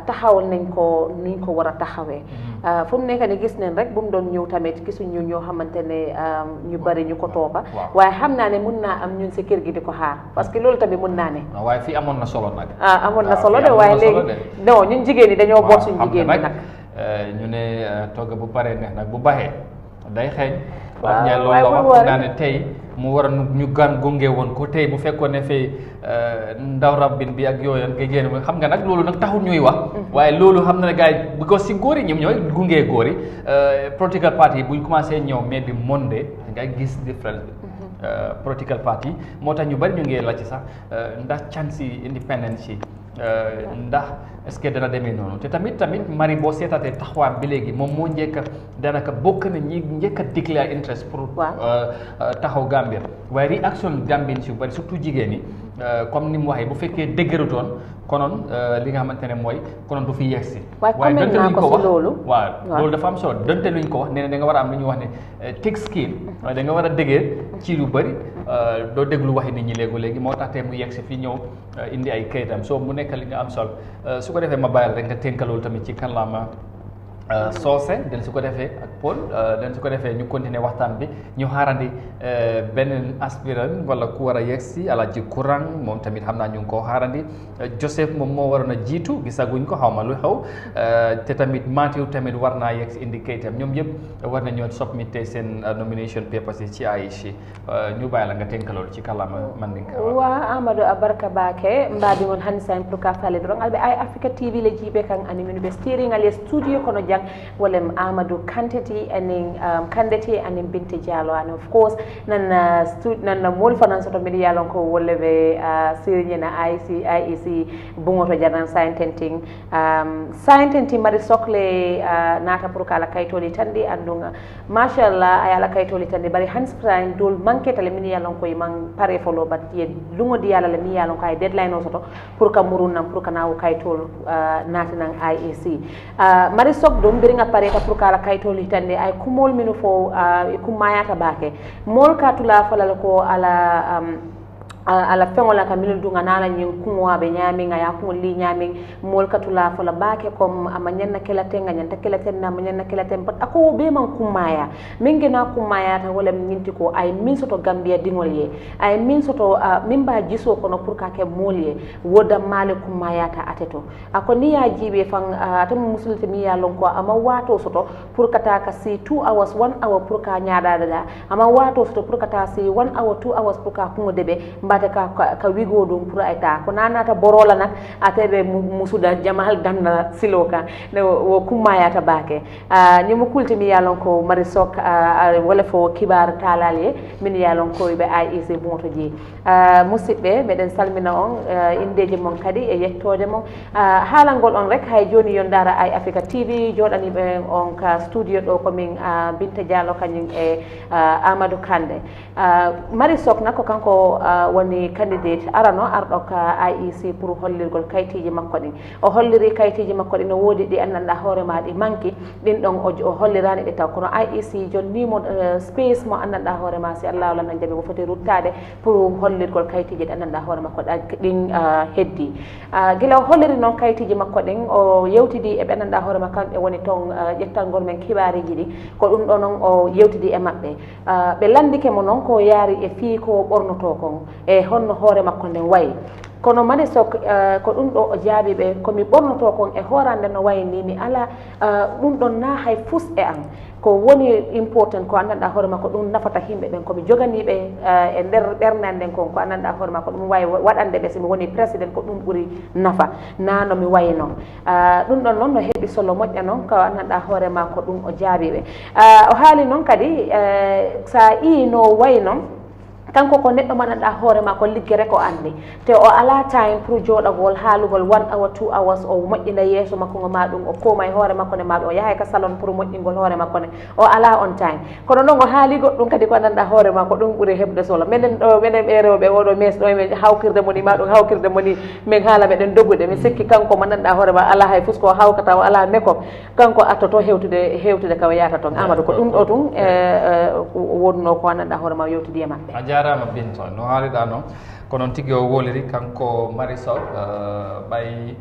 taxawal nañ ko nuñ ko war a taxawee fu mu nekk nii gis nañ rek bu mu doon ñëw tamit gisuñu ñoo xamante ne ñu bari ñu ko toppa waaye xam naa ne mun naa am ñun si kër gi di ko xaar parce que loolu tamit mun naa ne waaye fii amoon na solo nag amoon na solo de waaye léegi non ñun jigéen ñi dañoo boot suñu jigéen ñi nag ñu ne togg bu paree neex nag bu baxee day xeeñ wax ñaar loolu la wax naa ne tey mu war a ñu gan gunge woon ko tey bu fekkoon ne fay ndaw rabbin bi ak yooyu nga génn xam nga nag loolu nag taxul ñuy wax waaye loolu xam na ne gars yi because si góor yi ñoom ñooy gungee góor yi political party yi buñ commencé ñëw mais bi monde ngay gis différence bi political party moo tax ñu bari ñu ngi la ci sax ndax chance yi independence yi ndax est-ce que dana demee noonu te tamit Marie boo seetaatee taxawaam bi léegi moom moo njëkk a danaka bokk na ñi njëkk a declare interest pour taxaw Gambia waaye réaction Gambien si yu bari surtout jigéen ñi comme ni mu waxee bu fekkee dëgërutoon konoon li nga xamante ne mooy konoon du fi yegsi waaye donte luñ ko wax waaw loolu dafa am solo donte luñ ko wax nee na da nga war a am lu ñuy wax ne thick skin waaye da nga war a dëgër ci lu bëri doo déglu waxi nit ñi léegi moo tax tey mu yegsi fi ñëw indi ay kayitam soo mu nekk li nga am solo su ko defee ma bàyyil rek nga tënk loolu tamit ci kàllaama soose den su ko defee ak Paul den su ko defee ñu continuer waxtaan bi ñu xaarandi beneen aspirant wala ku war a yegsi Alaaji Kurang moom tamit xam naa ñu ngi koo xaarandi Joseph moom moo waroon a jiitu gisaguñ ko xaw ma lu xew te tamit Matthew tamit war naa yegsi indi kayitam ñoom yëpp war nañoo submit seen nomination papers yi ci AIC ñu bàyyi la nga tënk loolu ci kàllaama Mandinka wa Amadou Abarka Bake mbaɗi on hanni sahen pour ka falle ɗon alɓe Eyeafrica TV le jiiɓe kan animino ɓe steeringal e studio kono jang wolem Amadou Kanteti anin Kandeti anin Binte Diallo and of course nan mol fanan soto mbiɗa yalon ko wolle ɓe siriñena IEC bungoto jaran saintenting mari sohle nata pour kala kaytoli tandi andunga machallah ay ala kaytoli tandi bari hansprain dol manketale min yalon koye man pare folo bat ye lugodi yalale mi yalon ko ay deadline o soto pour ka murunnan pour ka nawo kaytol natinan IEC mari sok ɗum mbiriga pareta pour kala kaytol hitande ay kumol mino fo kummayata bake mol ka tula falal ko ala feŋola ka minnu dunga nala ñiŋ kuŋo a be ñaamiŋ a ye kuŋo li ñaamiŋ moolu ka tula fo la baake comme a ma ñanna kela teŋ a ñanta kela teŋ na a ma ñanna kela teŋ bat a ko wo bee maŋ kummaya miŋ gena kummayata wo lem ñinti ko a ye miŋ soto Gambia diŋol ye a ye miŋ soto miŋ ba jisoo kono pour ka ke moolu ye wo dammaale kummayata ate to a ko niŋ ye a jiibee faŋ ate mu musulite miŋ ye a loŋ ko a ma waatoo soto pour ka taa ka si 2 hours 1 hour pour ka ñaadaadada a ma waatoo soto pour ka taa si 1 hour 2 hours pour ka kuŋo debe ka wigo ɗum pour ayta ko nanata borola nak atebe musuda jamal danna silo ka ne wo kummayata baake ñimo kultimi yalon ko mari sok wala fo kibar talal ye min yalon ko be IEC bumoto ji musidɓe meɗen salmina on indeji mon kadi e yettode mon haalangol on rek hay joni yon dara Eyeafrica TV joɗani ɓe on ka studio ɗo komin Binta Diallo kañum e Amadou Kande mari sok nako kanko woni candidate arano arɗo ka IEC pour hollirgol kaytiji makko ɗin o holliri kaytiji makko ɗin no woodi ɗi anndanɗa hoore ma ɗi manki ɗin ɗon o hollirani ɗi taw kono IEC jonnimo space mo anndanɗa hoore ma si Allah lan jaɓi mo foti ruttade pour hollirgol kaytiji ɗi anndanɗa hoore makko ɗin heddi gila o holliri noon kaytiji makko ɗin o yewtidi e ɓe anndanɗa hoore ma kamɓe woni toon ƴettalngol men kibariji ɗi ko ɗum ɗo noon o yewtidi e maɓɓe ɓe landike mo noon ko yaari e fii ko ɓornoto kon e honno hoore makko nden wayi kono mane sok ko ɗum ɗo o jaabi ɓe komi ɓornoto kon e horande no wayni mi ala ɗum ɗon na hay fus e an ko woni important ko anndanɗa hoore ma ko ɗum nafata himɓe ɓen komi joganiɓe e nder ɓernande nden kon ko anndanɗa hoore ma ko ɗum wawi waɗande ɓe somi woni président ko ɗum ɓuuri nafa na no mi wayi noon ɗum ɗon noon no heeɓi solo moƴƴa noon ko anndanɗa hoore ma ko ɗum o jaabi ɓe o haali noon kadi sa ii no wayi noon kanko ko neɗɗo mananɗa hoore ma ko liggere ko anndi te o ala time pour jooɗagol haalugol 1 hour 2 hours o moƴƴina yeeso makko ngo ma ɗum o kooma e hoore makko ne ma ɗum o yahay ka salon pour moƴƴingol hoore makko ne o ala on time kono noon o haali goɗɗum kadi ko anndanɗa hoore ma ko ɗum ɓuri heɓde solo minen ɗo minen ɓe rewɓe oɗo mes ɗo men hawkirde moni ma ɗum hawkirde moni min haala meɗen dogude mi sikki kanko mo nanɗa hoore ma ala hay fus ko hawkata o ala makeup kanko attoto hewtude kawa yata toon Amadou ko ɗum ɗo tun wonno ko anndanɗa hoore ma yewtidi e maɓɓe jarama Binta no haaliɗa noon ko noon tigi o woliri kanko Marisol ɓay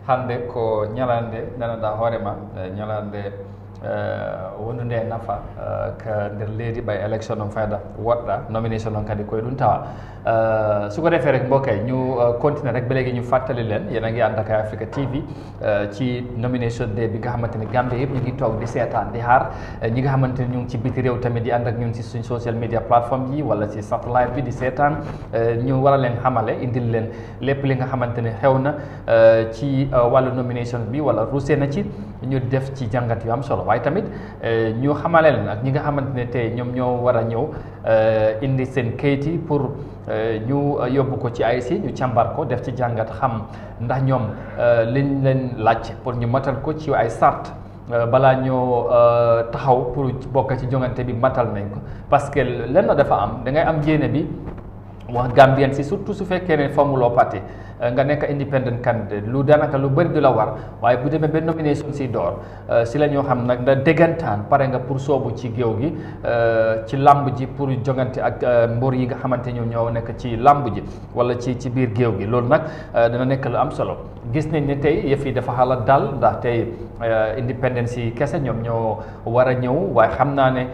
hande ko ñalande nanaɗa hoorema ñalande wondude nafa ko nder leydi ɓay élection on fayda woɗɗa nomination on kadi koye ɗum tawa suko defee rek mbokk yi ñu continuer rek ba léegi ñu fàttali leen yéen a ngi ànd ak Eyeafrica TV ci nomination day bi nga xamante ne Gambie yëpp ñu ngi toog di seetaan di xaar ñi nga xamante ne ñu ngi ci biti réew tamit di ànd ak ñun ci suñ social media plateforme yi wala ci satellite bi di seetaan ñu war a leen xamale indil leen lépp li nga xamante ne xew na ci wàllu nomination bi wala ruusee na ci ñu def ci jàngat yu am solo waaye tamit ñu xamale leen ak ñi nga xamante ne tey ñoom ñoo war a ñëw indi seen kayit yi pour ñu yóbbu ko ci IEC ñu càmbar ko def ci jàngat xam ndax ñoom liñ leen laaj pour ñu matal ko ci ay sart balaa ñoo taxaw pour bokk ci jongante bi matal nañ ko parce que lenn dafa am da ngay am yéene bi wax Gambien si surtout su fekkee ne formuloo parti nga nekk independent candidate lu daanaka lu bëri du la war waaye bu demee ba nomination si door si la ñoo xam nag da déggantaan pare nga pour soobu ci géew gi ci làmb ji pour jongante ak mbor yi nga xamante ñoom ñoo nekk ci làmb ji wala ci biir géew gi loolu nag dana nekk lu am solo gis nañ ne tey yëf yi dafa xala dal ndax tey independence yi kese ñoom ñoo war a ñëw waaye xam naa ne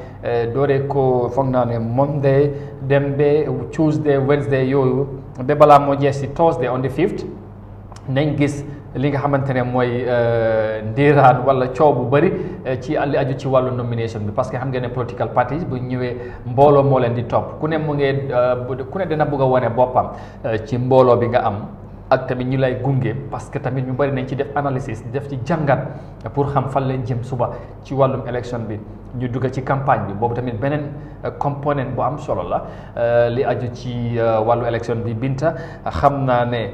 dooree ko foog naa ne Monday dem ba Tuesday Wednesday yooyu ba balaa moo jeex si Thursday on the 5th nañ gis li nga xamante ne mooy ndiiraan wala coow bu bëri ci li aju ci wàllu nomination bi parce que xam ngeen ne political parties bu ñëwee mbooloo moo leen di topp ku ne mu ngee ku ne dina bëgg a wane boppam ci mbooloo bi nga am ak tamit ñu lay gunge parce que tamit ñu bëri nañ ci def analysis def ci jàngat pour xam fan leen jëm suba ci wàllum élection bi ñu dugg ci campagne bi boobu tamit beneen component bu am solo la li aju ci wàllu élection bi Binta xam naa ne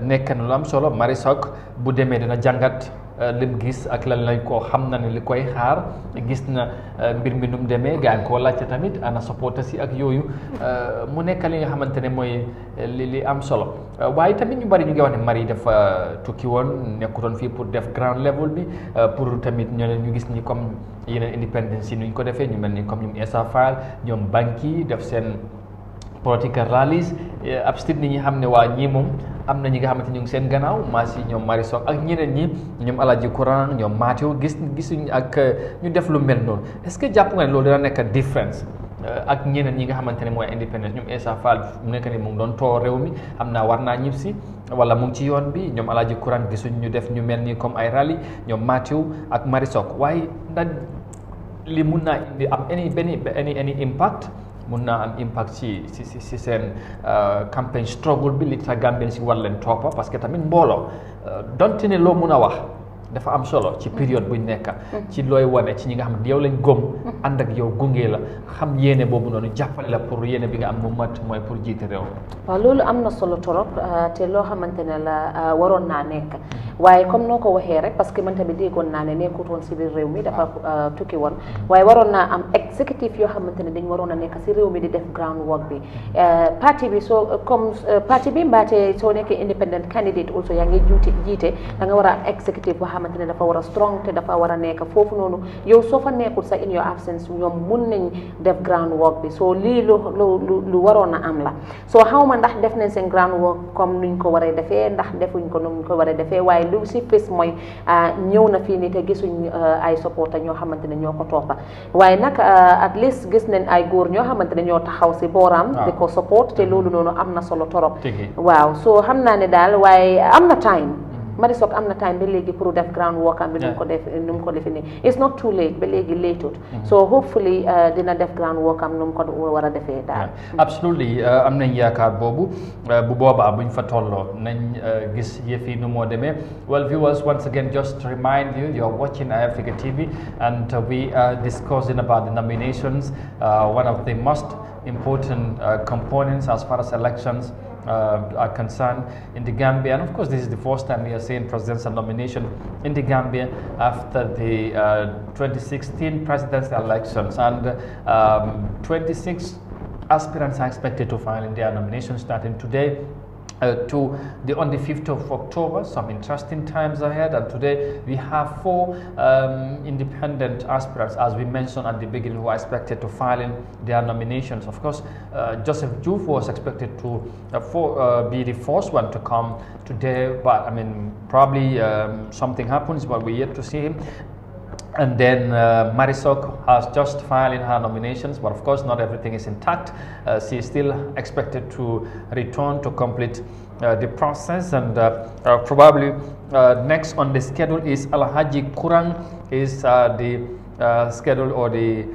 nekk na lu am solo Marisol bu demee dina jàngat lim gis ak lan lañ ko xam na ne li koy xaar gis na mbir mi nu mu demee gaa ngi koo laajte tamit ana supporter si ak yooyu mu nekk li nga xamante ne mooy li am solo waaye tamit ñu bari ñu ngi wax ne Marie dafa tukki woon nekkutoon fii pour def grand level bi pour tamit ñu gis ni comme yeneen independence yi nuñ ko defee ñu mel ni comme ñoom Essa Faal ñoom Banki def seen political rallies ab stit nit ñi xam ne waa ñii moom am na ñi nga xamante ñu ngi seen gannaaw maas yi ñoom Marisol ak ñeneen ñi ñoom Alaji Courant ñoom Mathieu gisuñ ak ñu def lu mel noonu est-ce que jàpp nga ne loolu dina nekk différence ak ñeneen ñi nga xamante ne mooy indépendance ñoom Essa Fall mu nekk ni mu ngi doon too réew mi xam naa war naa ñib si wala mu ngi ci yoon bi ñoom Alaji Courant gisuñ ñu def ñu mel ni comme ay rallye ñoom Mathieu ak Marisol waaye ndax li mun naa indi am any impact mun naa am impact si seen campagne struggle bi li tax Gambien si war leen toppa parce que tamit mbooloo donte ne loo mun a wax dafa am solo ci période buñ nekk ci looy wane ci ñi nga xam ne yow lañ gëm ànd ak yow gunge la xam yéene boobu noonu jàppale la pour yéene bi nga am mu mat mooy pour jiite réew waaw loolu am na solo torop te loo xamante ne la waroon naa nekk waaye comme noo ko waxee rek parce que man tamit déggoon naa ne nekkutoon si biir réew mi dafa tukki woon waaye waroon naa am exécutif yoo xamante ne dañ waroon a nekk si réew mi di def ground work bi parti bi soo comme parti bi mbaate soo nekkee independent candidate also yaa ngi jiite da nga war a am exécutif boo xamante ne dafa war a strong te dafa war a nekk foofu noonu yow soo fa nekkul sax in your absence ñoom mun nañ def groundwork bi so lii lu waroon a am la so xaw ma ndax def nañ seen groundwork comme nuñ ko waree defee ndax defuñ ko nuñ ko waree defee waaye lu si fis mooy ñëw na fii nii te gisuñ ay supporter ñoo xamante ne ñoo ko toppa waaye nag at least gis nañ ay góor ñoo xamante ne ñoo taxaw si booram di ko support te loolu noonu am na solo torop waaw so xam naa ne daal waaye am na time Marisok am na time ba léegi pour def groundwork am bi nu mu ko defee nii it's not too late ba léegi lateut so hopefully dina def groundwork am nu mu ko war a defee daal absolutely am nañ yaakaar boobu bu boobaa buñ fa tolloo nañ gis yëf yi nu moo demee well viewers once again just to remind you you're watching Eyeafrica TV and we are discussing about the nominations one of the most important components as far as elections are concerned in the Gambia, and of course this is the first time we are seeing presidential nomination in the Gambia after the 2016 presidential elections, and 26 aspirants are expected to file in their nominations starting today on the 5th of October. Some interesting times ahead, and today we have 4 independent aspirants, as we mentioned at the beginning, who are expected to file in their nominations. Of course, Joseph Juf was expected to be the first one to come today, but I mean probably something happens, but we're yet to see him. And then Marisok has just filed in her nominations, but of course not everything is intact. She is still expected to return to complete the process, and probably next on the schedule is Alhaji Kurang is the schedule, or the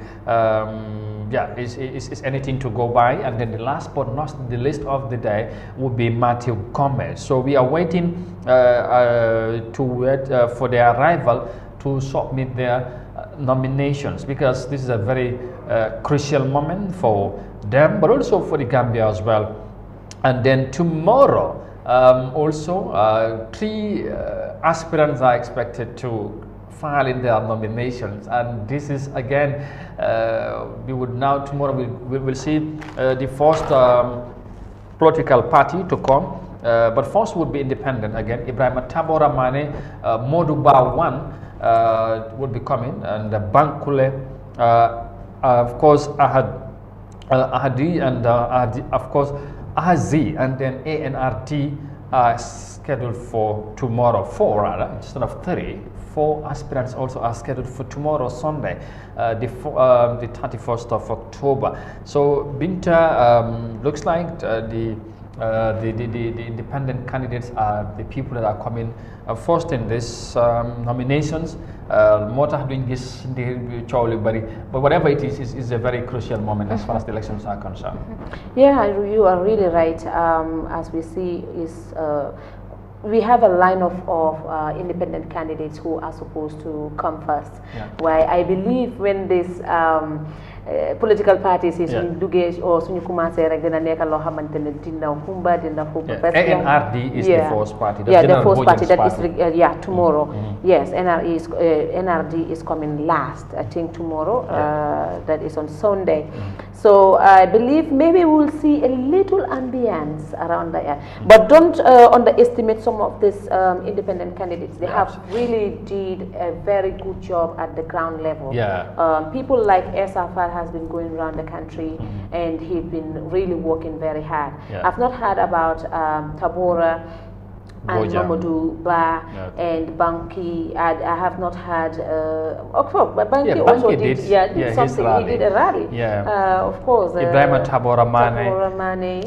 is anything to go by. And then the last but not the least of the day would be Matthew Gomez. So we are waiting for their arrival to submit their nominations, because this is a very crucial moment for them, but also for the Gambia as well. And then tomorrow also 3 aspirants are expected to file in their nominations, and this is again tomorrow we will see the first political party to come, but first would be independent again. Ibrahima Tabora Mane, Modu Ba 1 would be coming, and Bankule, of course Ahadi, and of course Ahazi, and then ANRT are scheduled for tomorrow. 4 rather, instead of 3. 4 aspirants also are scheduled for tomorrow, Sunday, the 31st of October. So Binta, looks like the independent candidates are the people that are coming first in this nominations. But whatever it is a very crucial moment as far as the elections are concerned. Yeah, you are really right. As we see, we have a line of independent candidates who are supposed to come first. Why I believe when this political parties is suñu duggee or suñu commencé rek dina nekk loo xamante ne dina humba dina hubba. ANRD is the first party. The first party that is tomorrow. Yes, NRD is coming last. I think tomorrow. That is on Sunday. So I believe maybe we'll see a little ambience around there. But don't underestimate some of these independent candidates. They have really did a very good job at the ground level. People like Esafar has been going around the country, and he's been really working very hard. I've not heard about Tabora and Mamadou Ba and Banki. I have not had. But Banki also did something. He did a rally. Of course. Ibrahima Tabora Mane.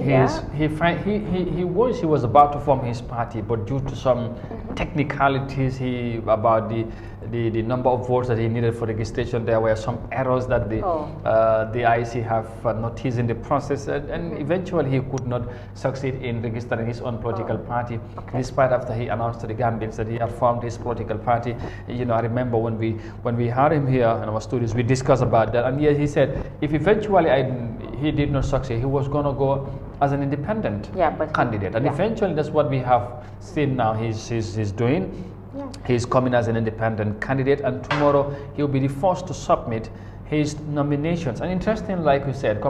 He was about to form his party, but due to some technicalities, about the number of votes that he needed for registration, there were some errors that the IEC have noticed in the process, and eventually he could not succeed in registering his own political party, despite after he announced to the Gambians that he had formed his political party. You know, I remember when we had him here in our studios, we discussed about that, and he said if eventually he did not succeed, he was going to go as an independent candidate, and eventually that's what we have seen now he's doing. He's coming as an independent candidate, and tomorrow he'll be the first to submit his nominations. And interesting, like we said,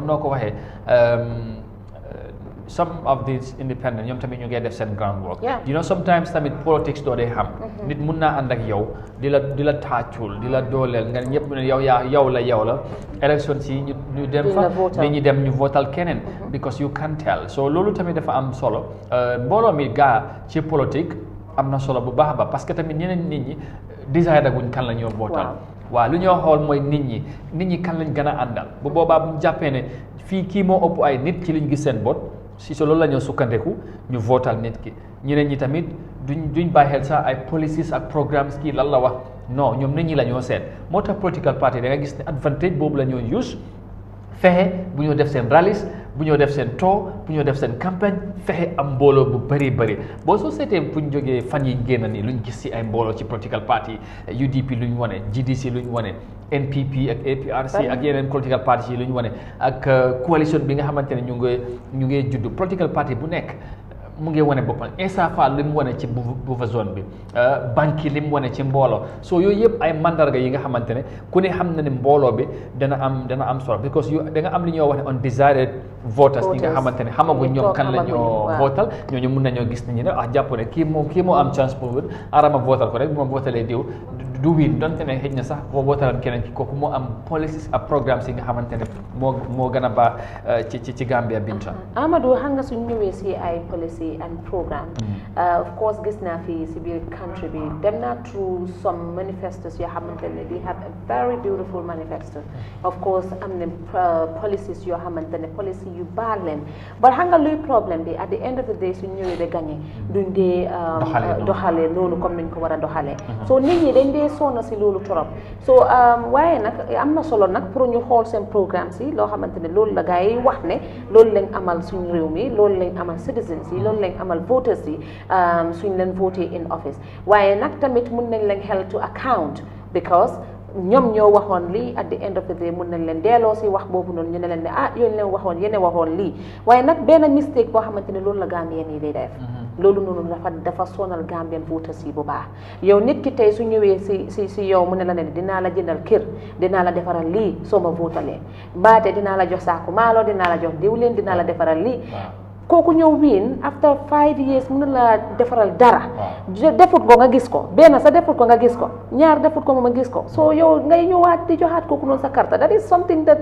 some of these independent ñoom tamit ñu ngi def seen groundwork. You know sometimes tamit politics doo dee xam. nit mun naa ànd ak yow di la tàccul di la dooleel nga ñëpp ne yow la élection si ñu dem fa nit ñi dem ñu votal keneen because you can tell so loolu tamit dafa am solo mbooloo mi gaa ci politique am na solo bu baax a baax parce que tamit ñeneen nit ñi décidé guñ kan la ñoo votal waaw lu ñoo xool mooy nit ñi kan lañ gën a àndal bu boobaa bu ñu jàppee ne fii kii moo ëpp ay nit ci liñ gis seen bot si so loolu la ñoo sukkandeku ñu votal nit ki ñeneen ñi tamit duñ bàyyi xel sax ay policies ak programmes kii lan la wax non ñoom nit ñi la ñoo seet moo tax political party da nga gis ne advantage boobu la ñoo use fexe bu ñoo def seen rallies bu ñoo def seen tour bu ñoo def seen campagne fexe am mbooloo bu bëri boo soo seetee bu ñu jógee fan yi génn nii luñ gis si ay mbooloo ci political party UDP luñ wane GDC luñ wane NPP ak APRC ak yeneen political party yi luñ wane ak coalition bi nga xamante ne ñu ngi judd political party bu nekk mu ngi wane boppam Essa Faal li mu wane ci buffer zone bi banque li mu wane ci mbooloo so yooyu yëpp ay mandarga yi nga xamante ne ku ne xam na ne mbooloo bi dana am solo because da nga am li ñoo wax ne undesired voters yi nga xamante ne xamaguñ ñoom kan la ñoo votal ñooñu mun nañoo gis nañu ne jàpp ne kii moo am chance pour win arama votal ko rek bu ma votalee diw du win donte ne xëj na sax boo votalan keneen ki kooku moo am policies ak programmes yi nga xamante ne moo gën a baax ci Gambia Binta Amadou xam nga suñ ñëwee si ay policy and program of course gis naa fi si biir country bi dem naa through some manifestos yoo xamante ne they have a very beautiful manifesto of course am na policies yoo xamante ne policy yu baax leen but xam nga luy problème bi at the end of the day suñ ñëwee ba gagné duñ dee doxalee loolu comme niñ ko war a doxalee so nit ñi dañ dee sonna si loolu trop so waaye nag am na solo nag pour ñu xool seen programme si loo xamante ne loolu la gars yi wax ne loolu lañ amal suñ réew mi loolu lañ amal citizens yi loolu lañ amal voters yi suñ leen voté in office waaye nag tamit mun nañ leen held to account because ñoom ñoo waxoon lii at the end of the day mun nañ leen delloo si wax boobu noonu ñu ne leen ne yooyu leen waxoon yéen waxoon lii waaye nag benn mistake boo xamante ne loolu la Gambien yi day def loolu noonu dafa sonal Gambian voters yi bu baax yow nit ki tey su ñëwee si yow mu ne la ne dinaa la jëndal kër dinaa la defaral lii soo ma votalee mbaate dinaa la jox saaku maalo dinaa la jox diwlin dinaa la defaral lii kooku ñëw wiin after 5 years mën na la defaral dara defut ko nga gis ko benn sa defut ko nga gis ko ñaar defut ko moom nga gis ko so yow ngay ñëwaat di joxaat kooku noonu sa carte that is something that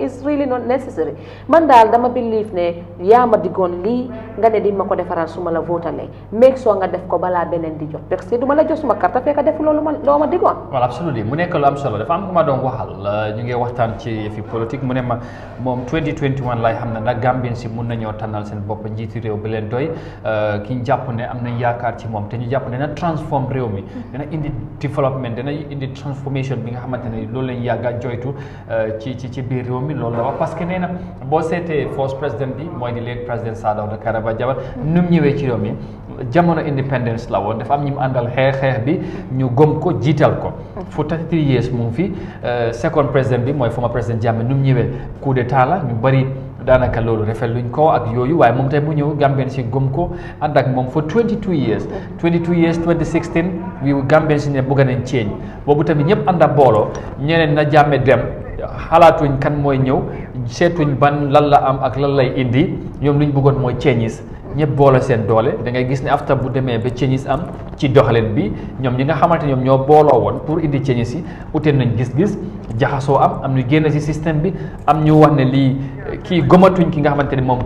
is really not necessary man daal dama believe ne yaa ma diggoon lii nga ne di ma ko defaral su ma la votalee make sure nga def ko balaa beneen di jot parce que du ma la jox suma carte fekk def loolu loo ma diggoon voilà absolument mu nekk lu am solo dafa am ku ma doon waxal ñu ngi waxtaan ci fi politique mu ne ma moom 2021 lay xam ne ndax Gambien si mun nañoo tànnal seen bopp njiiti réew bi leen doy ki ñu jàpp ne am nañ yaakaar ci moom te ñu jàpp ne dana transform réew mi dana indi development dana indi transformation bi nga xamante ne loolu lañ yàgga joytu ci biir réew mi loolu la wax parce que nee na boo seetee first président bi mooy di late président Sir Dawda Kairaba Jawara nu mu ñëwee ci réew mi jamono independence la woon dafa am ñi mu àndal xeex bi ñu gëm ko jiital ko for 33 years mu ngi fi second président bi mooy former président Jammeh nu mu ñëwee coup d'état la ñu bëri daanaka loolu rafet luñ ko ak yooyu waaye moom tey mu ñëw Gambien si gëm ko ànd ak moom for 22 years 2016 wi Gambien si ne bëgg nañ change boobu tamit ñëpp ànd ak booloo ñeneen na Jammeh dem xalaatuñ kan mooy ñëw seetuñ ban lan la am ak lan lay indi ñoom luñ bëggoon mooy changes ñëpp boole seen doole da ngay gis ne after bu demee ba changes am ci doxalin bi ñoom ñi nga xamante ñoom ñoo booloo woon pour indi changes yi ute nañ gis-gis jaxasoo am ñu génn ci système bi am ñu wax ne lii kii gëmatuñ ki nga xamante ni moom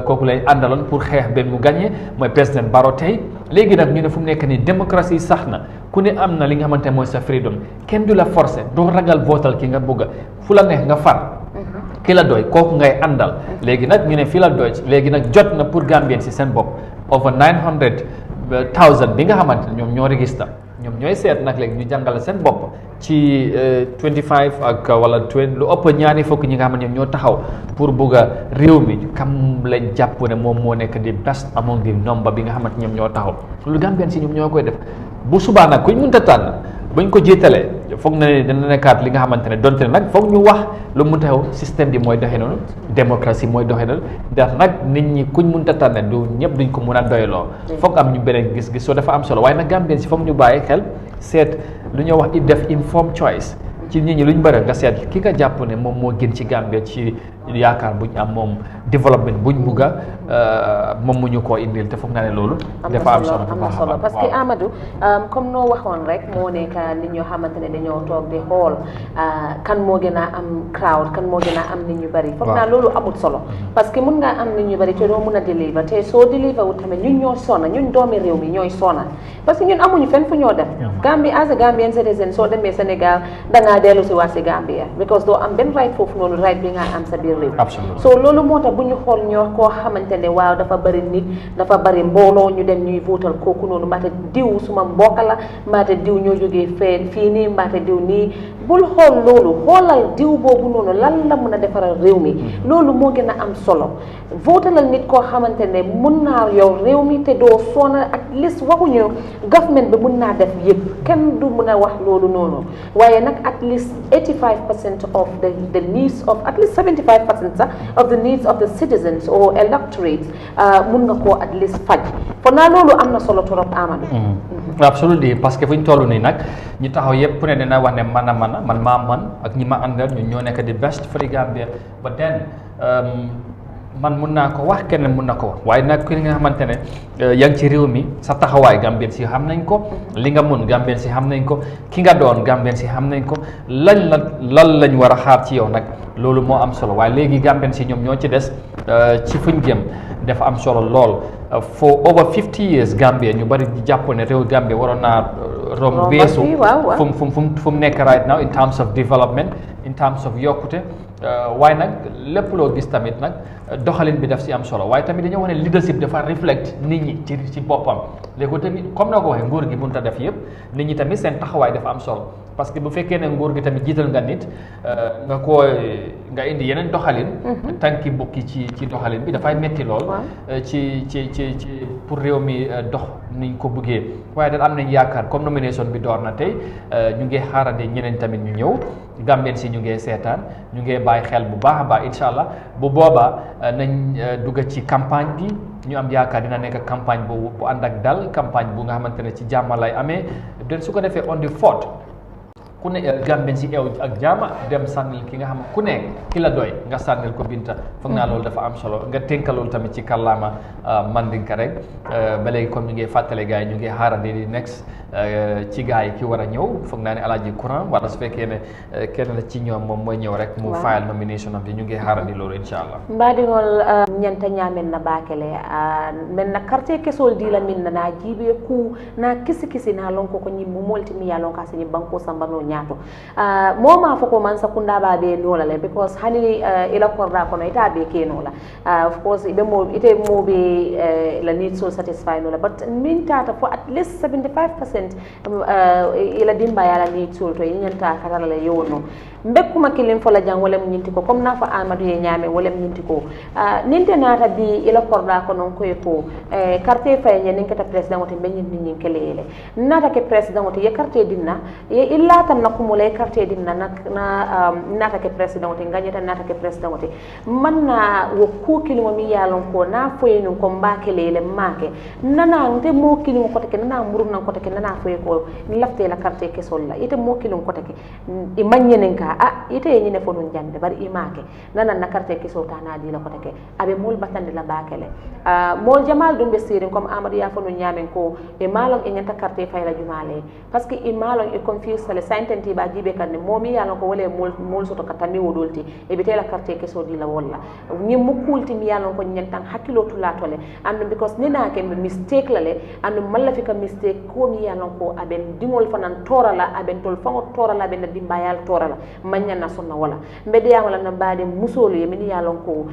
kooku lay àndaloon pour xeex benn mu gagné mooy président Barrow tey léegi nag ñu ne fu mu nekk nii démocratie sax na ku ne am na li nga xamante ne mooy sa freedom kenn du la forcer doo ragal votal ki nga bëgg fu la neex nga far ki la doy kooku ngay àndal léegi nag ñu ne fii la doy léegi nag jot na pour Gambien si seen bopp over 900,000 bi nga xamante ne ñoom ñoo register ñoom ñooy seet nag léegi ñu jàngale seen bopp ci 25 ak wala 20 lu ëpp ñaari fukk ñi nga xam ne ñoom ñoo taxaw pour bugg a réew mi kam lañ jàpp ne moom moo nekk di best among the number bi nga xamante ñoom ñoo taxaw lu Gambien si ñoom ñoo koy def bu subaa nag kuñ mënta tànn buñ ko jiitalee foog na ne dana nekkaat li nga xamante ne donte ne nag foog ñu wax lu mu taxaw système bi mooy doxee noonu démocratie mooy doxee noonu ndax nag nit ñi kuñ mënta tànn du ñëpp duñ ko mun a doyloo foog am ñu beneen gis-gis soo dafa am solo waaye nag Gambien si foog ñu bàyyi xel seet lu ñoo wax def informed choice ci nit ñi luñ bëri nga seet ki nga jàpp ne moom moo gën ci Gambia ci yaakaar buñ am moom développement buñ bugga moom mu ñu koo indil te foog naa ne loolu dafa am solo parce que Amadou comme noo waxoon rek moo nekk nit ñoo xamante ne dañoo toog di xool kan moo gën a am crowd kan moo gën a am nit ñu bari foog naa loolu amul solo parce que mun ngaa am nit ñu bari te doo mun a deliver te soo deliver wu tamit ñun ñoo sonna ñun doomi réew mi ñooy sonna parce que ñun amuñu fenn fu ñoo dem Gambia as a Gambian citizen soo demee Sénégal dangaa dellu si waat si Gambia because doo am benn right foofu noonu right bi nga am sa biir réew so loolu moo tax bu ñu xool ñoo koo xamante ne waaw dafa bari nit dafa bari mbooloo ñu dem ñuy votal kooku noonu mbaate diw suma mbokk la mbaate diw ñoo jógee fii nii mbaate diw nii bul xool loolu xoolal diw boobu noonu lan la mën a defaral réew mi loolu moo gën a am solo votalal nit koo xamante ne mun naa yow réew mi te doo soona at least waxuñu government bi mun naa def yëpp kenn du mun a wax loolu noonu waaye nag at least 85% of the needs of at least 75% sax of the needs of the citizens or electorate mun nga koo at least faj fo naa loolu am na solo trop Amadou absolutely parce que fu ñu toll nii nag ñi taxaw yëpp ku ne dina wax ne man maa man ak ñi ma àndal ñun ñoo nekk di best for the Gambia but then man mun naa ko wax kenn mun na ko wax waaye nag ki nga xamante ne yaa ngi ci réew mi sa taxawaay Gambien si xam nañ ko li nga mun Gambien si xam nañ ko ki nga doon Gambien si xam nañ ko lan lañ war a xaar ci yow nag loolu moo am solo waaye léegi Gambien si ñoom ñoo ci des ci fuñ jëm dafa am solo lool for over 50 years Gambia ñu bari di jàpp ne réew Gambia waroon naa rom weesu fu mu nekk right now in terms of development in terms of yokkute waaye nag lépp loo gis tamit nag doxalin bi daf si am solo waaye tamit dañoo wax ne leadership dafa reflect nit ñi ci boppam léegi tamit comme na ko waxee nguur gi mënut a def yëpp nit ñi tamit seen taxawaay dafa am solo parce que bu fekkee ne nguur gi tamit jiital nga nit nga indi yeneen doxalin tànki bukki ci doxalin bi dafay metti lool ci pour réew mi dox niñ ko bëggee waaye daal am nañ yaakaar comme nomination bi door na tey ñu ngi xaarande ñeneen tamit ñu ñëw Gambien si ñu ngi seetaan ñu ngi bàyyi xel bu baax a baax incha allah bu boobaa nañ dugg ci campagne bi ñu am yaakaar dina nekk campagne bu ànd ak dal campagne bu nga xamante ne ci jàmm lay amee den su ko defee on the 4th ku ne Gambien si eew ak jaama dem sànnil ki nga xam ku nekk ki la doy nga sànnil ko binta foog naa loolu dafa am solo nga tënka loolu tamit ci kàllaama mandinka rek ba léegi comme ñu ngi fàttale gars yi ñu ngi xaarandi di next ci gars yi ki war a ñëw foog naa ne alaaji courant wala su fekkee ne kenn la ci ñoom moom mooy ñëw rek mu file nomination am bi ñu ngi xaarandi loolu insha allah mbaɗigol ñanta ñamen na bakele men na quartier kesol dila min na jibe ku na kisi na lon ko ñim mo molti mi ya lon ka sini banko sambano ñaato moma foko man sakunda ba be nola le because hani Electoral kono ita be kenola of course ite mo be la need so satisfy nola but min tata for at least 75% ila dimba yala need so to ñanta katala le yono mbekkuma kilin fola jang wala ñinti ko comme na fa Amadou ye ñame wala ñinti ko ninte nata bi Electoral ko non koy ko carte fay ñen kata president wote beñin ñin kelele nata ke president wote ye carte dinna ye illa tan nakumule carte dinna na nata ke president wote ngañeta nata ke president wote man na wo ku kilimo mi yalon ko na foyenu ko mbakelele make nana nte mo kilimo ko take nana murun nan ko take nana foye ko lafte la carte ke solla ite mo kilimo ko take i mañenen ka ite ñine fo nun jande bari imake nana na carte ke so tana di la ko take abe mol batande la bakele mol jamal dum be sirin comme Amadou ya fo nun ñamen ko e malon e ñanta carte fay la jumale parce que i malon e confuse sale saintenti ba jibe kan momi yalon ko wala mol soto ka tammi wodolti e be tela carte ke so di la walla ñi mu kulti mi yalon ko ñentan hakilo tula tole and because nina ke mistake la le and malla fika mistake ko mi yalon ko aben dingol fanan torala aben tol fango torala ben dimbayal torala manya na sonna wala mbede yamala na baade musolu ye min yalon ko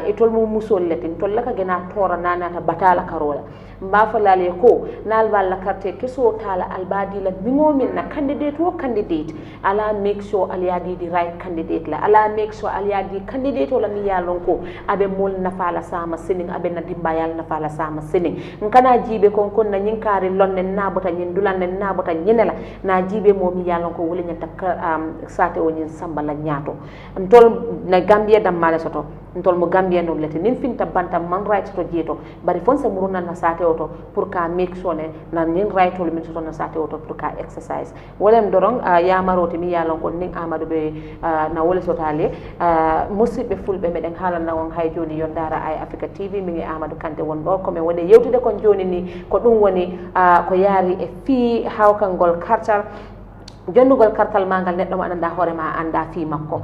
e tol mu musol letin tol laka gena tora nana ta batala karola mba falale ko nal balla carte keso tala albadi la bingo min na candidate wo candidate ala make sure aliadi the right candidate la ala make sure aliadi candidate wala mi yalon ko abe mol na fala sama sinin abe na dimbayal na fala sama sinin nkana jibe kon kon na nyinkari lonne na bota nyin dulan na bota nyinela na jibe mo mi yalon ko wala nyanta sate o nyin sambala nyaato ntol na Gambia dam male soto ntol mo Gambia no lete nin finta banta man right to jeto bari fon sa muruna na sate oto pour ka make sure ne nan nin right to min to na sate oto pour ka exercise wolem dorong ya maroti mi yalon ko nin Amadou be na wole sotale musibbe fulbe meden haala na won hay joni yondara Eyeafrica TV mi ngi Amadou Kante won do ko me wone yewtude kon joni ni ko dum woni ko yaari e fi hawkangol kartal jonnugol kartal mangal neddo ma anda hoore ma anda fi makko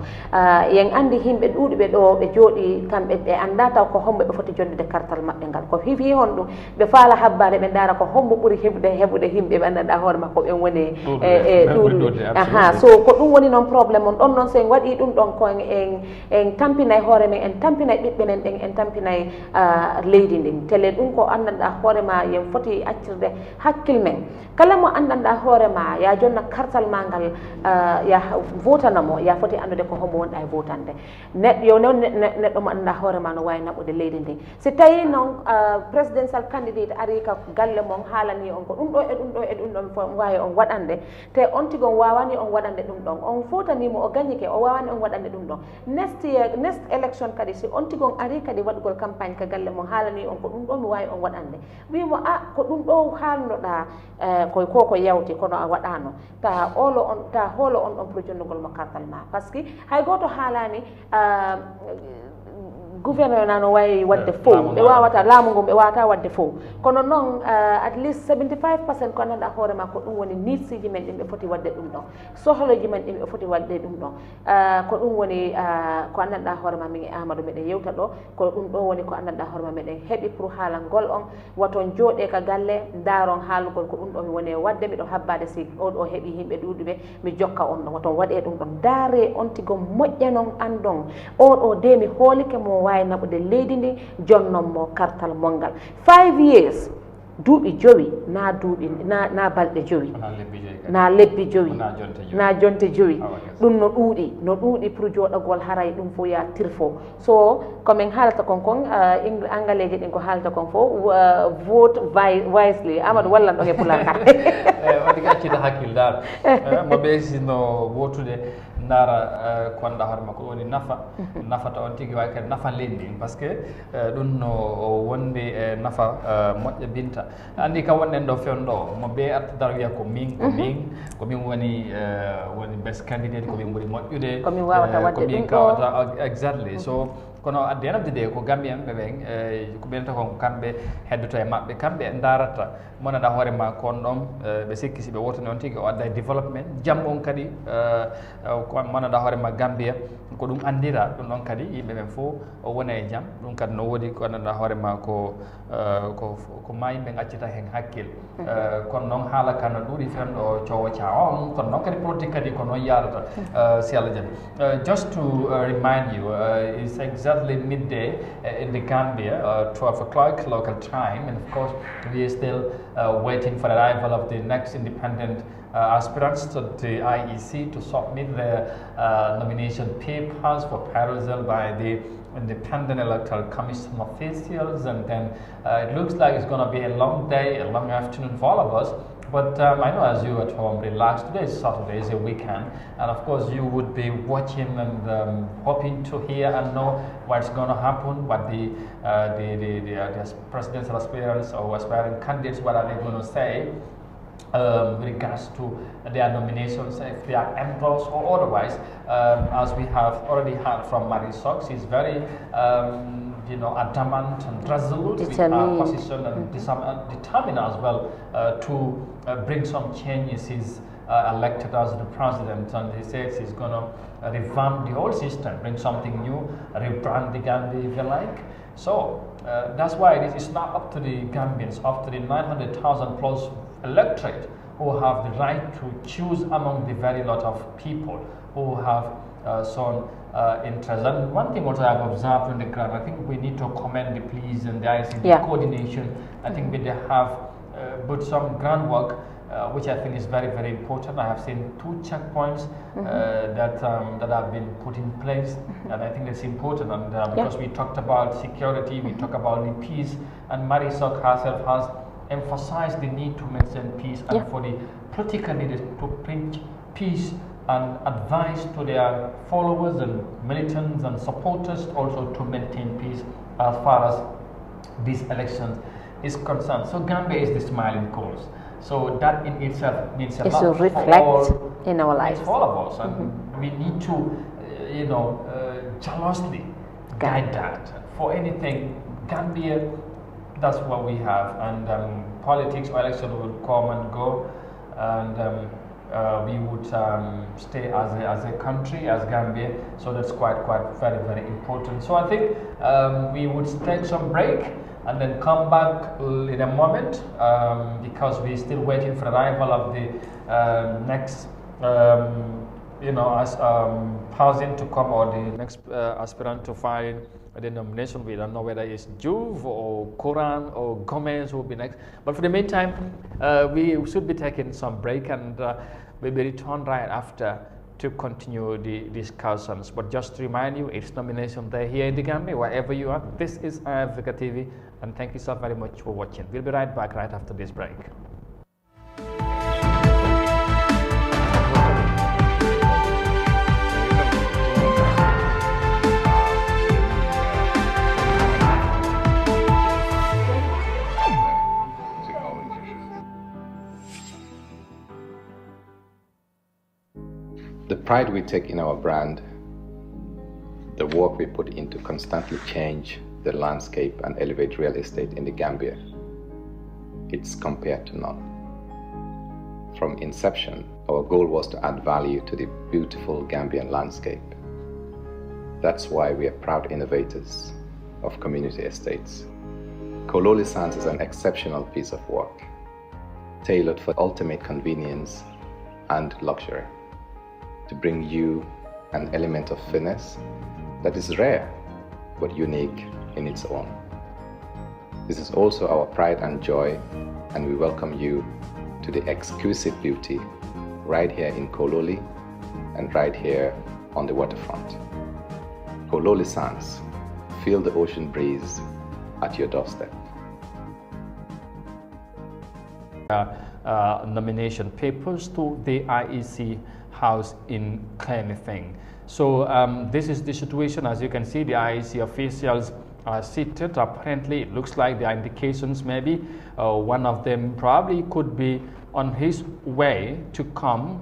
yen andi himbe duudi be do be jodi kambe be anda taw ko hombe be foti jondude kartal mabbe ngal ko hifi hondu be faala habbare be dara ko hombo buri hebude himbe be anda hoore makko be woni duudi aha so ko dum woni non problème on don non sen wadi dum don ko en tampinay hoore men en tampinay bibbe men en tampinay leydi ndin tele dum ko anda hoore ma yen foti accirde hakkil men kala mo anda hoore ma ya jonna kartal mangal ya votanamo ya foti andude ko hombo wonda e votande net yo neddo mo anda hoore ma no way nabude leydi ndi si tawi non presidential candidate ari ka galle mon haalani on ko dum do e dum do e dum don fo wawi on wadande te on tigon wawani on wadande dum don on fotanimo o gagnike o wawani on wadande dum don next election kadi si on tigon ari kadi wadugol campagne ka galle mon haalani on ko dum do mi wawi on wadande wimo ko dum do haalnoda ko yawti kono a wadano ta holo on pour jonnugol mo kartal ma parce que hay goto haalani gouverneur nano way wadde fo be wawata laamu ngum be wawata wadde fo kono non at least 75% ko nanda hoore ma ko dum woni needsiji men dimbe foti wadde dum don sohloji men dimbe foti wadde dum don ko dum woni ko nanda hoore ma mi Amadou meden yewta do ko dum do woni ko nanda hoore ma meden hebi pour haalangol on waton jode ka galle daron haalugol ko dum do mi woni wadde mi do habbade si o do hebi himbe dudube mi jokka on do waton wade dum don daare on tigo mojjanon andon o do de mi holike mo way nabude leydi ndi jonnon mo kartal mongal 5 years duuɓi jowi na duuɓi na balɗe jowi na lebbi jowi na jonte jowi ɗum no ɗuuɗi pour jooɗagol haray ɗum fo ya tirfo so komin haalata kon angaleje ɗin ko haalata kon fo vote wisely Amadou wallan ɗon e pulal kar waɗi accida hakkillar mo ɓeysino wotude ndara konɗa hoore makko woni nafata on tigui wawi kadi nafa leydi parce que ɗum no wonde e nafa moƴƴa binta andi kam wonɗen ɗo fewno ɗo mo ɓe artidara wiya ko min woni best candidate komin ɓuuri moƴƴude komin wawata wadde komin kawata exactly so kono at the end of the day ko Gambian ɓe ɓen ko ɓenata kon kamɓe heddoto e maɓɓe kamɓe darata monana hoore ma kon ɗon ɓe sikki si ɓe wotani on tigui o adda développement jam on kadi ko monana hoore ma Gambia ko ɗum andira ɗum ɗon kadi yimɓe ɓen fof o wona e jaam ɗum kadi no woodi ko gandanɗa hoore ma ko ma yimɓe gaccita hen hakkille kono noon haala ka no ɗuuɗi fenɗo cowoca on kono noon kadi politique kadi ko noon yarata si Allah jaaɓi just to remind you it's exactly midday in the Gambia 12 o'clock local time, and of course we are still waiting for the arrival of the next independent aspirants to the IEC to submit their nomination papers for perusal by the Independent Electoral Commission officials, and then it looks like it's going to be a long day, a long afternoon for all of us. But I know as you at home relax, today is Saturday, it's a weekend, and of course you would be watching and hoping to hear and know what's going to happen, what the presidential aspirants or aspiring candidates, what are they going to say with regards to their nominations, if they are endorsed or otherwise. As we have already heard from Marie Sox, she's very adamant and resolute with her position and determined as well to bring some changes. He's elected as the president, and he says he's going to revamp the whole system, bring something new, rebrand the Gambia if you like. So that's why it's not up to the Gambians, up to the 900,000 plus electorate who have the right to choose among the very lot of people who have shown interest. And one thing also I've observed on the ground, I think we need to commend the police and the ICT coordination. I think they have put some groundwork, which I think is very, very important. I have seen 2 checkpoints that have been put in place, and I think that's important. And because we talked about security, we talked about the peace, and Marisol herself has emphasized the need to maintain peace and for the political leaders to bring peace and advice to their followers and militants and supporters also to maintain peace as far as this election is concerned. So Gambia is the smiling coast. So that in itself means a lot to reflect in our lives. For all of us, and we need to, jealously guide that. For anything, Gambia, that's what we have, and politics or election will come and go, and we would stay as a country, as Gambia. So that's quite very, very important. So I think we would take some break and then come back in a moment because we're still waiting for the arrival of the next housing to come, or the next aspirant to file the nomination. We don't know whether it's Juve or Koran or Gomez will be next. But for the meantime, we should be taking some break, and we'll be return right after to continue the discussions. But just to remind you, it's nomination day here in the Gambia, wherever you are. This is Eyeafrica TV, and thank you so very much for watching. We'll be right back right after this break. The pride we take in our brand, the work we put into constantly change the landscape and elevate real estate in the Gambia, it's compared to none. From inception, our goal was to add value to the beautiful Gambian landscape. That's why we are proud innovators of community estates. Kololi Sands is an exceptional piece of work, tailored for ultimate convenience and luxury, to bring you an element of finesse that is rare but unique in its own. This is also our pride and joy, and we welcome you to the exquisite beauty right here in Kololi and right here on the waterfront. Kololi Sands, feel the ocean breeze at your doorstep. Nomination papers to the IEC house in Clemething. So this is the situation. As you can see, the IEC officials are seated. Apparently, it looks like there are indications maybe one of them probably could be on his way to come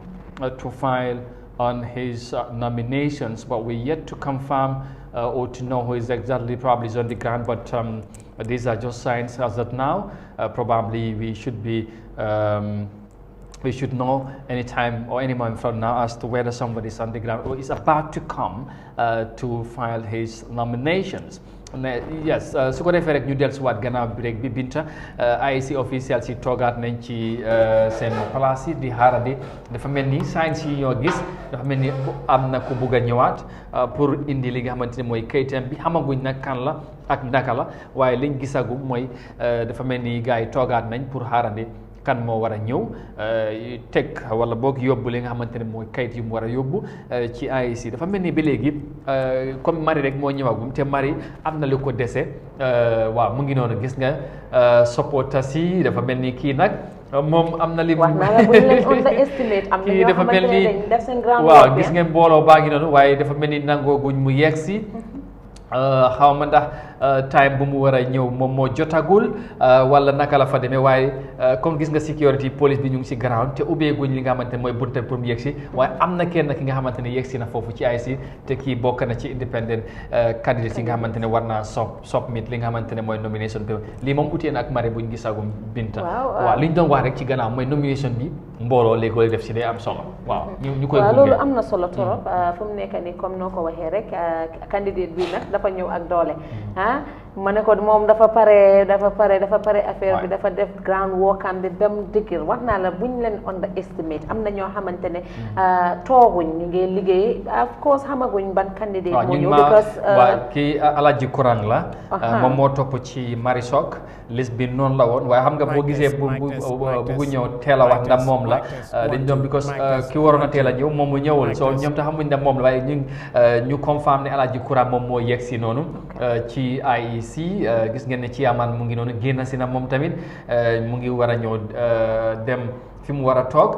to file on his nominations, but we're yet to confirm or to know who is exactly probably is on the ground. But these are just signs as of now. Probably we should be we should know anytime or any moment from now as to whether somebody is on the ground or is about to come to file his nominations. Yes, su ko defee rek ñu dellusiwaat gannaaw break bi Binta IEC officiel si toogaat nañ ci seen place yi di xaarandi. Dafa mel ni signs yi ñoo gis dafa mel ni am na ku bugg a ñëwaat pour indi li nga xamante ne mooy kayitam bi, xamaguñ nag kan la ak naka la, waaye liñ gisagum mooy dafa mel ni gars yi toogaat nañ pour xaarandi kan moo war a ñëw teg wala boog yóbbu li nga xamante ne mooy kayit yu mu war a yóbbu ci IEC. Dafa mel ni ba léegi comme Marie rek moo ñëwagum te Marie am na lu ko dese. waaw mu ngi noonu gis nga supporters yi dafa mel ni kii nag moom am na li wax na la bu leen underestimate am na ñoo xamante ne dañ def seen grand waaw gis ngeen mbooloo baa ngi noonu, waaye dafa mel ni nangooguñ mu yegg si. xaw ma ndax time bu mu war a ñëw moom moo jotagul wala naka la fa demee, waaye comme gis nga security police bi ñu ngi si ground te ubbeeguñ li nga xamante ne mooy bunte pour mu yegg si, waaye am na kenn ki nga xamante ne yegg si na foofu ci IEC te kii bokk na ci independent candidate yi nga xamante ne war naa submit li nga xamante ne mooy nomination bi. lii moom utee na ak Marie buñ gisagum Binta. waaw li ñu doon wax rek ci gannaaw mooy nomination bi mbooloo léegi lay def si day am solo. waaw ñu koy gunge. loolu am na solo torop fu mu nekk nii comme noo ko waxee rek candidate bi nag dafa ñëw ak doole ma ne ko moom dafa pare affaire bi dafa def ground work am bi ba mu dëgër. wax naa la buñ leen underestimate. am na ñoo xamante ne tooguñ ñu ngi liggéey of course xamaguñ ban candidate moo ñëw because kii Alaji Kurang la moom moo topp ci Marisok liste bi noonu la woon, waaye xam nga boo gisee buggu ñëw teel a wax ndax moom la dañ doon because ki waroon a teel a ñëw moom mu ñëwul, so ñoom tax xamuñ ne moom la, waaye ñu confirm ne Alaji Kurang moom moo yegg si noonu ci IEC. gis ngeen ne ci amaan mu ngi noonu génn si na moom tamit mu ngi war a ñëw dem fi mu war a toog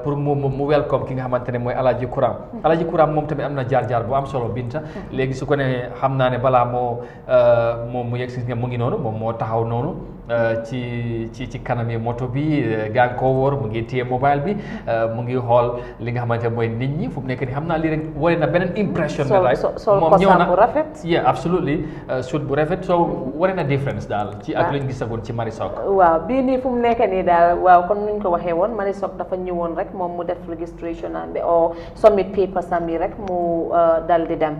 pour mu welcome ki nga xamante ne mooy Alaaji Kuram Alaaji Kuram moom tamit am na jaar-jaar bu am solo Binta léegi su ko ne xam naa ne balaa moom mu yegg si nga mu ngi noonu moom moo taxaw noonu ci kanami moto bi gaa ngi koo wóor mu ngi téye mobile bi mu ngi xool li nga xamante ne mooy nit ñi fu mu nekk ni xam naa lii rek wane na beneen impression ne right moom ñëw na bu rafet yeah absolutely suit bu rafet so wane na difference daal ci ak luñ gisagoon ci Marisok waaw bii nii fu mu nekk nii daal waaw kon nuñ ko waxee woon Marisok dafa ñëwoon rek moom mu def registration am bi o submit papers am yi rek mu dal di dem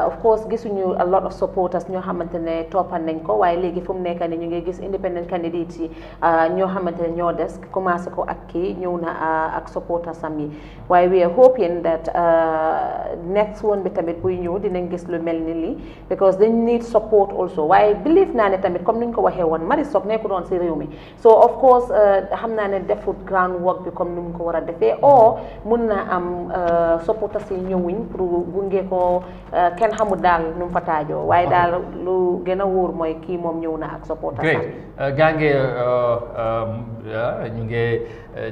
of course gisuñu a lot of supporters ñoo xamante ne toppan nañ ko waaye léegi fu mu nekk nii ñu ngi gis independent candidates yi ñoo xamante ne ñoo des commencé ko ak kii ñëw na ak supporters am yi waaye we are hoping that next one bi tamit buy ñëw dinañ gis lu mel ni lii because they need support also waaye believe naa ne tamit comme ni ñu ko waxee woon Marisok nekku doon si réew mi so of course xam naa ne defut ground work bi comme ni mu ko war a defee o mun na am supporters yi ñëwuñ pour gunge ko kenn xamul daal nu mu fa taajoo waaye daal lu gën a wóor mooy kii moom ñëw na ak supporters gaa ngi ñu ngi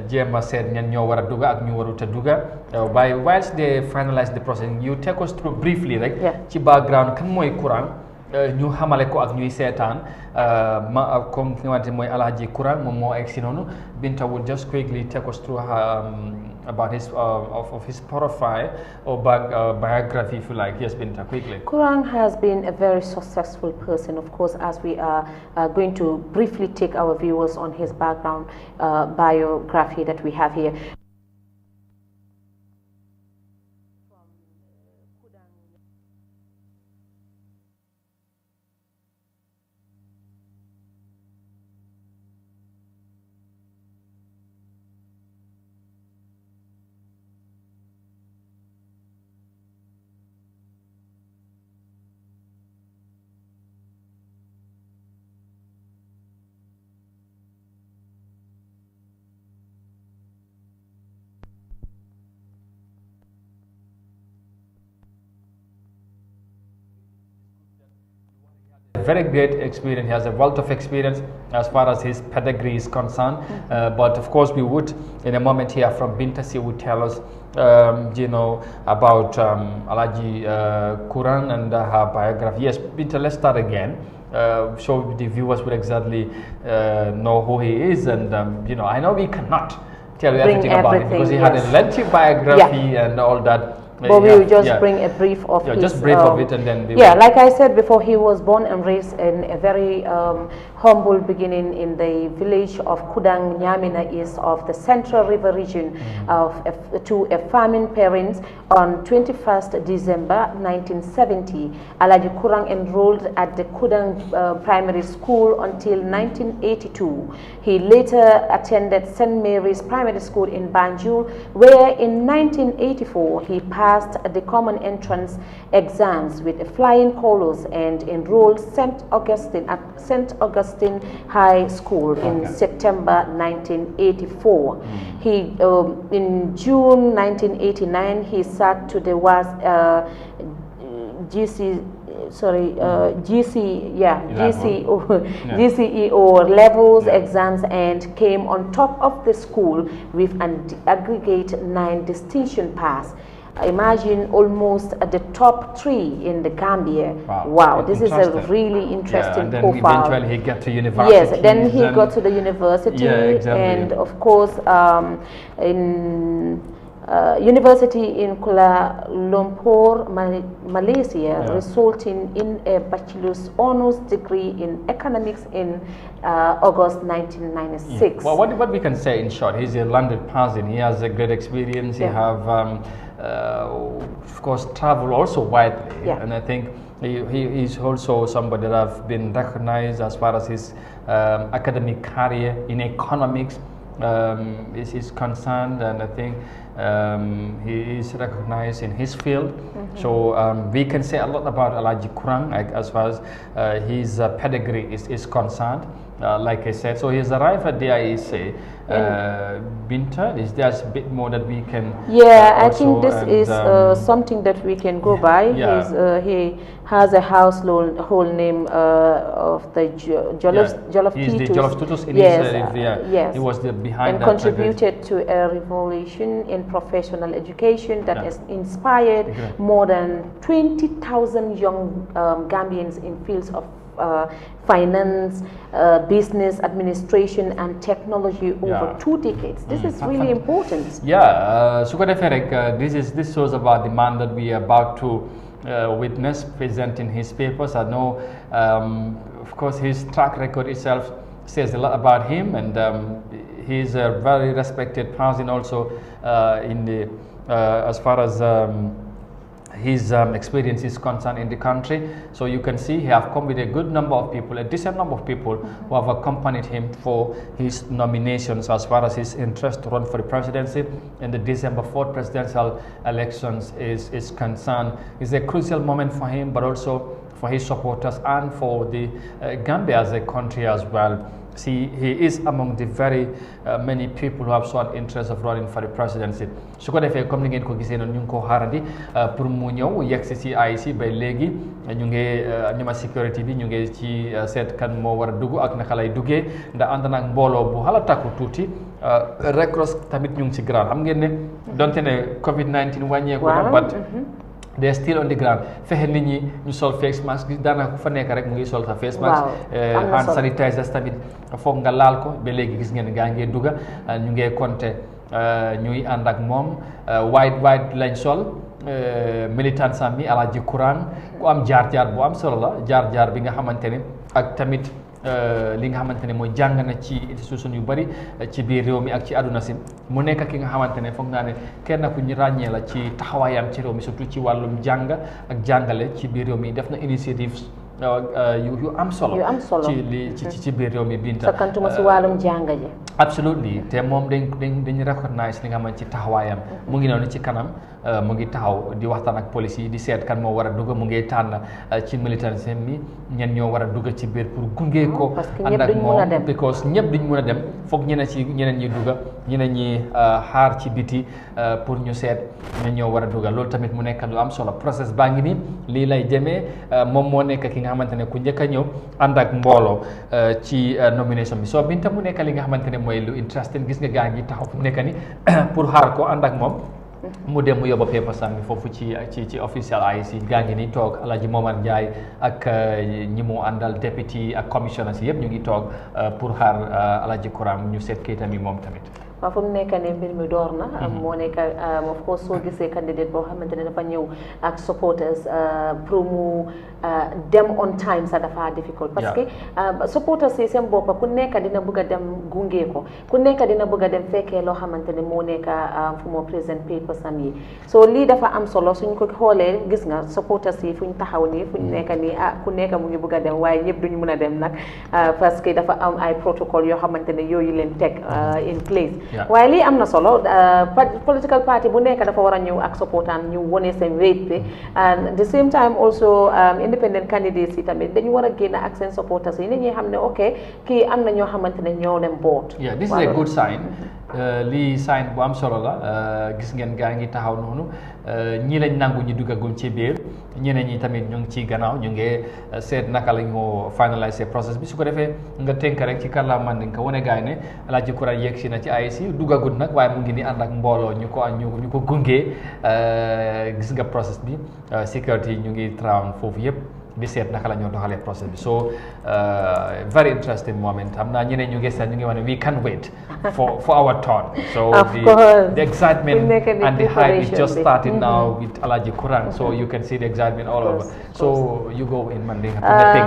jéem a seet ñan ñoo war a dugga ak ñu warut a dugga waaye whilst they finalize the process you take us through briefly rek ci background kan mooy Kurang ñu xamale ko ak ñuy seetaan comme ki nga xamante mooy Alhaji Kurang moom moo egg si noonu Binta would just quickly take us through about his of his profile or biography if you like. Yes, Binta, quickly. Kurang has been a very successful person, of course, as we are going to briefly take our viewers on his background biography that we have here. Very great experience. He has a wealth of experience as far as his pedigree is concerned. But of course, we would, in a moment here from Binta, she would tell us, you know, about Alhaji Kurang and her biography. Yes, Binta, let's start again. So the viewers would exactly know who he is, and you know, I know we cannot tell you everything about it because he had a lengthy biography and all that. But we will just bring a brief of his... just brief of it and then... like I said before, he was born and raised in a very humble beginning in the village of Kudang Nyamina east of the Central River region to a farming parents. On 21st December 1970, Alhaji Kurang enrolled at the Kudang Primary School until 1982. He later attended St. Mary's Primary School in Banjul, where in 1984 he passed the common entrance exams with flying colors and enrolled at St. Augustine High School in September 1984. He in June 1989 he sat to the GCEO levels exams and came on top of the school with an aggregate 9 distinction pass. Imagine almost at the top 3 in the Gambia. Wow, this is a really interesting and then profile. Eventually he got to university. Yes, then he got to the university, and of course in university in Kuala Lumpur, Malaysia, resulting in a bachelor's honors degree in economics in August 1996. Well, what we can say in short, he's a landed person. He has a great experience. He have, of course, traveled also widely, and I think he's also somebody that have been recognized as far as his academic career in economics is concerned, and I think he is recognized in his field. So we can say a lot about Alhaji Kurang as far as his pedigree is concerned. like I said. So he's arrived at the IEC. Binta, is there a bit more that we can? Yeah, I think this is something that we can go by. Yeah. He has a household name of the Jollof He's the Titus. Jollof Titus in yes, he was the behind and that. Contributed to a revolution in professional education that has inspired more than 20,000 young Gambians in fields of finance, business, administration, and technology over 2 decades. This is really important. Yeah, this shows about the man that we are about to witness presenting his papers. I know, of course, his track record itself says a lot about him, and he's a very respected person also in the as far as his experience is concerned in the country. So you can see he have come with a good number of people, a decent number of people who have accompanied him for his nominations as far as his interest to run for the presidency in the December 4th presidential elections is concerned. It's a crucial moment for him, but also for his supporters and for the Gambia as a country as well. See, he is among the very many people who have shown interest of running for the presidency. su ko defee comme ni ngeen ko gisee noonu ñu ngi ko xaarandi pour mu ñëw yegg si IEC ba léegi ñu ngi ñuma sécurité bi ñu ngi ci seet kan moo war a dugg ak naka lay duggee ndax ànd naag mbooloo bu xala takku tuuti Red Cross tamit ñu ngi ci grand xam ngeen ne donte ne COVID-19 wàññeeku na but they are still on the ground fexe nit ñi ñu sol face mask daanaka ku fa nekk rek mu ngi sol sa face mask hand sanitizers tamit foog nga laal ko ba léegi gis ngeen gaa ngee dugga ñu ngee compter ñuy ànd ak moom white lañ sol militant sàmmi Alaaji Kuraan ku am jaar-jaar bu am solo la jaar-jaar bi nga xamante ne ak tamit li nga xamante ne mooy jàng na ci institution yu bari ci biir réew mi ak ci àdduna si mu nekk ki nga xamante ne foog naa ne kenn ku ñu ràññee la ci taxawaayam ci réew mi surtout ci wàllum jàng ak jàngale ci biir réew mi def na initiatives yu am solo ci li ci biir réew mi Binta sakkantuma si wàllum jàng ji absolutely te moom dañ recognize li nga xamante ci taxawaayam mu ngi noonu ci kanam mu ngi taxaw di waxtaan ak police yi di seet kan moo war a dugg mu ngi tànn ci militantisme mi ñen ñoo war a dugg ci biir pour gunge ko ànd ak moom because ñëpp duñ mun a dem foog ñeneen ñi dugg ñeneen ñi xaar ci biti pour ñu seet ñen ñoo war a dugg loolu tamit mu nekk lu am solo process baa ngi nii lii lay demee moom moo nekk ki nga xamante ne ku njëkk a ñëw ànd ak mbooloo ci nomination bi soo Binta mu nekk li nga xamante ne mooy lu interesting gis nga gaa ngi taxaw fu mu nekk ni pour xaar ko ànd ak moom mu dem mu yóbba paper sam bi foofu ci official IEC gaa ngi ni toog Alaaji Momar Ndiaye ak ñi mu àndal député ak commissioners yëpp ñu ngi toog pour xaar Alaaji Kuraan ñu seet kayitam yi moom tamit waaw fu mu nekk ne mbir mi door na moo nekk of course soo gisee candidate boo xamante ne dafa ñëw ak supporters pour mu dem on time sax dafa difficult parce que supporters yi seen boppa ku nekk dina bëgg a dem gunge ko ku nekk dina bëgg a dem fekkee loo xamante ne moo nekk fu moo présent paper sam yi so lii dafa am solo suñ ko xoolee gis nga supporters yi fuñ taxaw nii fuñ nekk nii ku nekk mu ngi bëgg a dem waaye ñëpp duñ mën a dem nag parce que dafa am ay protocole yoo xamante ne yooyu leen teg in place waaye lii am na solo political party bu nekk dafa war a ñëw ak supportam ñu wone seen weight bi and the same time also independent candidates yi tamit dañu war a génn ak seen supporters yi nit ñi xam ne ok kii am na ñoo xamante ne ñoo leen boot this is a good sign lii sign bu am solo la gis ngeen gaa ngi taxaw noonu ñii lañ nangu ñu duggagum ci biir ñeneen ñi tamit ñu ngi ci gannaaw ñu ngi seet naka la ñu finaliser process bi su ko defee nga tënk rek ci kàllaama Mandinka wane gaay ne Alaaji Kuraan yegg si na ci IEC duggagut nag waaye mu ngi ni ànd ak mbooloo ñu ko gungee gis nga process bi sécurité ñu ngi trawn foofu yëpp di seet naka la ñoo doxalee process bi so very interesting moment xam naa ñeneen ñu ngi seet ñu ngi wax ne we can't wait for our turn so the excitement and the hype is just starting now with Alaaji Kuraan so you can see the excitement all over so you go in Mandinka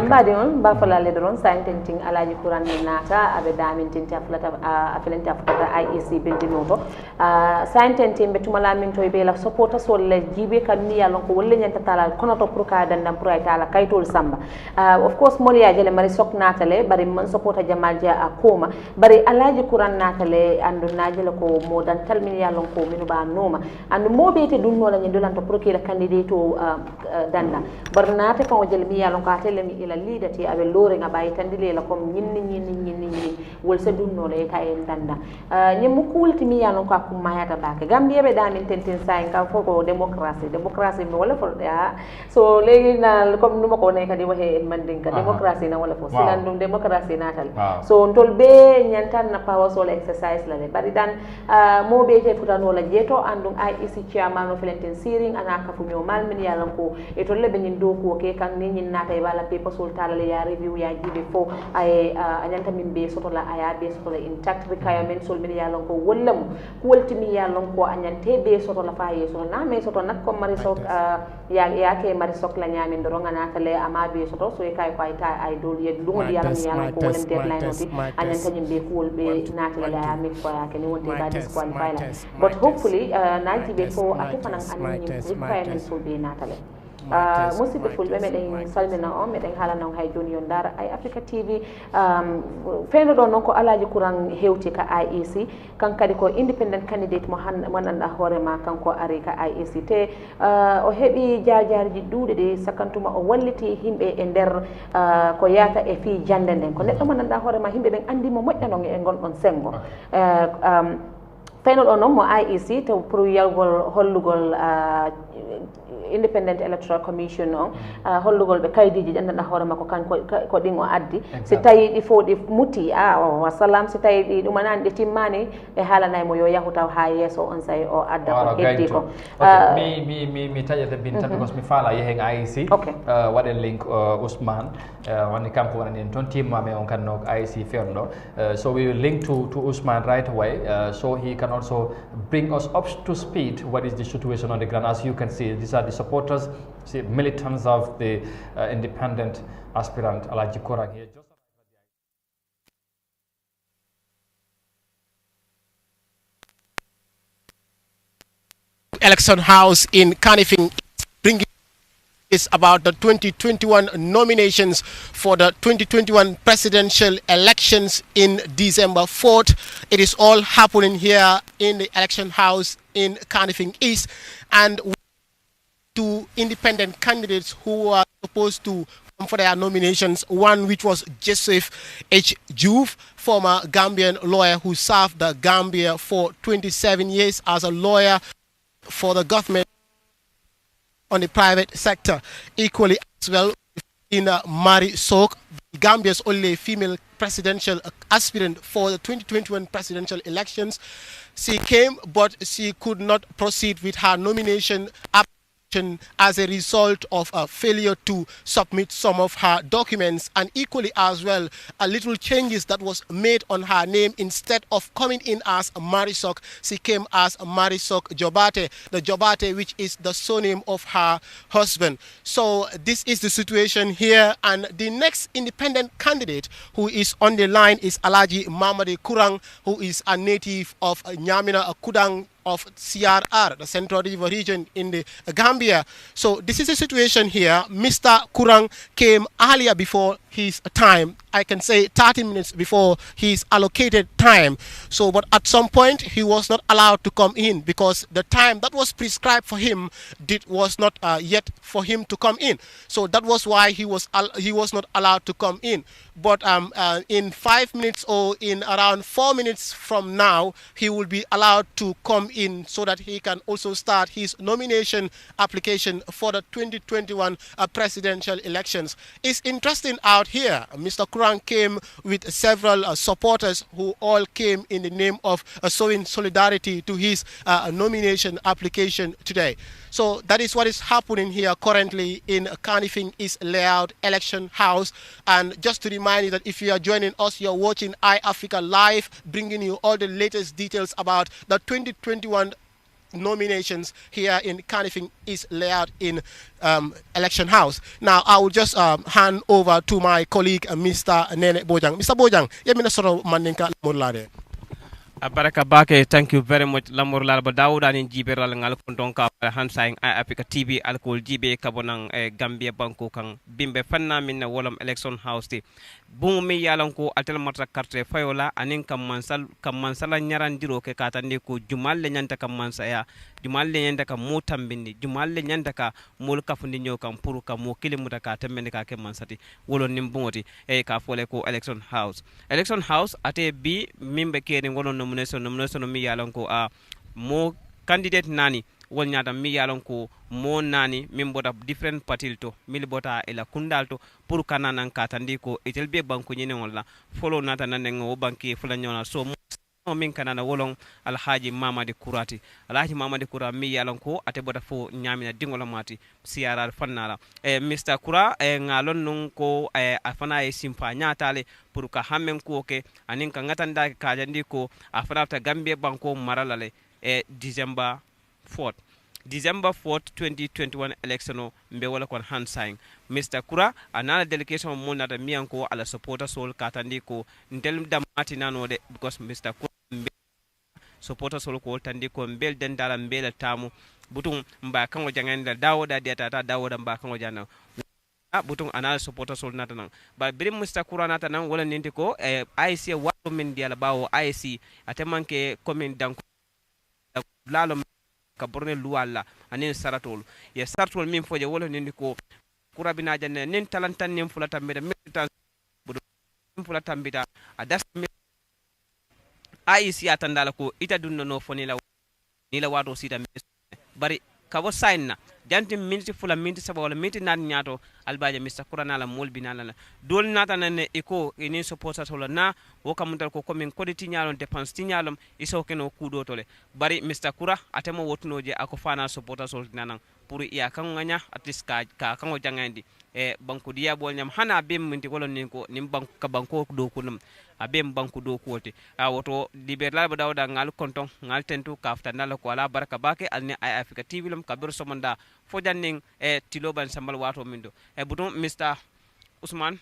mbaɗi on mbafalaleɗo ɗon sa tenting Alaaji Kuraan ni naata aɓe damintinti a felenti a fotata IEC bildinoto sa tentin ɓe tumalamin to ɓe la supporta solle jiiɓe kam ni yalon ko wolle ñantatala kono to pour ka dandam pour ay tala kaitol samba of course moli ya jele mari sok natale bari man support jamal ja akoma bari alaji kuran natale andu najele ko modan talmin ya lon ko minu ba noma andu mobete dun no la nyi dolan to procure candidate danda bar nata kan jele mi ya lon ka tele mi ila leader ti abe lore nga bayi tandile la kom nyinni wol se dun no le ta en danda nyi mu kulti mi ya lon ka kum mayata bake Gambia be damin tenten sai ka foko democracy mi wala fo ya so legi na comme numa ko ne kadi waxe en mandinka democracy na wala fo sinan dum democracy natal so ntol be nyantan na power sol exercise la le bari dan mo be te futano la jeto andum IEC chairman of Lenten Searing ana ka fu nyo mal min yalla ko e to le be nyin do ko ke kan ni nyin nata e bala paper sol tala le ya review ya jibe fo ay anyanta min be soto la aya be soto la intact requirement sol min yalla ko wollam ko wolti mi yalla ko anyante be soto la fa yeso na me soto nak ko mari sok ya ke mari sok la nyami ndoro ngana tale ama be soto so e kay ko ay ta ay dol ye dungo yalla mi yalla ko wolen deadline oti anyanta nyimbe ko wolbe natale la ya mi ko ya ke ni wonte ba disqualify la but hopefully naji be ko atufanan anni requirements will be natale musidɓe fulɓe meɗen salmina on meɗen haala noon hay joni yon dara Eyeafrica TV feyno ɗo noon ko alaji courant hewti ka IEC kan kadi ko independent candidate mo gandanɗa hoorema kanko ari ka IEC te o heeɓi jarjariji ɗuuɗe ɗe sakantuma o walliti himɓe e nder ko yata e fi jande nden ko neɗɗo mo gandanɗa hoorema himɓe ɓen andimo moƴƴa noon e gonɗon sengo feyno ɗo noon mo IEC to pour yalgol hollugol independent electoral commission on hollugol be kaydiji jandanɗa hoore makko kanko ko ɗin o addi si tawi ɗi fo ɗi muti wasalam si tawi ɗi ɗumanani ɗi timmani ɓe haalanaymo yo yahu taw ha yesso on sayi o adda ko heddi ko mi taƴete binta because mi faala yehen IEC waɗen link Ousmane woni kanko wonani en toon timmami on kanno IEC fewno ɗo so we will link to Ousmane right away so he can also bring us up to speed what is the situation on the ground. As you can see, these are the supporters, militants of the independent aspirant Alaji Korang here. Election House in Kanifing bringing is about the 2021 nominations for the 2021 presidential elections in December 4th. It is all happening here in the Election House in Kanifing East, and two independent candidates who are supposed to come for their nominations. One which was Joseph H. Juve, former Gambian lawyer who served the Gambia for 27 years as a lawyer for the government on the private sector. Equally as well in Mari Sok, Gambia's only female presidential aspirant for the 2021 presidential elections. She came, but she could not proceed with her nomination application as a result of a failure to submit some of her documents, and equally as well a little changes that was made on her name. Instead of coming in as Marisok, she came as Marisok Jobate, the Jobate which is the surname of her husband. So this is the situation here, and the next independent candidate who is on the line is Alaji Mamadi Kurang, who is a native of Nyamina Kudang of CRR, the Central River region in the Gambia. So this is the situation here. Mr. Kurang came earlier before his time, I can say 30 minutes before his allocated time. So, but at some point he was not allowed to come in because the time that was prescribed for him was not yet for him to come in. So that was why he was not allowed to come in. But in 5 minutes or in around 4 minutes from now, he will be allowed to come in so that he can also start his nomination application for the 2021 presidential elections. It's interesting out here. Mr. Kurang came with several supporters who all came in the name of showing solidarity to his nomination application today. So that is what is happening here currently in Kanifing East Layout Election House. And just to remind you that if you are joining us, you're watching Eyeafrica Live, bringing you all the latest details about the 2021 nominations here in Kanifing East Layout in Election House. Now, I will just hand over to my colleague, Mr. Nene Bojang. Mr. Bojang, you mean sort of mandinka mulade? Baraka bake, thank you very much. Lamor lalba Dawuda ni jiberal ngal kon donc hansaing Eyeafrica TV alcool jibe kabonang Gambia banko kan bimbe fanna min na wolom election house ti. Bungu mi yalan ko atel matra carte fayola anin kam mansala nyarandiro ke katande ko jumal le nyanta kam mansaya jumal le nyanta kam motambindi jumal le nyanta ka mol kafundi nyo kam puru kam mo kilimuta ka temmende ka ke mansati wolon nim bungoti ka fole ko election house ate bi mimbe kere ngono nomination mi yalan ko mo candidate nani wol nyata mi yalan ko mo nani min bota different party to mil bota ila kundal to pour kananan katandi ko etel be banko nyene wala follow nata nan ngo banki fula nyona so min kanana wolon alhaji mamadi kura mi yalan ko ate bota fo nyamina dingola mati siara fannala Mr Kura ngalon nun ko afana e simpa nyatale pour ka hammen ko ke anin ka ngatanda ka jandi ko afana ta Gambia banko maralale December 4th 2021 election mbe wala kon handsign Mr Kura anana delegation mo nata miyanko ala supporter sol katandi ko ndel damati nanode because Mr Kura supporter sol ko tandi ko mbel den dala mbel tamu butung mba kango janganda dawoda diata dawoda mba kango jana butung anala supporter sol nata nan ba birim Mr Kura nata nan wala nindi ko IC wato min diala bawo IC atemanke commune danko lalo ka borne luwalla anin saratol ye saratol min foje wala nindi ko Kura bina janne nin talantan nin fulata mbeda militan budu fulata mbida adas IC atandala ko ita dunno no foni la ni la wato sita bari kawo sign janti minti fula minti saba wala minti nan nyato albaje Mr Kura nala molbi nala dol nata nan iko ini supporters wala na wo kamuntal ko komin koditi nyalon dépense ti nyalom iso keno kudo tole bari Mr Kura atemo wotunoje ako fana supporters wala nanan pour iya kan nganya at least ka kan o jangandi banku diya bol nyam hana bem minti kolon nin ko nim banku ka banko do kunum abem banku do kote woto liberal ba dawda ngal konton ngal tentu kafta nala ko ala baraka bake alni Eyeafrica TV lum kabir somanda fo janning tiloban sambal wato mindo buton Mr Usman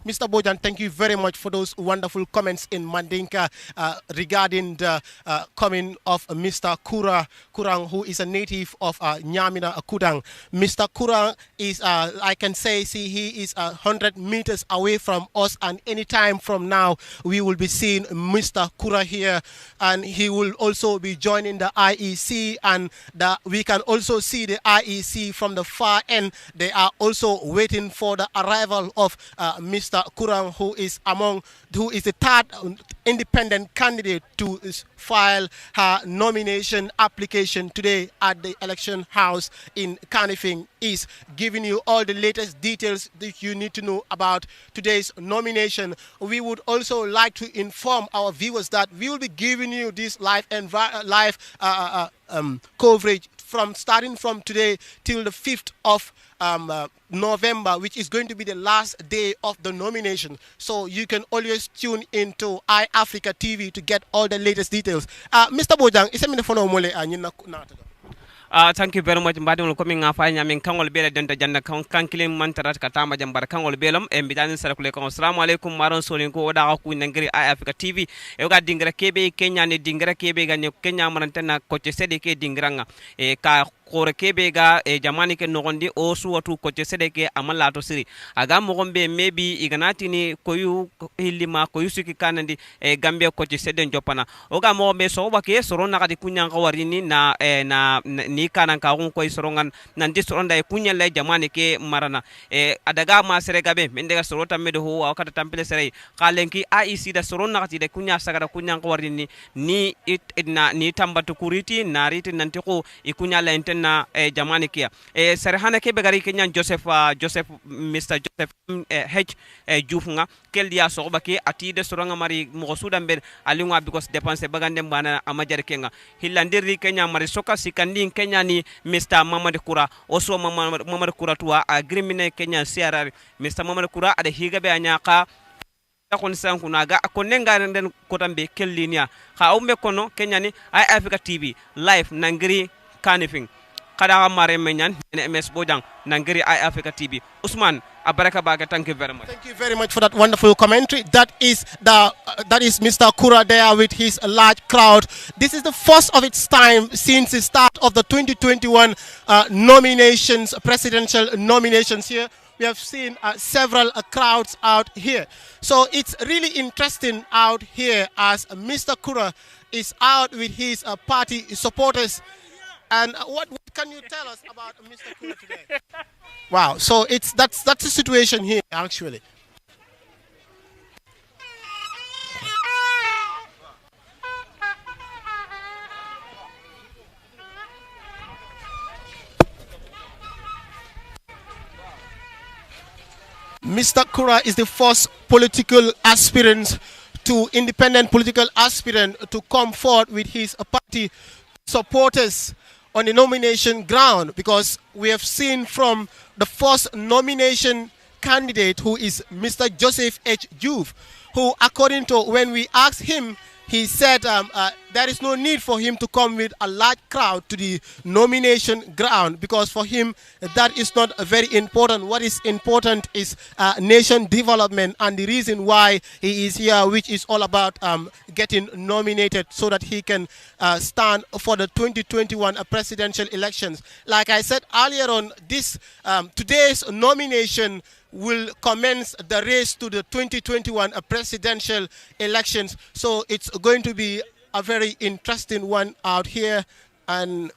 Mr. Bojang, thank you very much for those wonderful comments in Mandinka regarding the coming of Mr. Kurang, who is a native of Nyamina Kudang. Mr. Kurang is, I can say, he is 100 meters away from us, and anytime from now, we will be seeing Mr. Kura here, and he will also be joining the IEC, and we can also see the IEC from the far end. They are also waiting for the arrival of Mr. Kurang, who is the third independent candidate to file her nomination application today at the election house in Kanifing East, giving you all the latest details that you need to know about today's nomination. We would also like to inform our viewers that we will be giving you this live coverage starting from today till the 5th of November, which is going to be the last day of the nomination. So you can always tune into Eyeafrica TV to get all the latest details. Mr. Bojang, thank you very much mbadingol komi nga fa nyamin kangol bele denta janda kankile mantarat ka tamba jambar kangol belam e mbidani sarakule ko assalamu alaikum maron solin ko oda ko ngiri Eyeafrica TV e ga dingra kebe Kenya ne dingra kebe ga ne Kenya marantena ko ci sede ke dingranga e ka kore kebe ga jamani ke nogondi o suwatu ko ci sede ke amala to siri aga mo gombe maybe iganati ni koyu hilima koyu suki kanandi Gambia ko ci sede njopana o ga mo be so bake soro na kadi kunya ngawarini na ni kanan ka ko sorongan nan di soronda kunya lay jamani ke marana adaga ma sere gabe min daga sorota medo ho wa kata tampile sere kalenki IEC da soronna kati de kunya sagara kunya ngawarini ni ni tambatu kuriti nariti nanti ko ikunya la na jamani kia sere hana ke begari Kenyan Joseph Mr. Joseph H Diouf nga keldia soba ke ati de soronga mari mo sudan ben alinga because dépense bagande bana amajar kenga hillandiri Kenya mari soka sikandi Kenya ni Mr. Mamad Kura oso Mamad Kura tuwa agrimine Kenya CRR Mr. Mamad Kura ada higabe anyaka kon sankuna ga konenga nden kotambe kellinia ha umbe kono Kenya ni Eyeafrica TV live nangiri Kanifing kada mare menyan ms bojang nangiri Eyeafrica TV Usman abaraka baga. Thank you very much. Thank you very much for that wonderful commentary. That is Mr. Kura there with his large crowd. This is the first of its time since the start of the 2021 presidential nominations here. We have seen several crowds out here. So it's really interesting out here as Mr. Kura is out with his party supporters. And what can you tell us about Mr. Kura today? Wow, so that's the situation here actually. Mr. Kura is the first independent political aspirant to come forward with his party supporters on the nomination ground, because we have seen from the first nomination candidate, who is Mr. Joseph H. Juve, who, according to when we asked him, he said there is no need for him to come with a large crowd to the nomination ground, because for him that is not very important. What is important is nation development, and the reason why he is here, which is all about getting nominated so that he can stand for the 2021 presidential elections. Like I said earlier on, today's nomination will commence the race to the 2021 presidential elections. So it's going to be a very interesting one out here. And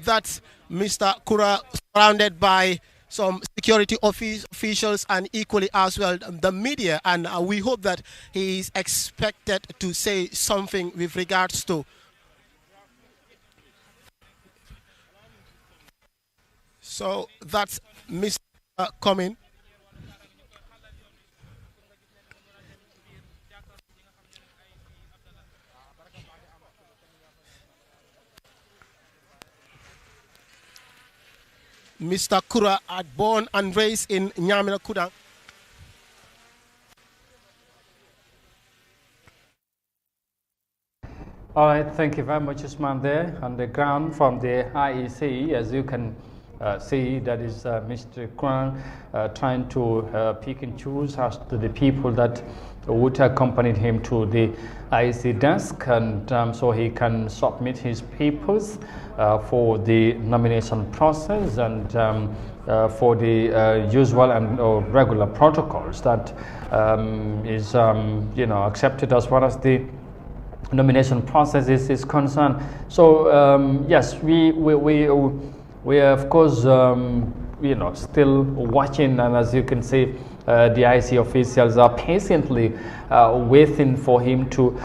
that's Mr. Kura, surrounded by some security officials and equally as well the media. And we hope that he is expected to say something with regards to. So that's Mr. Coming. Mr. Kura, born and raised in Nyamira Kudang. All right, thank you very much, Usman. There on the ground from the IEC, as you can see, that is Mr. Kwan trying to pick and choose as to the people that would accompany him to the IEC desk, and so he can submit his papers for the nomination process and for the usual and regular protocols that is accepted as far as the nomination process is concerned. So yes, we are of course still watching, and as you can see, the IC officials are patiently waiting for him to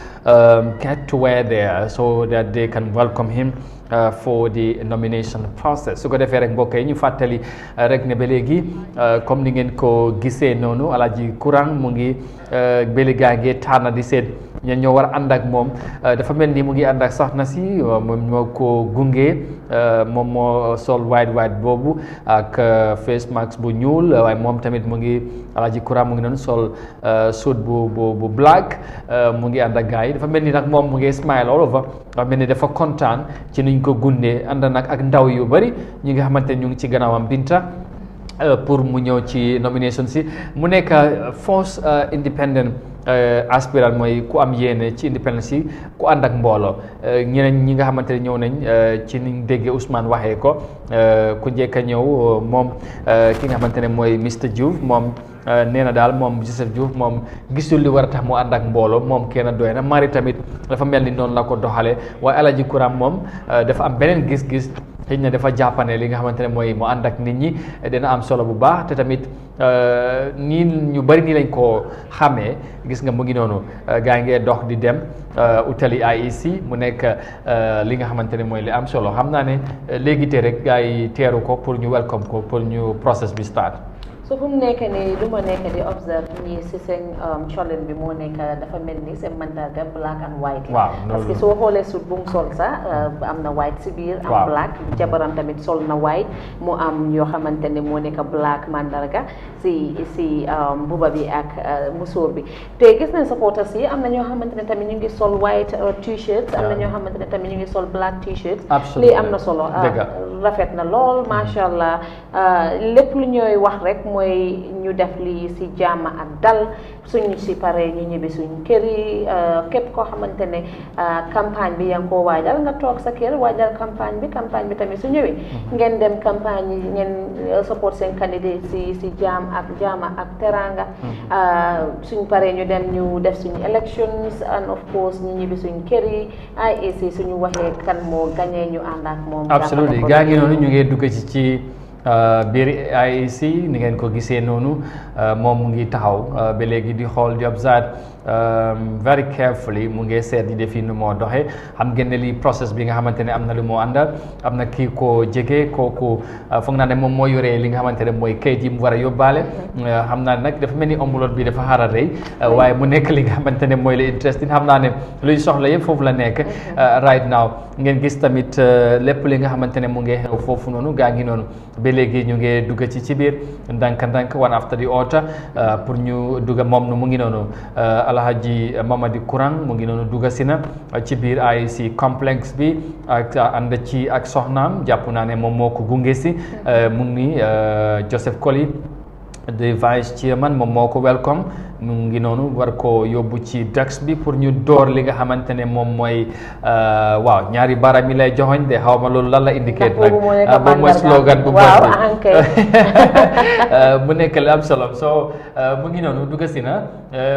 get to where they are so that they can welcome him for the nomination process. su ko defee rek mbokk yi ñu fàttali rek ne ba léegi comme ni ngeen ko gisee noonu Alaaji Kurang mu ngi bëli gaa ngi tànn di seet ñan ñoo war a ànd ak moom dafa mel ni mu ngi ànd ak soxna si moom moo ko gunge moom moo sol white boobu ak face mask bu ñuul waaye moom tamit mu ngi Alaaji Kurang mu ngi doon sol suit bu black mu ngi ànd ak gaa yi dafa mel ni nag moom mu ngi smile all over dafa mel ni dafa kontaan ci niñ ko gundee ànd nag ak ndaw yu bari ñi nga xamante ñu ngi ci gannaawam Binta pour mu ñëw ci nomination si mu nekk force independent aspirant mooy ku am yéene ci independence yi ku ànd ak mbooloo ñeneen ñi nga xamante ne ñëw nañ ci niñ déggee Ousmane waxee ko ku njëkk a ñëw moom ki nga xamante ne mooy Mr Diouf moom nee na daal moom Joseph Diouf moom gisul li war a tax mu ànd ak mbooloo moom kenn doy na mari tamit dafa mel ni noonu la ko doxalee waaye Alaaji Kurang moom dafa am beneen gis-gis xëy na dafa jàppane li nga xamante ne mooy mu ànd ak nit ñi dina am solo bu baax te tamit nii ñu bari nii lañ koo xamee gis nga mu ngi noonu gaa ngi dox di dem utali IEC mu nekk li nga xamante ne mooy li am solo xam naa ne léegi te rek gaa yi teeru ko pour ñu welcome ko pour ñu process bi start. so fu mu nekk nii lu ma nekk di observe ñii si seen colin bi moo nekk dafa mel ni seen mandarga black and white la parce que soo xoolee sut bu mu sol sax am na white si biir am black jabaram tamit sol na white mu am yoo xamante ne moo nekk black mandarga si mbuba bi ak musóor bi te gis nañ supporters yi am na ñoo xamante ne tamit ñu ngi sol white t-shirts am na ñoo xamante ne tamit ñu ngi sol black t-shirts lii am na solo rafet na lool macha allah lépp lu ñooy wax rek mooy ñu def lii si jàmm ak dal suñ si paree ñu ñibbi suñ kër yi képp koo xamante ne campagne bi yaa ngi koo waajal nga toog sa kër waajal campagne bi tamit su ñëwee ngeen dem campagne yi ngeen support seen candidate si jàmm ak teranga suñ paree ñu dem ñu def suñu elections and of course ñu ñibbi suñ kër yi IEC suñu waxee kan moo gañee ñu ànd ak moom absolutely gaa ngi noonu ñu ngi dugg ci biir IEC ni ngeen ko gisee noonu moom mu ngi taxaw ba léegi di xool di observe very carefully mu ngi seet di defi nu moo doxee xam ngeen ne lii process bi nga xamante ne am na lu moo àndal am na kii ko jege kooku foog naa ne moom moo yoree li nga xamante ne mooy kayit yi mu war a yóbbaale xam naa ne nag dafa mel ni enveloppe bi dafa xaaral rëy waaye mu nekk li nga xamante ne mooy la interesting xam naa ne luy soxla yëpp foofu la nekk right now ngeen gis tamit lépp li nga xamante ne mu ngi xew foofu noonu gaa ngi noonu ba léegi ñu ngi dugg ci biir ndànk one after the other pour ñu dugg moom nu mu ngi noonu Alhaji Mamadi Kurang mu ngi noonu dugg si na ci biir IEC complexe bi ak ànd ci ak soxnaam jàpp naa ne moom moo ko gunge si mu ngi Joseph Koli the vice chairman moom moo ko welcome mu ngi noonu war ko yóbbu ci dax bi pour ñu door li nga xamante ne moom mooy waaw ñaari baaraam yi lay joxoñ de xaw ma loolu lan la indicate nag moom mooy slogan bu mu nekk li am solo so mu ngi noonu dugg si na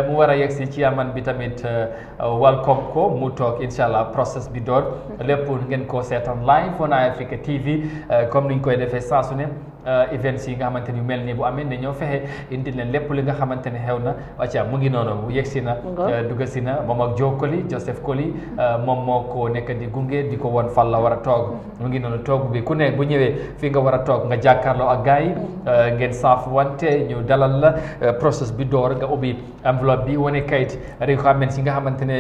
mu war a yegg si ci aman bi tamit welcome ko mu toog incha allah process bi door lépp ngeen ko seetaan live on Eyeafrica TV comme niñ koy defee saa su ne events yi nga xamante ni mel nii bu amee ne ñoo fexe indi leen lépp li nga xamante ne xew na wacca mu ngi noonu yegg si na dugg si na moom ak Joe Koli Joseph Koli moom moo ko nekk di gunge di ko won fan la war a toog mu ngi noonu toog bi ku ne bu ñëwee fi nga war a toog nga jàkkaarloo ak gars yi ngeen saaf wante ñu dalal la process bi door nga ubbi enveloppe bi wane kayit requirements yi nga xamante ne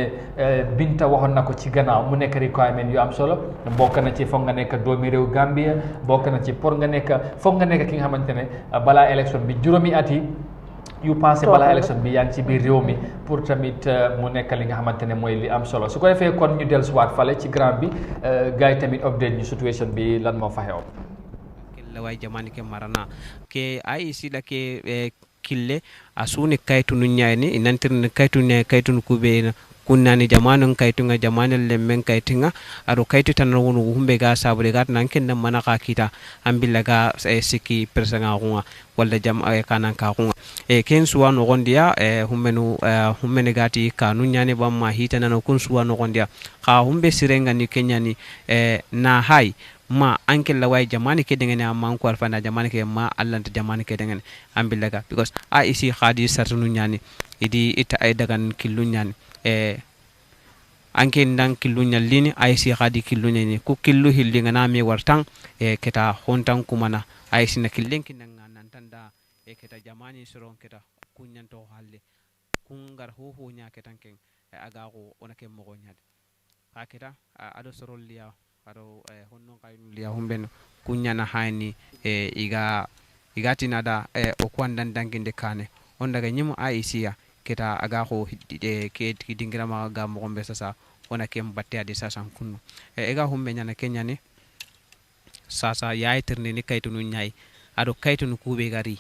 Binta waxoon na ko ci gannaaw mu nekk requirement yu am solo bokk na ci foog nga nekk doomi réew Gambia bokk na ci pour nga nekk foog nga nekk ki nga xamante ne balaa élection bi juróomi at yi yu passé balaa élection bi yaa ngi ci biir réew mi pour tamit mu nekk li nga xamante ne mooy li am solo su ko defee kon ñu dellusiwaat fale ci grand bi gars yi tamit update ñu situation bi lan moo fa xew la way jamani ke marana ke IEC la ke kille asuni kaytu nu nyaani nantir kaytu ne kaytu kube kunnani jamanu kaytunga jamanu lemmen kaytunga aro kaytu tan wonu humbe ga sabure gat nan ken mana ka kita ambilla ga siki persanga hunga walla jam kanan ka hunga ken suwa no gondia hummene gati kanu nyane bamma hita nan kun suwa no gondia ka humbe sirenga ni kenyani na hay ma anke la way jamani ke dengene amman ko alfana jamani ke ma allanta jamani ke dengene ambilla ga because IEC khadi sartunu nyani idi ita ay dagan killu nyani anke ndan killunya lini IEC khadi killunya ni ku killu hillinga na mi wartang keta hontan kumana IEC na killenki nan tanda keta jamani soron keta kunyanto halle kungar ho nya ketanken aga ko onake mo nyade aketa ado sorol liya ado honno kaynu liya humben kunyana hani igati nada o kwandan danginde kane on daga nyimo IEC ya keta aga ko ke dingrama ga mo gombe sasa ona kem batte adi sasa kunno ega humbe nyana kenyani sasa yaay terne ni kaytu nu nyaay ado kaytu nu kube gari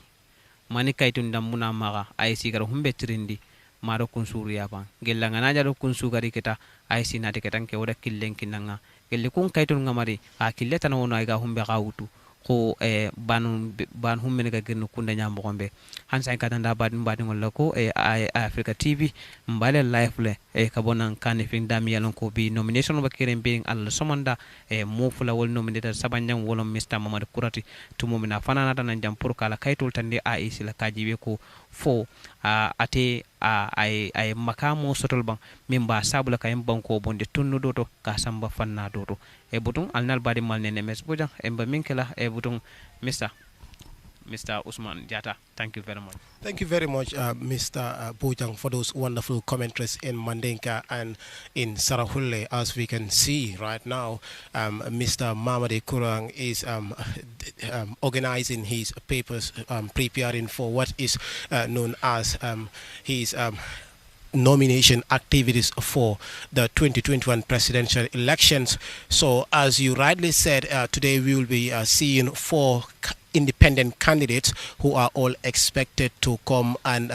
mani kaytu ndam muna maga IEC gar humbe trindi maro kun suriya ban gelanga na jaro kun sugari keta IEC na de ketan ke wada killen kinanga gelle kun kaytu ngamari a killeta na wona ga humbe gawutu ko ban hummene ga girno kunda nyambo gombe hansa en kadanda badin wala ko Eyeafrica TV mbale live le kabonan kan fin dami yalon ko bi nomination ba kiren being Allah somanda mo fula wol nominator sabanjang wolom Mr Mamad Kurati tumo mina fanana tan jam pour kala kaytul tande IEC la kajibe ko fo ate ay makamo sotol bang mimba sabula kayem banko bonde tunno doto ka samba fanna doto butung alnal badi mal nene mes bojang emba minkela butung Mr Mr. Usman Jata. Thank you very much. Thank you very much, Mr. Bojang, for those wonderful commentaries in Mandinka and in Sarahule. As we can see right now, Mr. Mamadi Kurang is organizing his papers, preparing for what is known as his nomination activities for the 2021 presidential elections. So, as you rightly said, today we will be seeing 4 independent candidates who are all expected to come and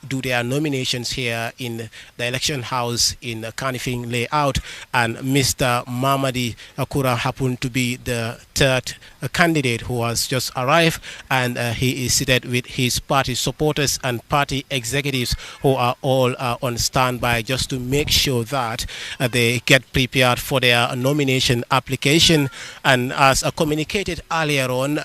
do their nominations here in the election house in Kanifing layout, and Mr. Mamadi Akura happened to be the 3rd candidate who has just arrived, and he is seated with his party supporters and party executives who are all on standby just to make sure that they get prepared for their nomination application. And as communicated earlier on,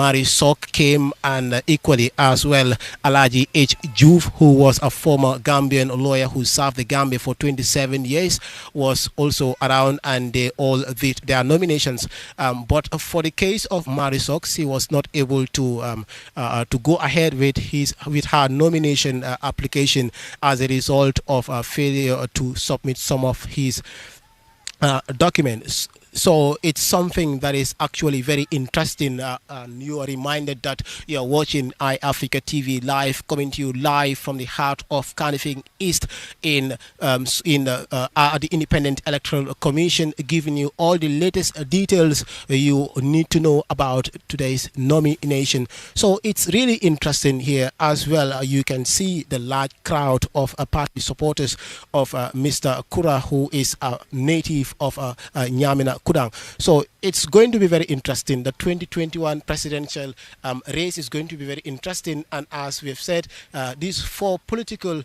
Mari Sok came, and equally as well Alaji H. Juve, who was a former Gambian lawyer who served the Gambia for 27 years, was also around, and they all did their nominations. But for the case of Mari Sok, she was not able to go ahead with her nomination application as a result of a failure to submit some of his documents. So it's something that is actually very interesting. You are reminded that you are watching Eyeafrica TV live, coming to you live from the heart of Kanifing East in the Independent Electoral Commission, giving you all the latest details you need to know about today's nomination. So it's really interesting here as well. You can see the large crowd of party supporters of Mr. Kura, who is a native of Nyamina Kudang. So it's going to be very interesting. The 2021 presidential race is going to be very interesting. And as we've said, these 4 political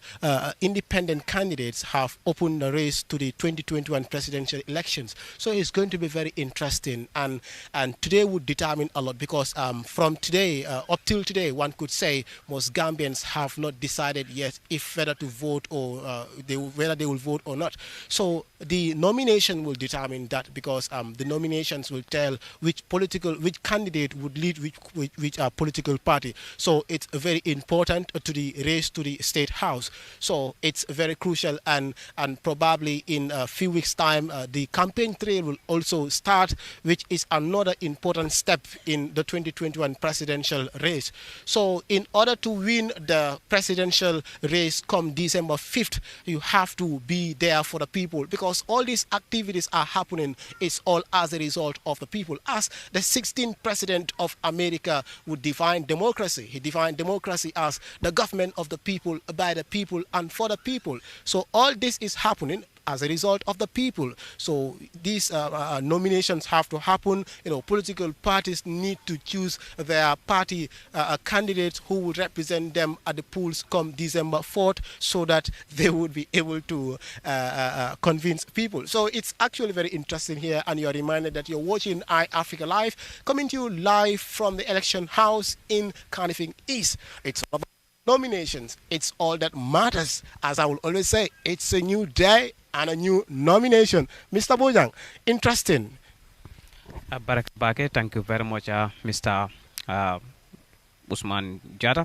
independent candidates have opened the race to the 2021 presidential elections. So it's going to be very interesting. And today would determine a lot, because from today up till today, one could say most Gambians have not decided yet if whether to vote or whether they will vote or not. So the nomination will determine that, because the nominations will tell which candidate would lead which political party. So it's very important to the race to the state house. So it's very crucial, and probably in a few weeks' time the campaign trail will also start, which is another important step in the 2021 presidential race. So in order to win the presidential race come December 5th, you have to be there for the people, because all these activities are happening. It's all as a result of the people. As the 16th president of America would define democracy. He defined democracy as the government of the people, by the people, and for the people. So all this is happening as a result of the people. So these nominations have to happen. Political parties need to choose their party candidates who will represent them at the polls come December 4th, so that they would be able to convince people. So it's actually very interesting here, and you are reminded that you're watching Eyeafrica Live, coming to you live from the election house in Kanifing East. It's about nominations. It's all that matters. As I will always say, it's a new day and a new nomination. Mr. Bojang, interesting. Barak Bake, thank you very much, Mr. Usman Jata.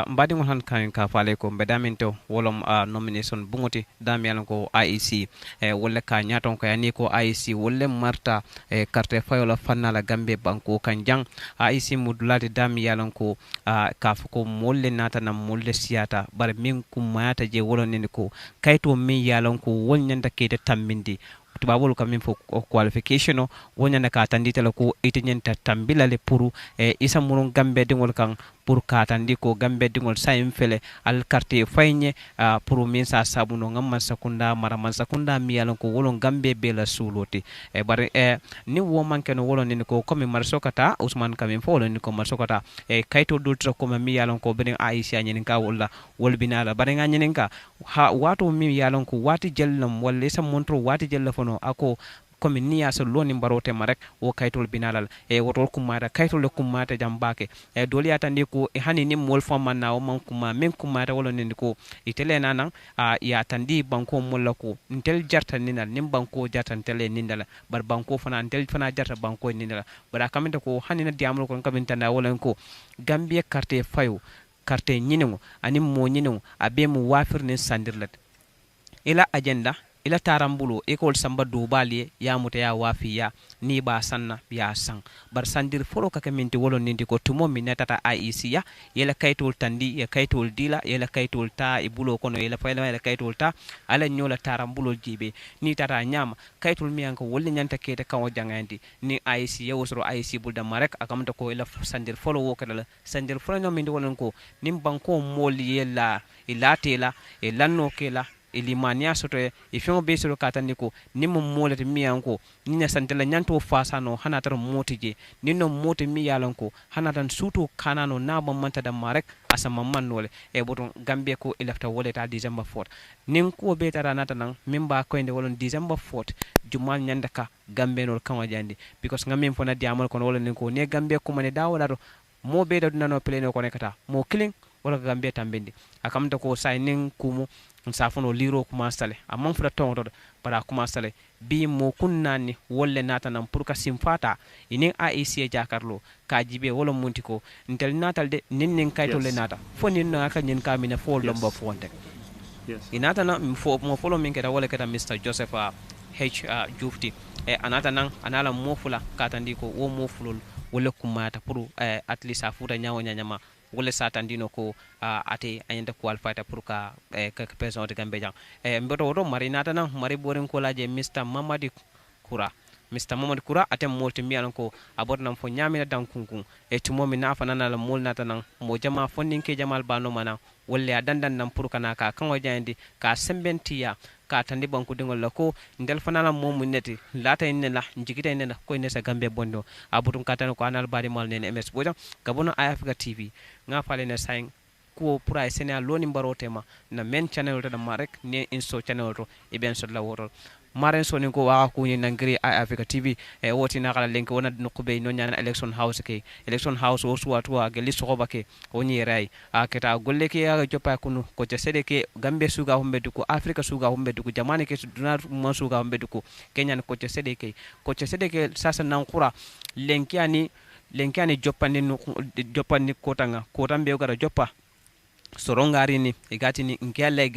Mbadi han kan ka fale ko bedaminto wolom nomination bungoti damian ko IEC wolle ka nyaton ko yani ko IEC wolle marta carte fayola fanala gambe banko kanjang IEC mudulati damian ko ka ko molle nata na molle siata bar min kum mayata je wolon ko kayto min yalon ko wonyanda kete tambindi tubabolu kamin fo qualification o wonyanda ka tanditela ko itinyenta tambila le puru isa mulon gambe dingol kan pour katandi ko gambe dingol sayim fele al carte fayne pour min sa sabuno ngam sakunda maraman sakunda mi yalon ko wolon gambe bela suloti bare ni wo manke no wolon ni ko comme marsokata Usman kamin fo wolon ni ko marsokata kayto dultra ko mi yalon ko benen Aisha nyen ka wala wol binala bare nga nyen ka ha wato mi yalon ko wati jellam wala sa montro wati jella fono ako komi niya so loni mbarote ma rek wo kaytol binalal e wotol kumata kaytol le kumata jambake e doli atandi ko e hani nim mol famanna o man kuma men kumata wala nen ko itele nanan ya tandi banko molla ko ntel jarta ninal nim banko jarta tele nindala bar banko fana ntel fana jarta banko nindala bara kamenta ko hani na diamul ko kamenta na wala ko Gambia carte fayo carte nyinengo anim mo nyinengo abe mu wafir ne sandirlat ila agenda ila tarambulo ekol samba dubali ya muta ya wafiya ni ba sanna ya sang bar sandir folo kake minti wolo nindi ko tumo minata IEC ya yela kaytol tandi ya kaytol dila yela kaytol ta ibulo kono yela fayla yela kaytol ta ala nyola tarambulo jibe ni tata nyama kaytol miyanko wolle nyanta kete kawo jangandi ni IEC ya wosro IEC bulda marek akamta ko ila sandir folo wo kadala sandir folo no mindi wolon ko nim banko moli yela ilatela e lanno kela ilimania soto e fion be soro katani ko nimmo molete miyanko nina santela nyanto fasano hanatar motije ninno moti mi yalanko hanatan suto kanano na manta da marek asa mamman nole e boton Gambia ko elefta woleta December 4 nin ko be tara nata nan mimba ko ende wolon December 4 jumal nyandaka Gambia nol kan wajandi because ngamin fona diamal kono wolon ko ne Gambia ko mane dawolaro mo be da dunano pleno ko nekata mo killing wala Gambia tambendi akamta ko signing kumu safono liro kuma sale amman fuda tonto para kuma sale bi mo kunnani wolle nata nan pour ka simfata inin AEC jakarlo ka jibe wala muntiko ntel natal de nin kayto le nata foni na ka nyin kamina fo lomba fonte inata na mo follow min keta wala keta Mr Joseph H Jufti e anata nan anala mofula katandi ko wo mofulol wala kumata pour at least afuta nyawo nyama wala satandino ko ate ayenda qualified pour ka person de Gambia jang mboto woto mari nata nan mari boren ko laje Mr Mamadi Kura atem molti mialan ko abot nam fo nyamina dan kunkun e tumo mi nafa nana la mol nata nan mo jama fondin ke jamal bano mana wolle adandan nan pour kana ka kan wajandi ka sembentiya ka tandi banku dingol la ko ndel fanala momu neti lata inne la njikita inne ko inne sa Gambia bondo abutun katano ko anal bari mal nen MS boja gabono Eyeafrica TV nga fale ne sain ko pura sene loni mbarotema na men channel to da marek ne inso channel to e ben sodla wotol maren soni ko wa ko ni nangri Eyeafrica TV e woti na kala lenke wona no kube no nyana election house o suwa to ga listo ko bake woni ray aketa golle ke ya jopa kunu ko te sede ke Gambia suga humbe duko Africa suga humbe duko jamane ke dunar mo suga humbe duko Kenya ko te sede ke sasa nan kura lenkiani joppani kotanga kotambe gara joppa sorongari ni igati ni ngelle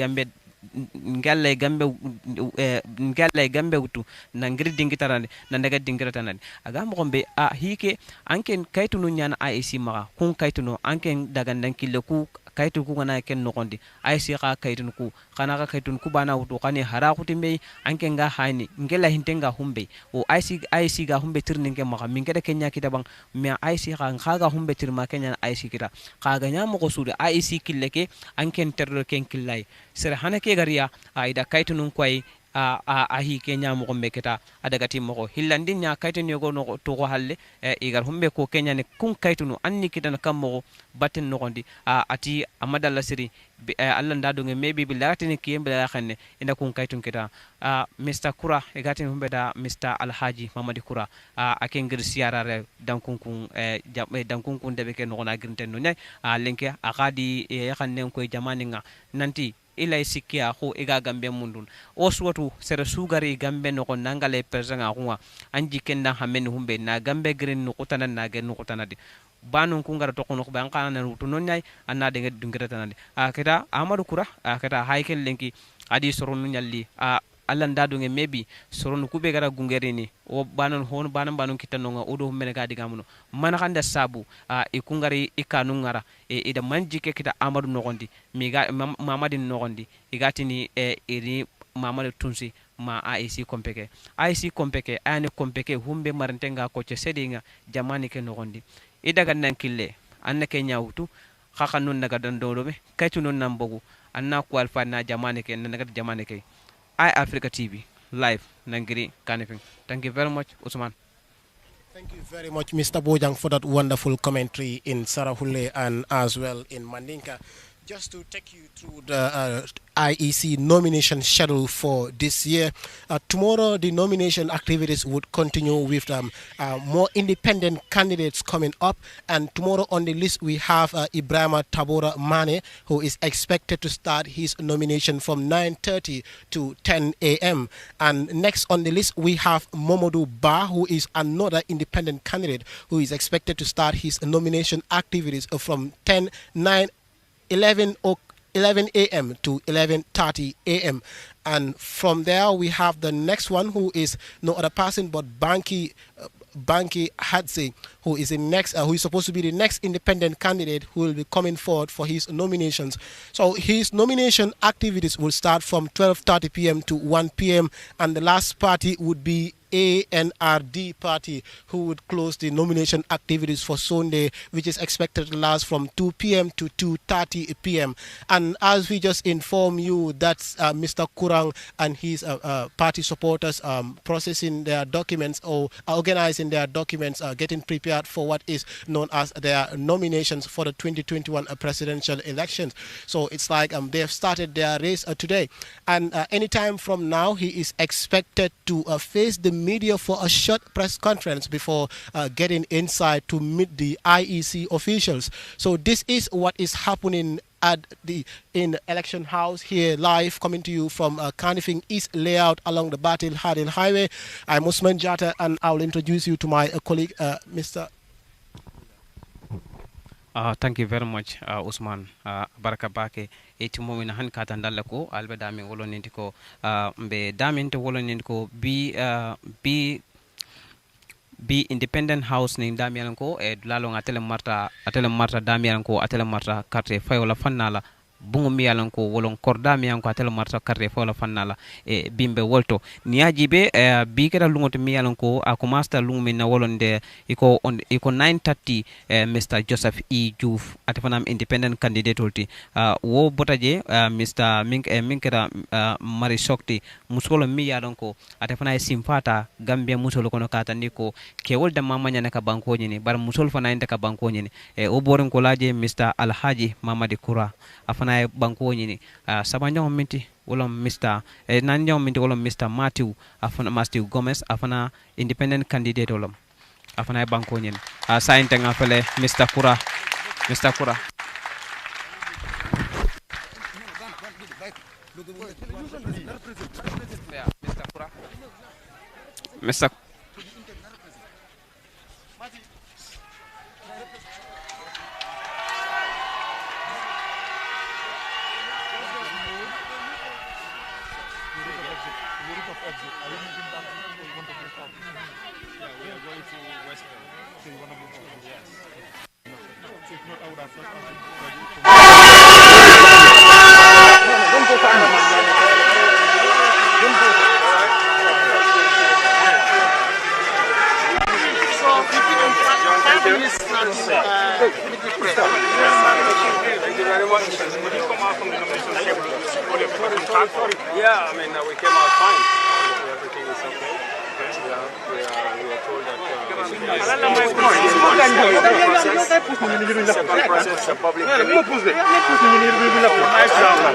Gambe wutu na ngiri dingitarande na ndaga dingitarande aga mo gombe hike anken kaytunu nyana IEC maka kun kaytunu anken daga ndankille ku kaytu ku ngana ken nokondi IEC ka kaytun ku kana ka kaytun ku bana wutu kani hara kutimbe anken ga hani ngela hintenga humbe o IEC ga humbe tirninge maka mingede Kenya kitabang me IEC ka ga humbe tirma Kenya IEC kita kaga nyamo ko sude IEC killeke anken terro ken killai sere hanake gariya aida kaytunun koy ahi Kenya mo gombe keta adaga timmo ko hillandi nya kaytun yogo no to ko halle igar humbe ko Kenya ne kun kaytunu anni kitana kammo batten no gondi ati amadalla siri Allah ndado nge maybe bi latini kiyembe la xanne ina kun kaytun kita Mr Kura e gatin humbe da Mr Alhaji Mamadi Kura aken ngir siarare dankunkun dankunkun debe ke no na grinten no nyay lenke akadi e xanne ko jamani nga nanti ilay sikya ko iga Gambia mundun o suwatu sere sugari Gambia no ko nangale persanga ko anji kenda hamen humbe na Gambia green no kutana na gen no kutana di banun ku ngara to ko no ban kana rutu non nyay anna de ngere tanande aketa Amadou Kura aketa haykel lenki adi soronu nyalli Allah ndadu nge mebi soronu kube gara gungerini o banon hon banon kitanno nga odo mene ga diga muno man khanda sabu e kungari ikanu ngara ida manjike kita Amadou nogondi mi ga Mamadou nogondi igatini iri Mamadou Tunsi ma IEC kompeke ani kompeke humbe marantenga ko ce sedinga jamani ke nogondi idaga nan kille anna ke nyawtu khaka non naga dandoro be kaytu non nambogu anna ko alfa na jamani ke naga jamani ke Eyeafrica TV live Nangiri Kanifing. Thank you very much, Usman. Thank you very much, Mr. Bojang, for that wonderful commentary in Sarahule and as well in Mandinka. Just to take you through the IEC nomination schedule for this year. Tomorrow, the nomination activities would continue with more independent candidates coming up. And tomorrow on the list, we have Ibrahima Tabora Mane, who is expected to start his nomination from 9:30 to 10 a.m. And next on the list, we have Momodou Ba, who is another independent candidate who is expected to start his nomination activities from 11 a.m. to 11:30 a.m. And from there, we have the next one, who is no other person but Banki Hadzi, who is who is supposed to be the next independent candidate who will be coming forward for his nominations. So his nomination activities will start from 12:30 p.m. to 1 p.m. and the last party would be ANRD party, who would close the nomination activities for Sunday, which is expected to last from 2 p.m. to 2:30 p.m. And as we just informed you, that's Mr. Kurang and his party supporters processing their documents or organizing their documents, getting prepared for what is known as their nominations for the 2021 presidential elections. So it's like they have started their race today. And anytime from now, he is expected to face the media for a short press conference before getting inside to meet the IEC officials. So this is what is happening in Election House here, live coming to you from Kanifing East layout along the Batil Hadil Highway. I'm Usman Jata, and I'll introduce you to my colleague, Mr. Thank you very much, Usman. Baraka bake eti momina han kata ndalla ko albe dami wolonindi ko mbe daminte wolonindi ko bi independent house ni dami yalan ko e lalo atele marta dami yalan ko atele marta carte fayola fannala bungo mi yalan ko wolon korda mi yanko atele marta carte fayola fannala e bimbe wolto niaji be bi keda lungoto mi yalan ko a commencé lungmi na wolonde iko 9:30 Mr. Joseph E. Diouf atefanam independent candidate holti wo botaje Mr. Minkera Mari Sokti musolo mi yalan ko atefana simfata Gambia musolo kono kata niko kewol da mamanya naka banko nyini bar musol fana inda ka banko nyini o boren ko laje Mr. Alhaji Mamadi Kura afana banko nyini sabanjo minti wala Mr. nanjo minti wala Mr. Matthew Gomez afana independent candidate wala afana banko nyini sa intenga fele Mr. Kura Mr. Kura Mr. Yeah, I mean, we came out fine. Everything is okay. We are told that second process, a public hearing.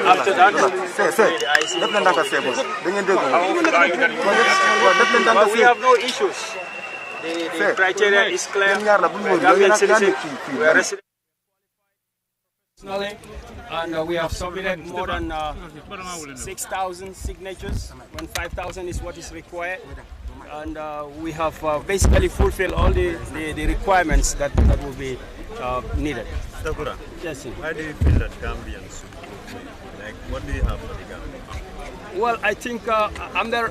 After that, we have no issues. The criteria is clear. Gambian citizen, we are resident. And we have submitted more than 6,000 signatures, when 5,000 is what is required. And we have basically fulfilled all the requirements that will be needed. Sakura, yes, sir. How do you feel that Gambians like, what do you have for the Gambia? Well, I think I'm the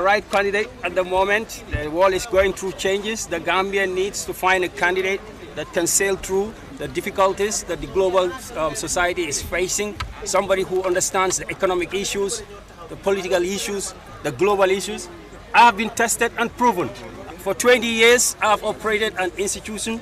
right candidate at the moment. The world is going through changes. The Gambia needs to find a candidate that can sail through the difficulties that the global society is facing. Somebody who understands the economic issues, the political issues, the global issues. I have been tested and proven. For 20 years, I have operated an institution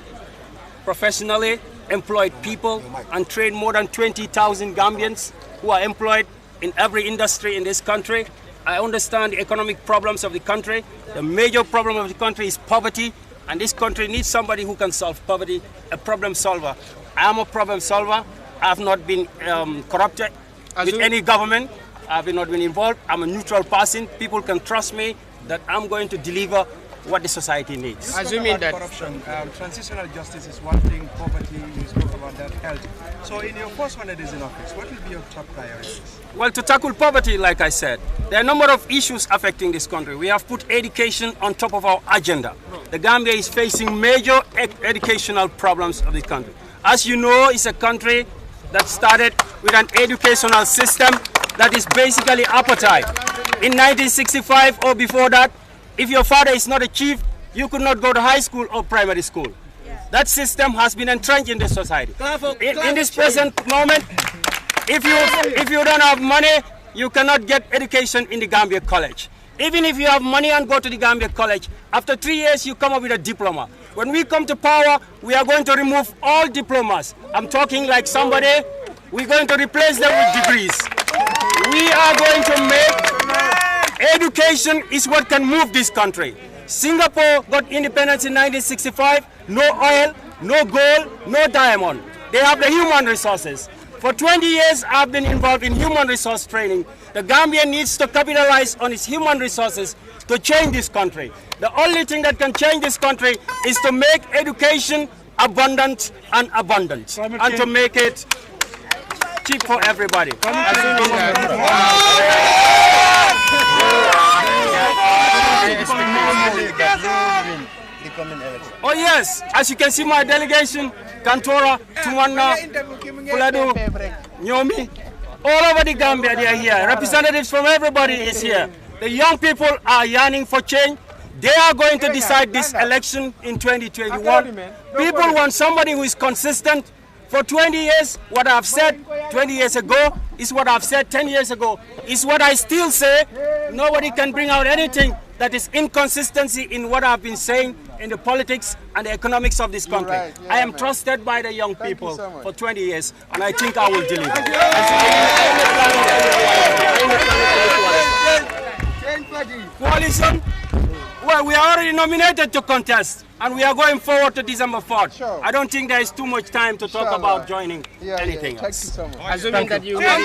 professionally, employed people, and trained more than 20,000 Gambians who are employed in every industry in this country. I understand the economic problems of the country. The major problem of the country is poverty, and this country needs somebody who can solve poverty, a problem solver. I am a problem solver. I've not been corrupted with any government. I've not been involved. I'm a neutral person. People can trust me that I'm going to deliver what the society needs. Assuming that corruption, transitional justice is one thing, poverty, you spoke about that, health. So in your first 100 days in office, what will be your top priorities? Well, to tackle poverty, like I said, there are a number of issues affecting this country. We have put education on top of our agenda. The Gambia is facing major educational problems of the country. As you know, it's a country that started with an educational system that is basically apartheid. In 1965 or before that, if your father is not a chief, you could not go to high school or primary school. That system has been entrenched in the society. In this present moment, if you don't have money, you cannot get education in the Gambia college. Even if you have money and go to the Gambia college, after 3 years you come up with a diploma. When we come to power, we are going to remove all diplomas. I'm talking like somebody, we're going to replace them with degrees. We are going to make education is what can move this country. Singapore got independence in 1965, no oil, no gold, no diamond. They have the human resources. For 20 years, I've been involved in human resource training. The Gambia needs to capitalize on its human resources to change this country. The only thing that can change this country is to make education abundant and abundant, and to make it cheap for everybody. Oh yes, as you can see my delegation, Kantora, Tumana, Fuladu, Nyomi, all over the Gambia they are here. Representatives from everybody is here. The young people are yearning for change. They are going to decide this election in 2021. People want somebody who is consistent. For 20 years, what I've said 20 years ago is what I've said 10 years ago, is what I still say. Nobody can bring out anything that is inconsistency in what I've been saying in the politics and the economics of this country. Right, yeah, I am trusted by the young people for 20 years, and I think I will deliver. Coalition? Well, we are already nominated to contest, and we are going forward to December 4th. Sure. I don't think there is too much time to talk about joining anything else. Thank you so much. Assuming that you how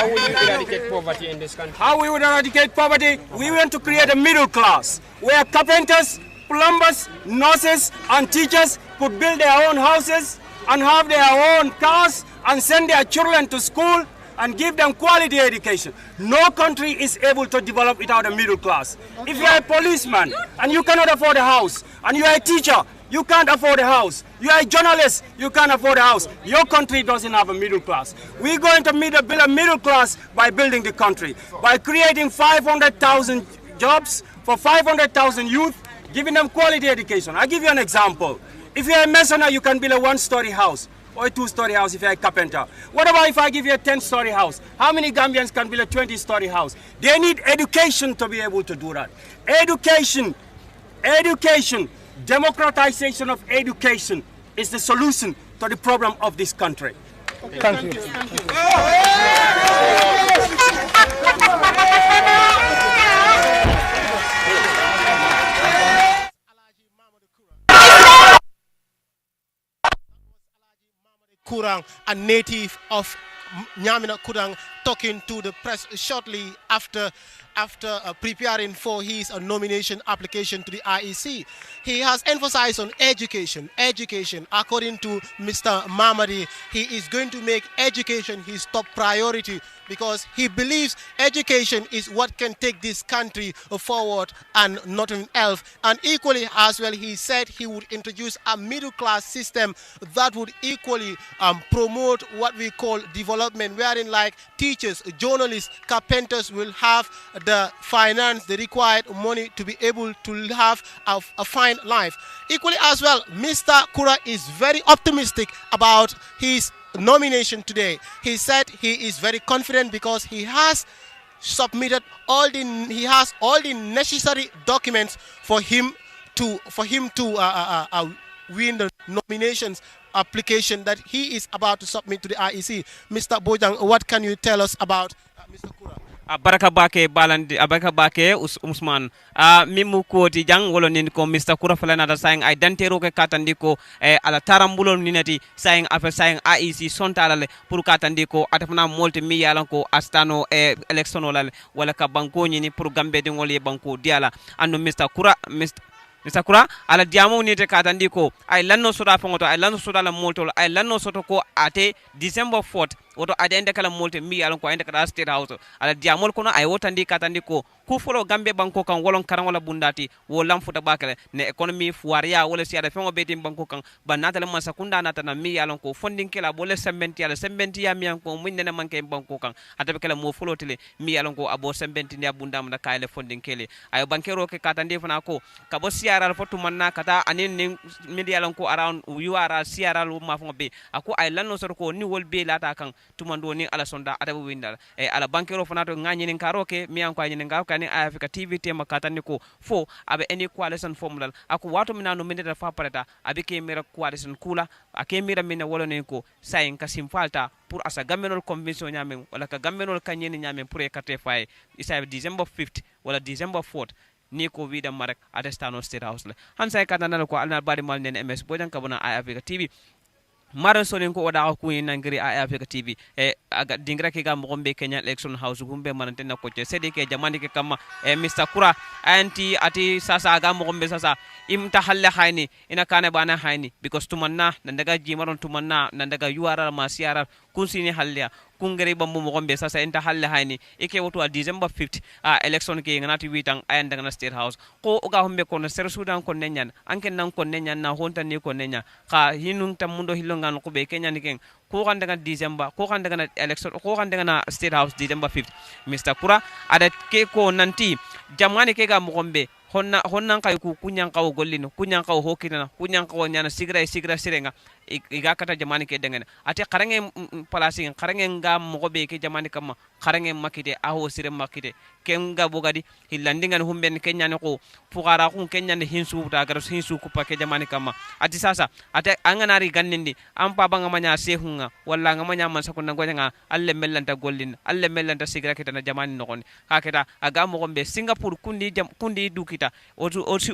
will you eradicate poverty in this country? How we would eradicate poverty? We want to create a middle class where carpenters, plumbers, nurses, and teachers could build their own houses and have their own cars and send their children to school and give them quality education. No country is able to develop without a middle class. If you are a policeman and you cannot afford a house, and you are a teacher, you can't afford a house. You are a journalist, you can't afford a house. Your country doesn't have a middle class. We're going to build a middle class by building the country, by creating 500,000 jobs for 500,000 youth, giving them quality education. I'll give you an example. If you're a masoner, you can build a one-story house, or a two-story house if you're a carpenter. What about if I give you a 10-story house? How many Gambians can build a 20-story house? They need education to be able to do that. Education, democratization of education is the solution to the problem of this country. Thank you. Kurang, a native of Nyamina Kurang, talking to the press shortly after preparing for his nomination application to the IEC. He has emphasized on education. According to Mr. Mamadi, he is going to make education his top priority because he believes education is what can take this country forward and nothing else. And equally as well, he said he would introduce a middle class system that would equally promote what we call development, wherein like teachers, journalists, carpenters will have the finance, the required money to be able to have a fine life. Equally as well, Mr. Kura is very optimistic about his nomination today. He said he is very confident because he has submitted all the necessary documents for him to win the nominations application that he is about to submit to the IEC. Mr. Bojang, what can you tell us about Mr. Kura? baraka bake balandi baraka bake Usman mimu koti jang wolo nin ko Mr. Kura falana da saying identiro ke katandi ko ala tarambulo ninati saying afa saying AIC sontalale pour katandi ko atafna molti mi yalan ko astano electoral wala ka banko ni pour gambe de ngol ye banko diala ando Mr. Kura ala diamo ni te katandi ko ay lanno soda fongoto ay lanno soda la molto ay lanno soto ko ate December 4th woto ade ende kala molto mi yalan ko ende kala state house ala diamol kono ay wotandi katandi ko ku folo gambe banko kan wolon karan wala bundati wo lamfuta bakale ne economy fuaria wala si ada fengo beti banko kan banata le masakunda nata na mi yalan ko funding kala bole sembenti ya mi ko mun ne manke banko kan ata kala mo folo tele mi yalan ko abo sembenti ne bunda na kayle funding kele ay bankero ke katandi fana ko kabo siaral fotu manna kata anin mi yalan ko around URA siaral ma fongo be ako ay lanno sor ko ni wol be lata kan tumando ni ala sonda ata windal e ala bankero fana to ngani nin karoke mi an ko any ngam kan Eyeafrica TV tema katani ko fo abe any coalition formula ako wato mina no mineta fa pareta abe ke mira coalition kula ake mira mina wala nen ko sayin kasim falta pour asa gamenol convention nyamen wala ka gamenol kanyeni nyamen pour e kate fay isa December 5th wala December 4th ni ko vida marek atestano state house le han say katana ko alna bari mal nen MS bojan kabona Eyeafrica TV maran sonen ko oda ko yin ngiri Eyeafrica TV aga dingra ke ga mo gombe Kenya election house gumbe manante na ko ce sede ke jamani ke kama Mr. Kura anti ati sasa aga mo gombe sasa imta halle hayni ina kane bana hayni because tumanna nandaga jimaron tumanna nandaga yuara ma siara kunsini halya kungere bambu mo gombe sasa enta halle hayni ike woto December 5th election ke nganati witang ayanda na state house ko oga hombe ko no ser sudan ko nenyan anken nan ko nenyan na honta ni ko nenya ka hinun tamundo hilongan ko be Kenya ni ken ko kan daga December ko kan daga election ko kan daga na state house December 5th Mr. Kura ada ke ko nanti jamani ke ga mo gombe honna kay ku kunyan kaw gollino kunyan kaw hokina kunyan kaw nyana sigra sirenga iga kata jamani ke dengen ate karange palasi karange ngam mo be ke jamani kama karange makite aho sire makite kenga bogadi hillandingan humben kenya ne ko fugara kun kenya ne hinsu ta garas hinsu ku pa ke jamani kama ati sasa ate anganari gannindi ampa banga manya sehunga walla ngamanya man sakunda ngonya alle mellanta gollin alle mellanta sigra kita na jamani no kon haketa aga mo gombe Singapore kundi dukita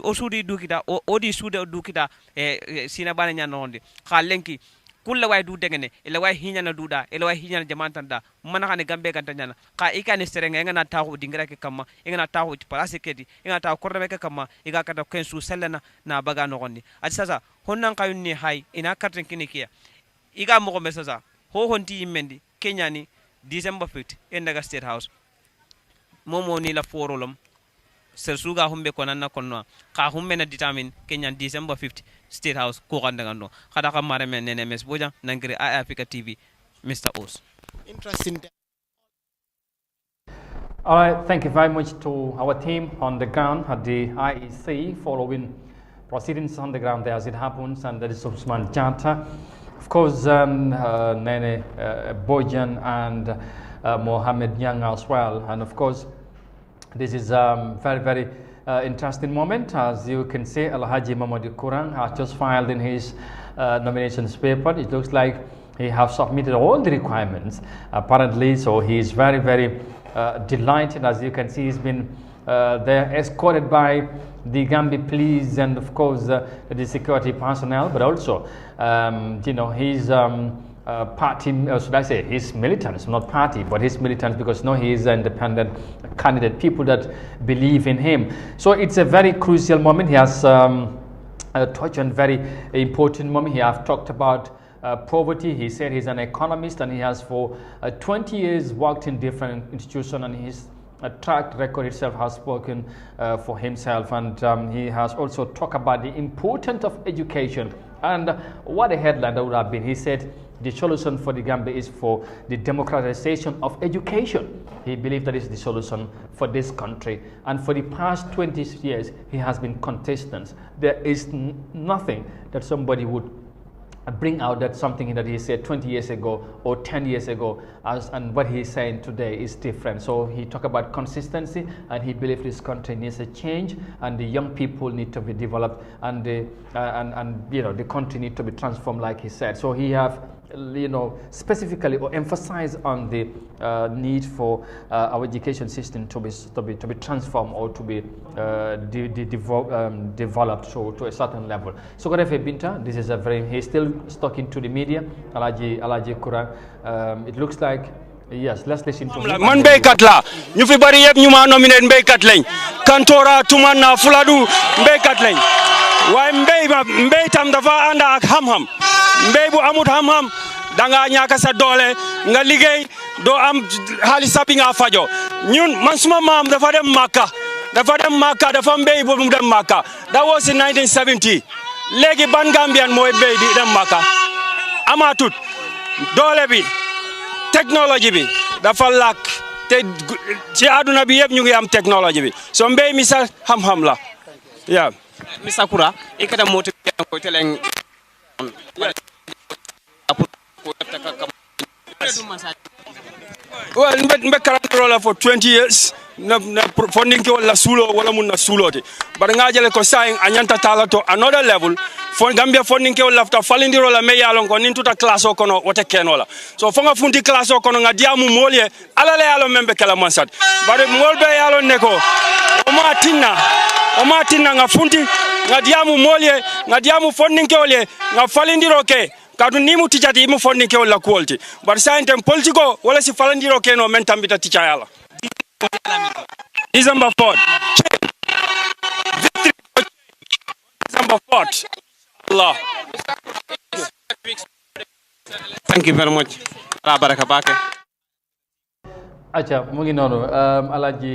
osudi dukita odi suda dukita sina bana nyanonde lenki kulla way du degene ila way hinyana duda ila way hinyana jamantanda mana kane gambe kan tanyana ka ikane serenga ngana tawo dingira ke kama ngana tawo place kedi ngana tawo korbe ke kama iga kata kensu selena na baga no gonni ati sasa honnan kayunni hay ina karten kinikia iga mo ko sasa ho honti mendi kenyani December 5th endaga state house momo ni la forolom sersuga humbe konanna konno ka humbe na determine Kenyan December 5th state house ko ganda ngando kada ka mare men NMS boja nangri Eyeafrica TV Mr. Os. Interesting. All right, thank you very much to our team on the ground at the IEC following proceedings on the ground there as it happens, and that is Usman Janta, of course, Nene Bojan and Mohammed Young as well, and of course this is very interesting moment. As you can see, Alhaji Mamadou Kurang has just filed in his nominations paper. It looks like he has submitted all the requirements apparently, so he is very delighted. As you can see, he's been there escorted by the Gambia police and of course the security personnel, but also you know, his party, should I say his militants, not party, but his militants, because no, he is an independent candidate, people that believe in him. So it's a very crucial moment. He has touched on very important moment. He has talked about poverty. He said he's an economist and he has for 20 years worked in different institutions, and his track record itself has spoken for himself. And he has also talked about the importance of education and what a headline that would have been. He said the solution for the Gambia is for the democratization of education. He believed that is the solution for this country. And for the past 20 years, he has been consistent. There is nothing that somebody would bring out that something that he said 20 years ago or 10 years ago, and what he's saying today is different. So he talked about consistency, and he believed this country needs a change, and the young people need to be developed, and you know, the country need to be transformed, like he said. So he have specifically or emphasize on the need for our education system to be transformed or to be developed to a certain level. So Binta, this is he's still talking to the media. Alaji Kurang, it looks like. Yes, let's listen to him. Man béykat la ñu fi bari yëpp ñu ma nominé béykat lañ Kantora Tumanna Fuladu béykat lañ waaye mbéy tam dafa ànd ak xam-xam mbéy bu amut xam-xam da nga ñàkk sa doole nga liggéey doo am xaalis bi nga fajo ñun man suma maam dafa dem Makka dafa mbéy bu mu dem Makka that was in 1970 léegi ban Gambian mooy mbéy di dem Makka amatut doole bi technology bi dafa làkk te ci àdduna bi yëpp ñu ngi am technology bi so mbéy mi sax xam-xam la yeah Mr. Kura ikata moti ko teleng well mbe karantola for 20 years na funding ke wala sulo wala mun na sulote bar nga jele ko saying anyanta tala to another level for Gambia funding ke wala ta falindiro la me yalon ko nintuta class o kono wote kenola so fonga funti class o kono nga diamu molye ala le yalon membe kala mansat bar molbe yalon ne ko o ma tinna nga funti nga diamu molye nga diamu funding ke wala nga falindiro ke kadu ni mu tijati mu funding ke wala quality bar sayentem politiko wala si falindiro ke no men tambita ticha yala December 4th. Victory. December 4th. Allah. Thank you very much. Acha, mu ngi noonu Alaji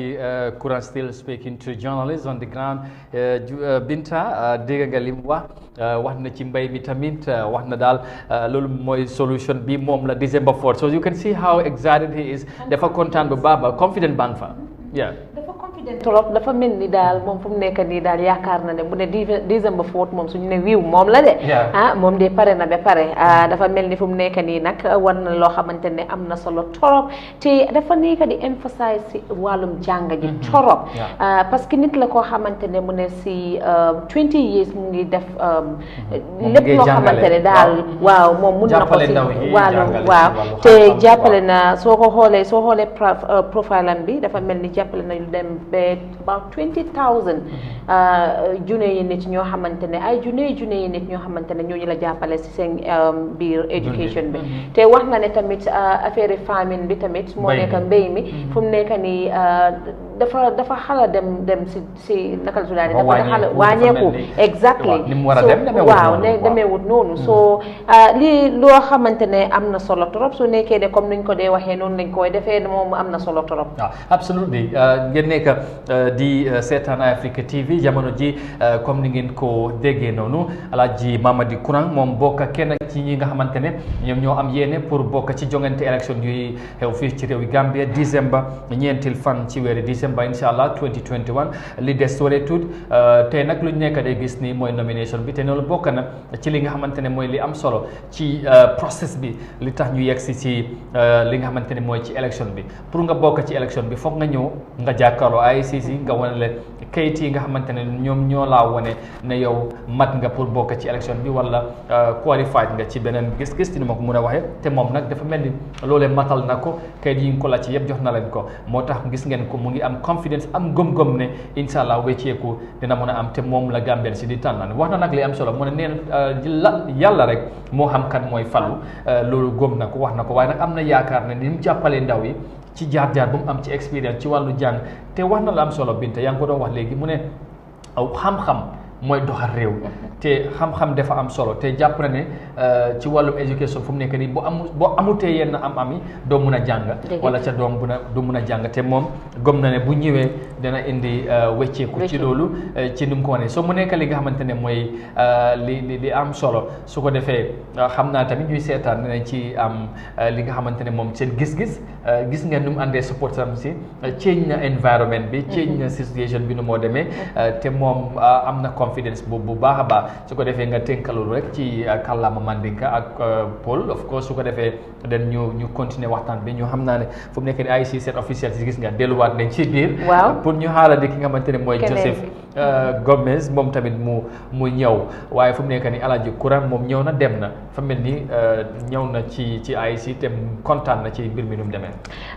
Kurang still speaking to journalists on the ground. Binta dégg nga lim wax na ci mbay mi tamit wax na daal loolu mooy solution bi moom la December 4th. So you can see how excited he is. Dafa kontaan bu baax ba confident bang fa. Yeah. trop dafa mel ni daal moom fu mu nekk nii daal yaakaar na ne bu ne December 4th moom suñu ne wiiw moom la de moom de pare na ba pare dafa mel ni fu mu nekk nii nag war na loo xamante ne am na solo trop te dafa nekk di emphasize si wàllum jàng ji trop parce que nit la koo xamante ne mu ne si 20 years mu ngi def lépp loo xamante ne daal waaw moom mun na ko si wàllum te jàppale na soo xoolee profile am bi dafa mel ni jàppale na lu dem about 20,000 junne yi nit ñoo xamante ne ay junne yi nit ñoo xamante ne ñooñu la jàppale si seen biir education bi te wax na ne tamit affaire famine bi tamit moo nekk mbéy mi fu mu nekk nii dafa xala dem si naka la tuddaani dafa xala wàññeeku exactly waaw ne demeewut noonu so lii loo xamante ne am na solo trop su nekkee de comme niñ ko dee waxee noonu lañ koy defee moom am na solo trop absolutely ngeen nekk di seetaan Eyeafrica TV jamono ji comme ni ngeen ko déggee noonu Alaaji Mamadi Kurang moom bokk kenn ci ñi nga xamante ne ñoom ñoo am yéene pour bokk ci jongante élection yuy xew fii ci réewi Gambia décembre ñeentil fan ci weeri décembre inshallah 2021 li des soreetut tey nag luñ nekk day gis ni mooy nomination bi te loolu bokk na ci li nga xamante ne mooy li am solo ci process bi li tax ñu yegsi ci li nga xamante ne mooy ci élection bi pour nga bokk ci élection bi foog nga ñëw nga jàkkaarloo ICC nga wane leen kayit yi nga xamante ne ñoom ñoo laa wane ne yow mat nga pour bokk ci élection bi wala qualified nga ci beneen gis-gis ci ni ma ko mun a waxee te moom nag dafa mel ni loolee matal na ko kayit yi nga ko la ci yëpp jox na leen ko moo tax gis ngeen ko mu ngi am confidence am gëm-gëm ne incha allah wecceeku dina mën a am te moom la Gambien si di tànn wax na nag li am solo mu ne neen yàlla rek moo xam kan mooy falu loolu gëm na ko wax na ko waaye nag am na yaakaar ne ni mu jàppalee ndaw yi ci jaar-jaar bu mu am ci expérience ci wàllu jàng te wax na la am solo Binta yaa ngi ko doon wax léegi mu ne aw xam-xam mooy doxal réew te xam-xam dafa am solo te jàpp na ne ci wàllum éducation fu mu nekk nii boo amutee yenn am-am yi doo mun a jàng wala ca doom du mun a jàng te moom gëm na ne bu ñëwee dana indi wecceeku ci loolu ci ni mu ko wane soo mu nekk li nga xamante ne mooy li am solo su ko defee xam naa tamit ñuy seetaan dinañ ci am li nga xamante ne moom seen gis-gis gis ngeen nu mu àndee support sam si change na environment bi change na situation bi nu moo demee te moom am na confidence bu baax a baax su ko defee nga tënkalul rek ci kàllaama Mandinka ak Paul of course su ko defee den ñu continuer waxtaan bi ñu xam naa ne fu mu nekk ni ay si seen officiel si gis nga delluwaat nañ ci biir pour ñu xaalandi ki nga xamante ne mooy Gomez moom tamit mu ñëw waaye fu mu nekk nii Alaaji Kuran moom ñëw na dem na fa mel ni ñëw na ci IEC te kontaan na ci mbir mi nu mu demee.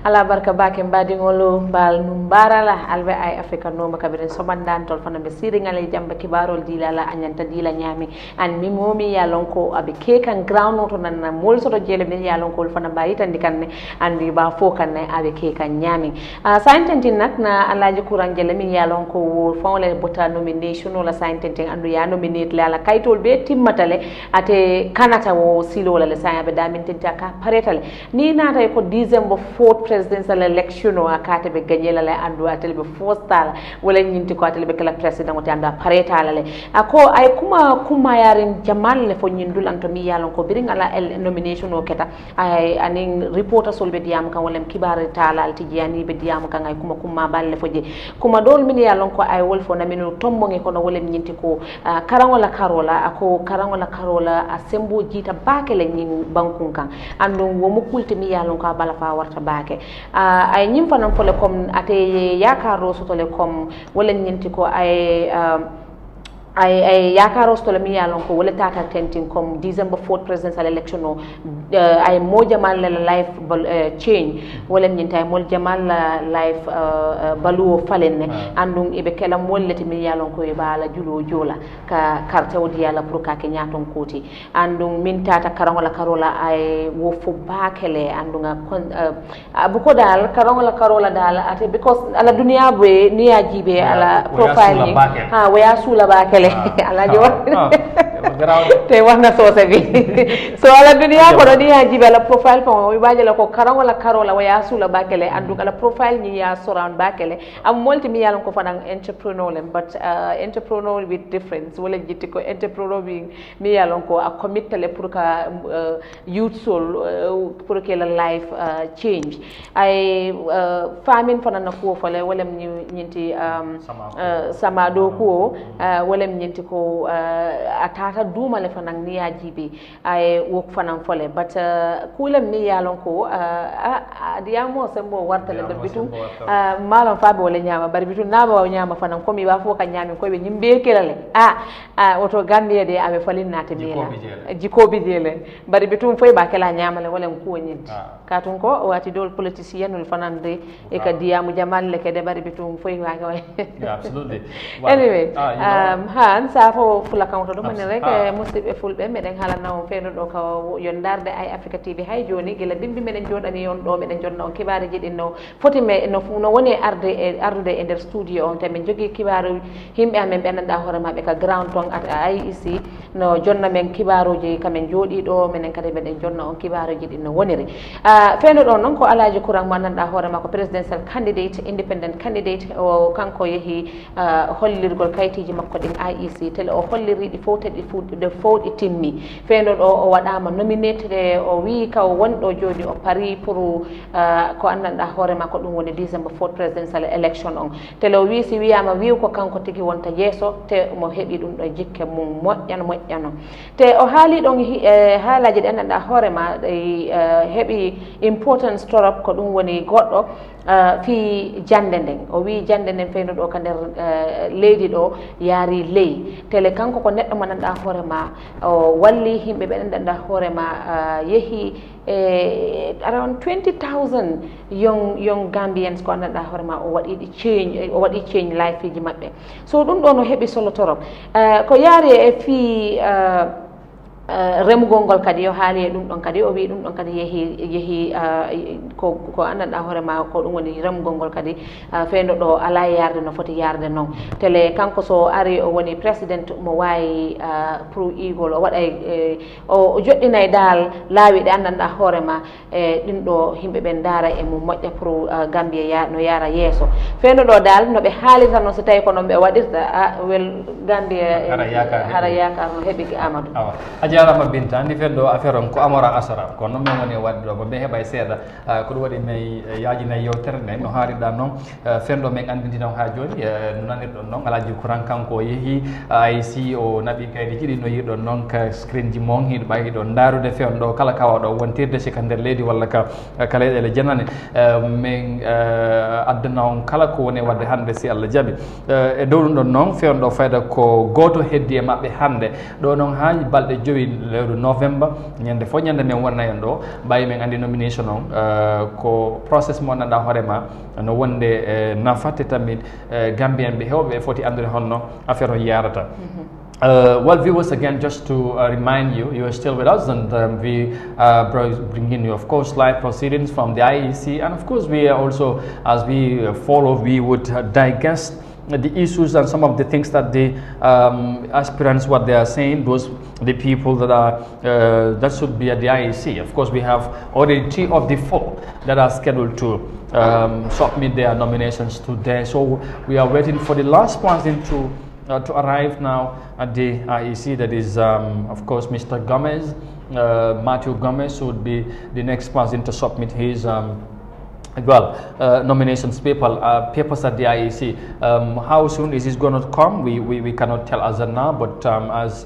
ala barka bake mbadiŋolu mbal num barala albe Eyeafrica noma kabiren sobandantol fana be siriŋale jamba kibarol dila la añanta dila ñaami an mi momi ya lon ko abe kekan ground noto nan na mol soto jele min ya lon ko fana bayitandi kanne andi ba fo kanne abe kekan ñaami saintentin nak na Alaaji Kuran jele min ya lon ko wo fawle bota nomination wala saintentin andu ya nominate la kaytol be timmatale ate kanata wo silo la sa be damintinta ka paretale ni nata ko December 4th presidential election o akate be gagnela le andu atele be fostala wala nyinti ko atele be kala president wati anda paretala le ako ay kuma yarin jamal le fo nyindul anto mi yalon ko biring ala nomination o keta ay anin reporter solbe diam kan wala kibare tala altijani be diam kan ay kuma balle fo je kuma dol min yalon ko ay wol fo na minu tombonge ko no wala nyinti ko karangola karola ako karangola karola asembo jita bakele nyin bankun kan andu wo mukulte mi yalon ko bala fa warta bake ay nyim fanam fole comme ate yakaro sotole comme wala nyinti ko ay yakaro sotole mi yalon ko wala tata tenting comme December 4th presidential election no ay mo jamal la life change wala nyinti ay mol jamal la life baluo falenne andum ibe kala mollete mi yalon ko e bala julo jola ka carte wodi yala pour ka ke nyaton koti andum min tata karangola karola ay wo fo bakele andunga buko dal karangola karola dal ate because ala dunia be niya jibe ala profiling ha waya sula bakele ala jo te wana sose bi so ala dunia ko do niya jibe ala profile fo wi baje la ko karangola karola waya sula bakele andunga ala profile ni ya surround bakele am multi mi yalon ko fanan entrepreneur lem but entrepreneur with difference wala jitti ko entrepreneur bi mi yalon ko a commit tele pour ka youth soul pour que la life change ay famine fanan ko fole wala nyinti sama do ko wala nyinti ko atata duma le fanan niya jibe ay wok fanan fole but kulam mi yalon ko diamo sembo wartale be bitum malon fabe wala nyama bari bitum naba wa nyama fanan ko mi ba fo ka nyami ko be nyimbe kelale woto Gambia de abe falin nate mila jikobi dele bari bitum foy ba kala nyama le wala ko nyinti katun ko wati dol politicien ul fanan de e ka diamu jamal le ke de bari bitum foy wa ga absolutely anyway han sa fo fula kan to do man rek musibe fulbe meden hala nawo feno do ka yondarde Eyeafrica TV hay joni gila bimbi meden jodani on do meden jodna on kibare jidinno foti me no woni arde e der studio on temen jogi kibaro himbe amen be nanda hore mabbe ka ground ton at IEC no jonna men kibaroji kamen jodi do menen kade meden jonna on kibaroji dinno woniri feno do non ko Alaaji Kuran mo nanda hore mako presidential candidate independent candidate o kanko yehi hollirgol kaytiji makko din IEC tel o holliri di foti timmi feno do o wadama nominated o wi ka wondo jodi o pari pour ko andanda hore mako dum woni December 4th presidential election on tel o wi si wiyama wi ko kanko tigi wonta yeso te mo hebi dum do jikke mum moƴƴano te o haali don haalaji de andanda hore ma hebi importance torop ko dum woni goddo fi jande nden o wi jande nden feyno do ka nder leydi do yaari ley tele kanko ko neddo mo nanda hore ma o walli himbe be nanda hore ma yehi around 20,000 young Gambians ko nanda hore ma o wadi change life ji mabbe so dum do no hebi solo torop ko yaari e fi remugol kadi yo haali dum don kadi o wi dum don kadi yehi ko andanda hore ma ko dum woni remugol kadi fendo do ala yarde no foti yarde non tele kanko so ari o woni president mo wayi pro eagle o waday o joddinay dal laawi de andanda hore ma din do himbe ben dara e mo modja pro Gambia no yara yeso fendo do dal no be haalita non so tay ko no be wadirta wel Gambia hara yakar no hebi Amadou jarama Binta andi fendo affaire on ko amora asara ko non men woni waddo ba be heba seeda ko wadi may yaaji na yewtere ne no haari da non fendo men andindi non ha joni nani don non alaji kuran kanko yehi IC o nabi kaydi jidi no yido non ka screen ji mon hido bayi do ndarude fendo kala kawa do wontirde ci kander ledi walla ka kala ele janane men adana on kala ko woni wadde hande si Allah jabi e dow don non fendo fayda ko goto heddi e mabbe hande do non ha balde jowi lewru November nyande fo nyande men wonna en do bayi men andi nomination on ko process mo nanda horema no wonde nafate tamit Gambian be hewbe foti andure honno affaire on yarata. Well, viewers, again, just to remind you, you are still with us, and we bringing you, of course, live proceedings from the IEC, and of course, we are also, as we follow, we would digest the issues and some of the things that the aspirants, what they are saying, the people that are that should be at the IEC. Of course, we have already 3 of the 4 that are scheduled to submit their nominations today. So we are waiting for the last person to arrive now at the IEC. That is, of course, Mr. Gomez, Matthew Gomez would be the next person to submit his nominations papers at the IEC. How soon is this going to come? We cannot tell as of now, but as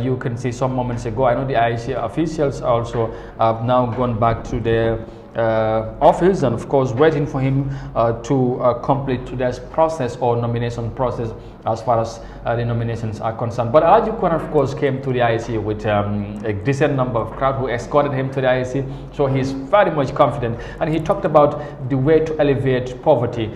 you can see some moments ago, I know the IEC officials also have now gone back to their office, and of course waiting for him to complete today's process or nomination process as far as the nominations are concerned. But Alaji Kwan, of course, came to the IEC with a decent number of crowd who escorted him to the IEC, so he's very much confident, and he talked about the way to elevate poverty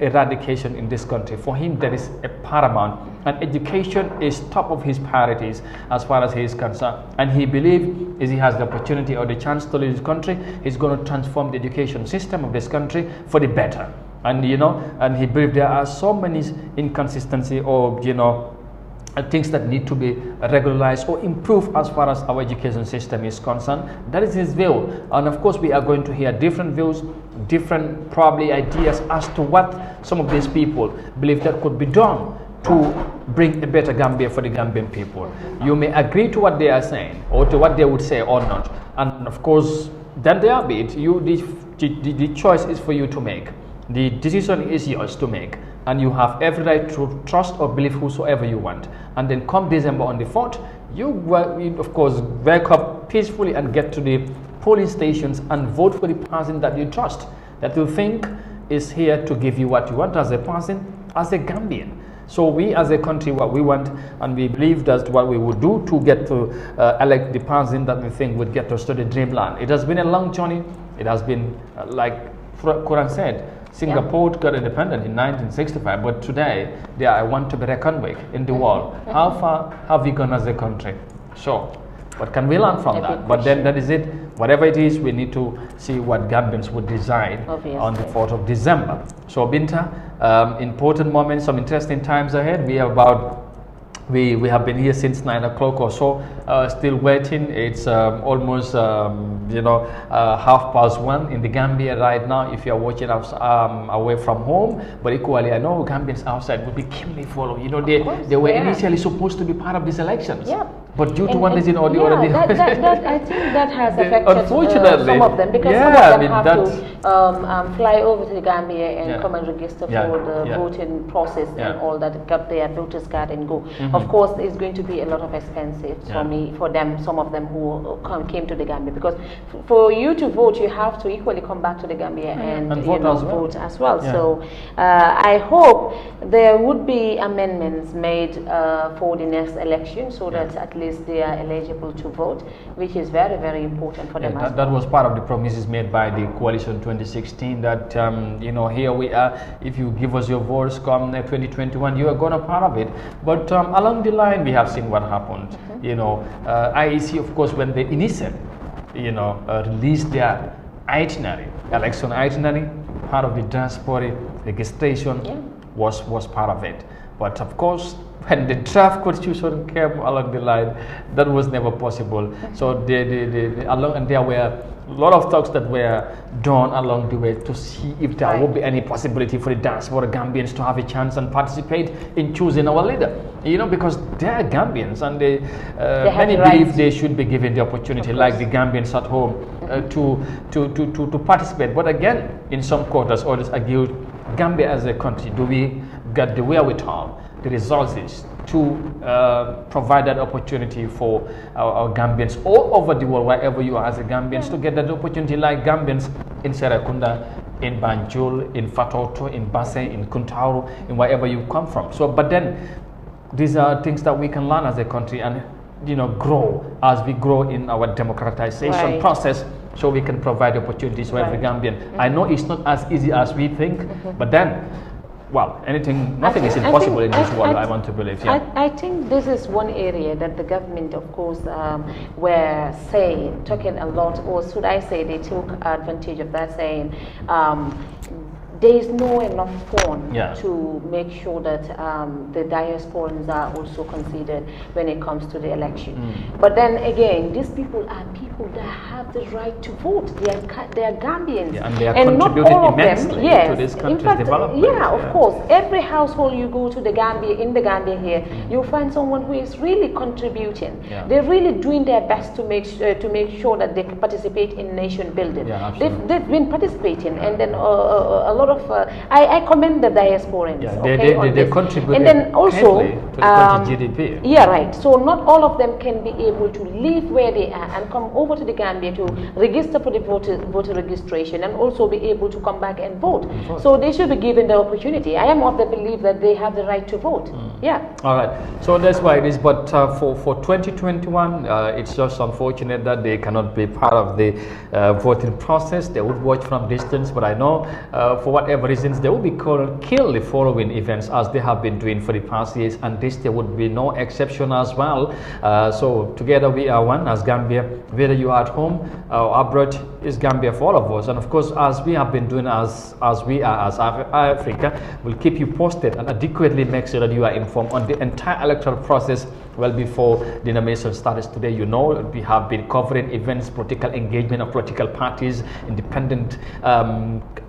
eradication in this country. For him, that is a paramount, and education is top of his priorities as far as he is concerned, and he believes if he has the opportunity or the chance to lead his country, he's going to transform the education system of this country for the better. And and he believes there are so many inconsistencies or things that need to be regularized or improved as far as our education system is concerned. That is his view, and of course we are going to hear different views, different probably ideas as to what some of these people believe that could be done to bring a better Gambia for the Gambian people. You may agree to what they are saying or to what they would say or not, and of course then there be it. The choice is for you to make. The decision is yours to make, and you have every right to trust or believe whosoever you want. And then come December on the 4th, you of course wake up peacefully and get to the polling stations and vote for the person that you trust, that you think is here to give you what you want as a person, as a Gambian. So we as a country, what we want, and we believe that's what we would do to get to elect the person that we think would get us to the dreamland. It has been a long journey. It has been like Quran said, Singapore got independent in 1965, but today they are one to be reckoned with in the world. How far have we gone as a country? Sure. What can we learn from that? But then that is it. Whatever it is, we need to see what Gambians would decide on the 4th of December. So Binta, important moments, some interesting times ahead. We have been here since 9 o'clock or so, still waiting. It's almost, 1:30 in the Gambia right now if you are watching us away from home. But equally, I know Gambians outside will be keenly following. They were initially supposed to be part of these elections. Yeah. But due to one reason or the other, I think that has affected unfortunately, some of them, because some of them have to fly over to the Gambia and come and register for the voting process and all that, got their voters card and go. Of course, it's going to be a lot of expensive for them, some of them who came to the Gambia, because for you to vote, you have to equally come back to the Gambia and vote as well. So I hope there would be amendments made for the next election, so that at least they are eligible to vote, which is very, very important for them. That was part of the promises made by the coalition 2016, that here we are, if you give us your votes come 2021, you are going to part of it. But along the line, we have seen what happened. IEC, of course, when they initially released their itinerary, election itinerary, part of the diaspora registration was part of it. But of course, when the draft constitution came along the line, that was never possible. So and there were a lot of talks that were done along the way to see if there would be any possibility for the diaspora Gambians to have a chance and participate in choosing our leader. You know, because they are Gambians and many believe they should be given the opportunity, like the Gambians at home, to participate. But again, in some quarters, others argue, Gambia as a country, do we get the wherewithal, the resources to provide that opportunity for our Gambians all over the world, wherever you are as a Gambians, to get that opportunity like Gambians in Serekunda, in Banjul, in Fatoto, in Basse, in Kuntauru, in wherever you come from. So, but then these are things that we can learn as a country and, you know, grow as we grow in our democratization process, so we can provide opportunities for every Gambian. I know it's not as easy as we think, but then, well, nothing is impossible in this world, I want to believe. I think this is one area that the government, of course, were talking a lot, or should I say they took advantage of that, saying there is no enough fund to make sure that the diasporans are also considered when it comes to the election. But then again, these people are people that have the right to vote. They are Gambians, and they are contributing immensely to this country's development. Of course, every household you go to in the Gambia here, you'll find someone who is really contributing. They're really doing their best to make sure that they participate in nation building. They've been participating, and then a lot of I commend the diasporans. They contribute, and then also to the country's GDP. Yeah, right. So not all of them can be able to leave where they are and come over to the Gambia to register for the voter registration and also be able to come back and vote. So they should be given the opportunity. I am of the belief that they have the right to vote. All right. So that's why it is. But for 2021, it's just unfortunate that they cannot be part of the voting process. They would watch from distance. But I know for whatever reasons, they will be kill the following events as they have been doing for the past years, and this there would be no exception as well. So together we are one as Gambia, whether you are at home or abroad, is Gambia for all of us. And of course, as we have been doing as we are as Africa, we'll keep you posted and adequately make sure that you are informed on the entire electoral process well before the nomination starts today. You know, we have been covering events, political engagement of political parties, independent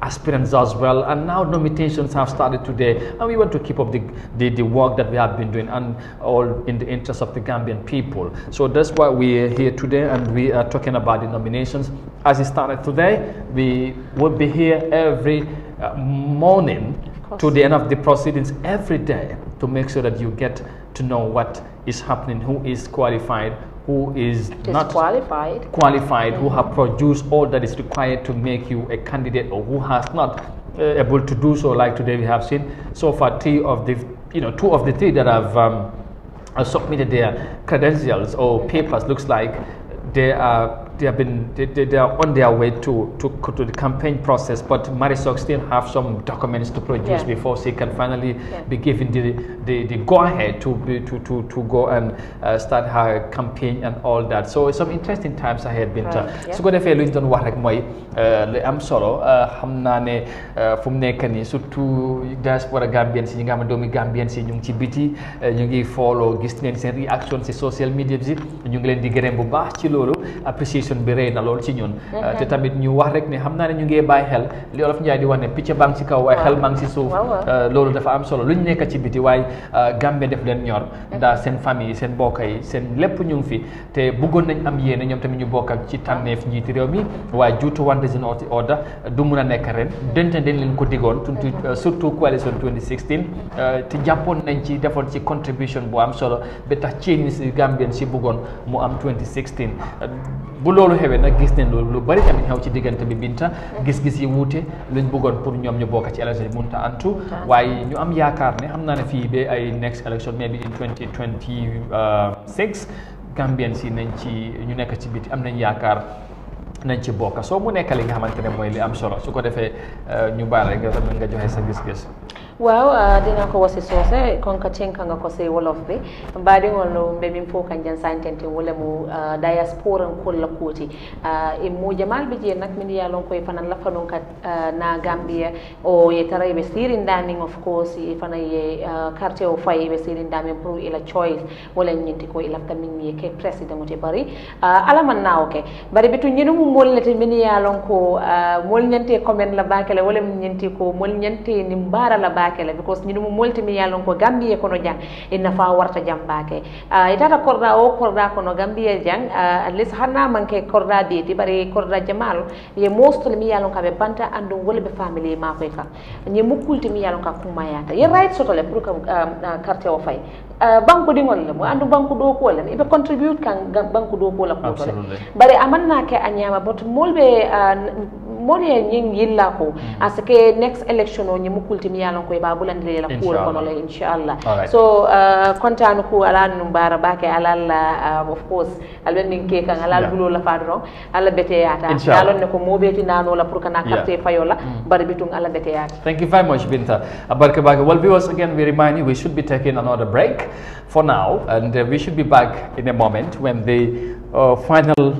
aspirants as well, and now nominations have started today, and we want to keep up the work that we have been doing, and all in the interest of the Gambian people. So that's why we are here today, and we are talking about the nominations. As it started today, we will be here every morning to the end of the proceedings every day to make sure that you get to know what is happening, who is qualified, who is not qualified, who have produced all that is required to make you a candidate, or who has not able to do so. Like today we have seen so far two of the three that have submitted their credentials or papers. Looks like they are on their way to the campaign process, but Marisol still have some documents to produce before she can finally be given the go-ahead to go and start her campaign and all that. So some interesting times ahead, Binta. So ko defee lu ñu doon wax rek mooy li am solo xam naa ne fu mu nekk nii surtout diaspora Gambien si ñi nga xam ne doomi Gambien si ñu ngi ci biti ñu ngi follow gis neen seen réaction si social media bi ñu ngi leen di gërëm bu baax ci loolu. Appreciation bi rëy na lool ci ñun te tamit ñu wax rek ne xam naa ne ñu ngi bàyyi xel li Olof Njaay di wax ne picc baa ngi ci kaw waaye xel maa ngi ci suuf loolu dafa am solo lu ñu nekk ci biti waaye Gambie def leen ñor ndax seen famille seen mbokk yi seen lépp ñu ngi fi te bëggoon nañ am yéene ñoom tamit ñu bokk ak ci tànneef njiiti réew mi waaye juutu one reason order du mun a nekk ren dente dañ leen ko digoon surtout coalition 2016 te jàppoon nañ ci defoon ci contribution bu am solo ba tax change si Gambien si bëggoon mu am 2016 bu loolu xewee nag gis nañ loolu lu bari tamit xew ci diggante bi Binta gis-gis yi wuute luñ bëggoon pour ñoom ñu bokk ci élection yi mënut a antu waaye ñu am yaakaar ne xam naa ne fii ba ay next election maybe in 2026 Gambien si nañ ci ñu nekk ci biti am nañ yaakaar nañ ci bokk soo mu nekk li nga xamante ne mooy li am solo su ko defee ñu baal rek nga joxe sa gis-gis. Wow, dina ko wasi sose konka tenkanga ko se wolof be mbadi ngol be min fo kan jan santente wala mu diaspora ko la koti e mo jamal be je nak min ya lon ko e fanan la fanon kat na Gambia o ye taray be sirin daning of course e fana ye carte o fay be sirin damen pour ila choice wala nyinti ko ila tamin ye ke president te bari ala man na okay bari bitu nyinu mu mollete min ya lon ko mol nyante comment la bakale wala nyinti ko mol nyante ni mbara la bakele because ñu mu molti mi yalon ko Gambia kono jang inna fa warta jambake itata korda o korda kono Gambia jang at least hanna manke korda deti bari korda jamal ye mostly mi yalon ka be banta andu wala be family ma ko ka ñi mukulti mi yalon ka kumayata ye right sotole pour que carte o fay banku dingol le mo andu banku do ko le ibe contribute kan banku do ko la ko bari amanna ke anyama but molbe mole ñing yilla ko aske next election o ñi mukulti mi yalon ko ba bulandire la ko kono le inshallah so kontanu ko ala num bara bake ala of course alben ning ke kan ala bulo la fadro ala bete yata yalon ne ko mobeti nano la pour kana carte fayola bari bitung ala bete yata. Thank you very much, Binta. Well, viewers, again we remind you we should be taking another break for now, and we should be back in a moment when the final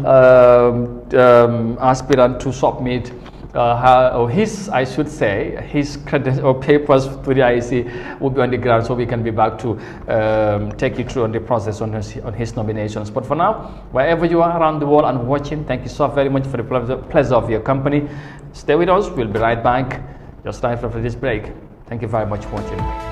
aspirant to submit I should say, his papers to the IEC will be on the ground, so we can be back to take you through on the process on his nominations. But for now, wherever you are around the world and watching, thank you so very much for the pleasure of your company. Stay with us. We'll be right back just right after this break. Thank you very much for watching.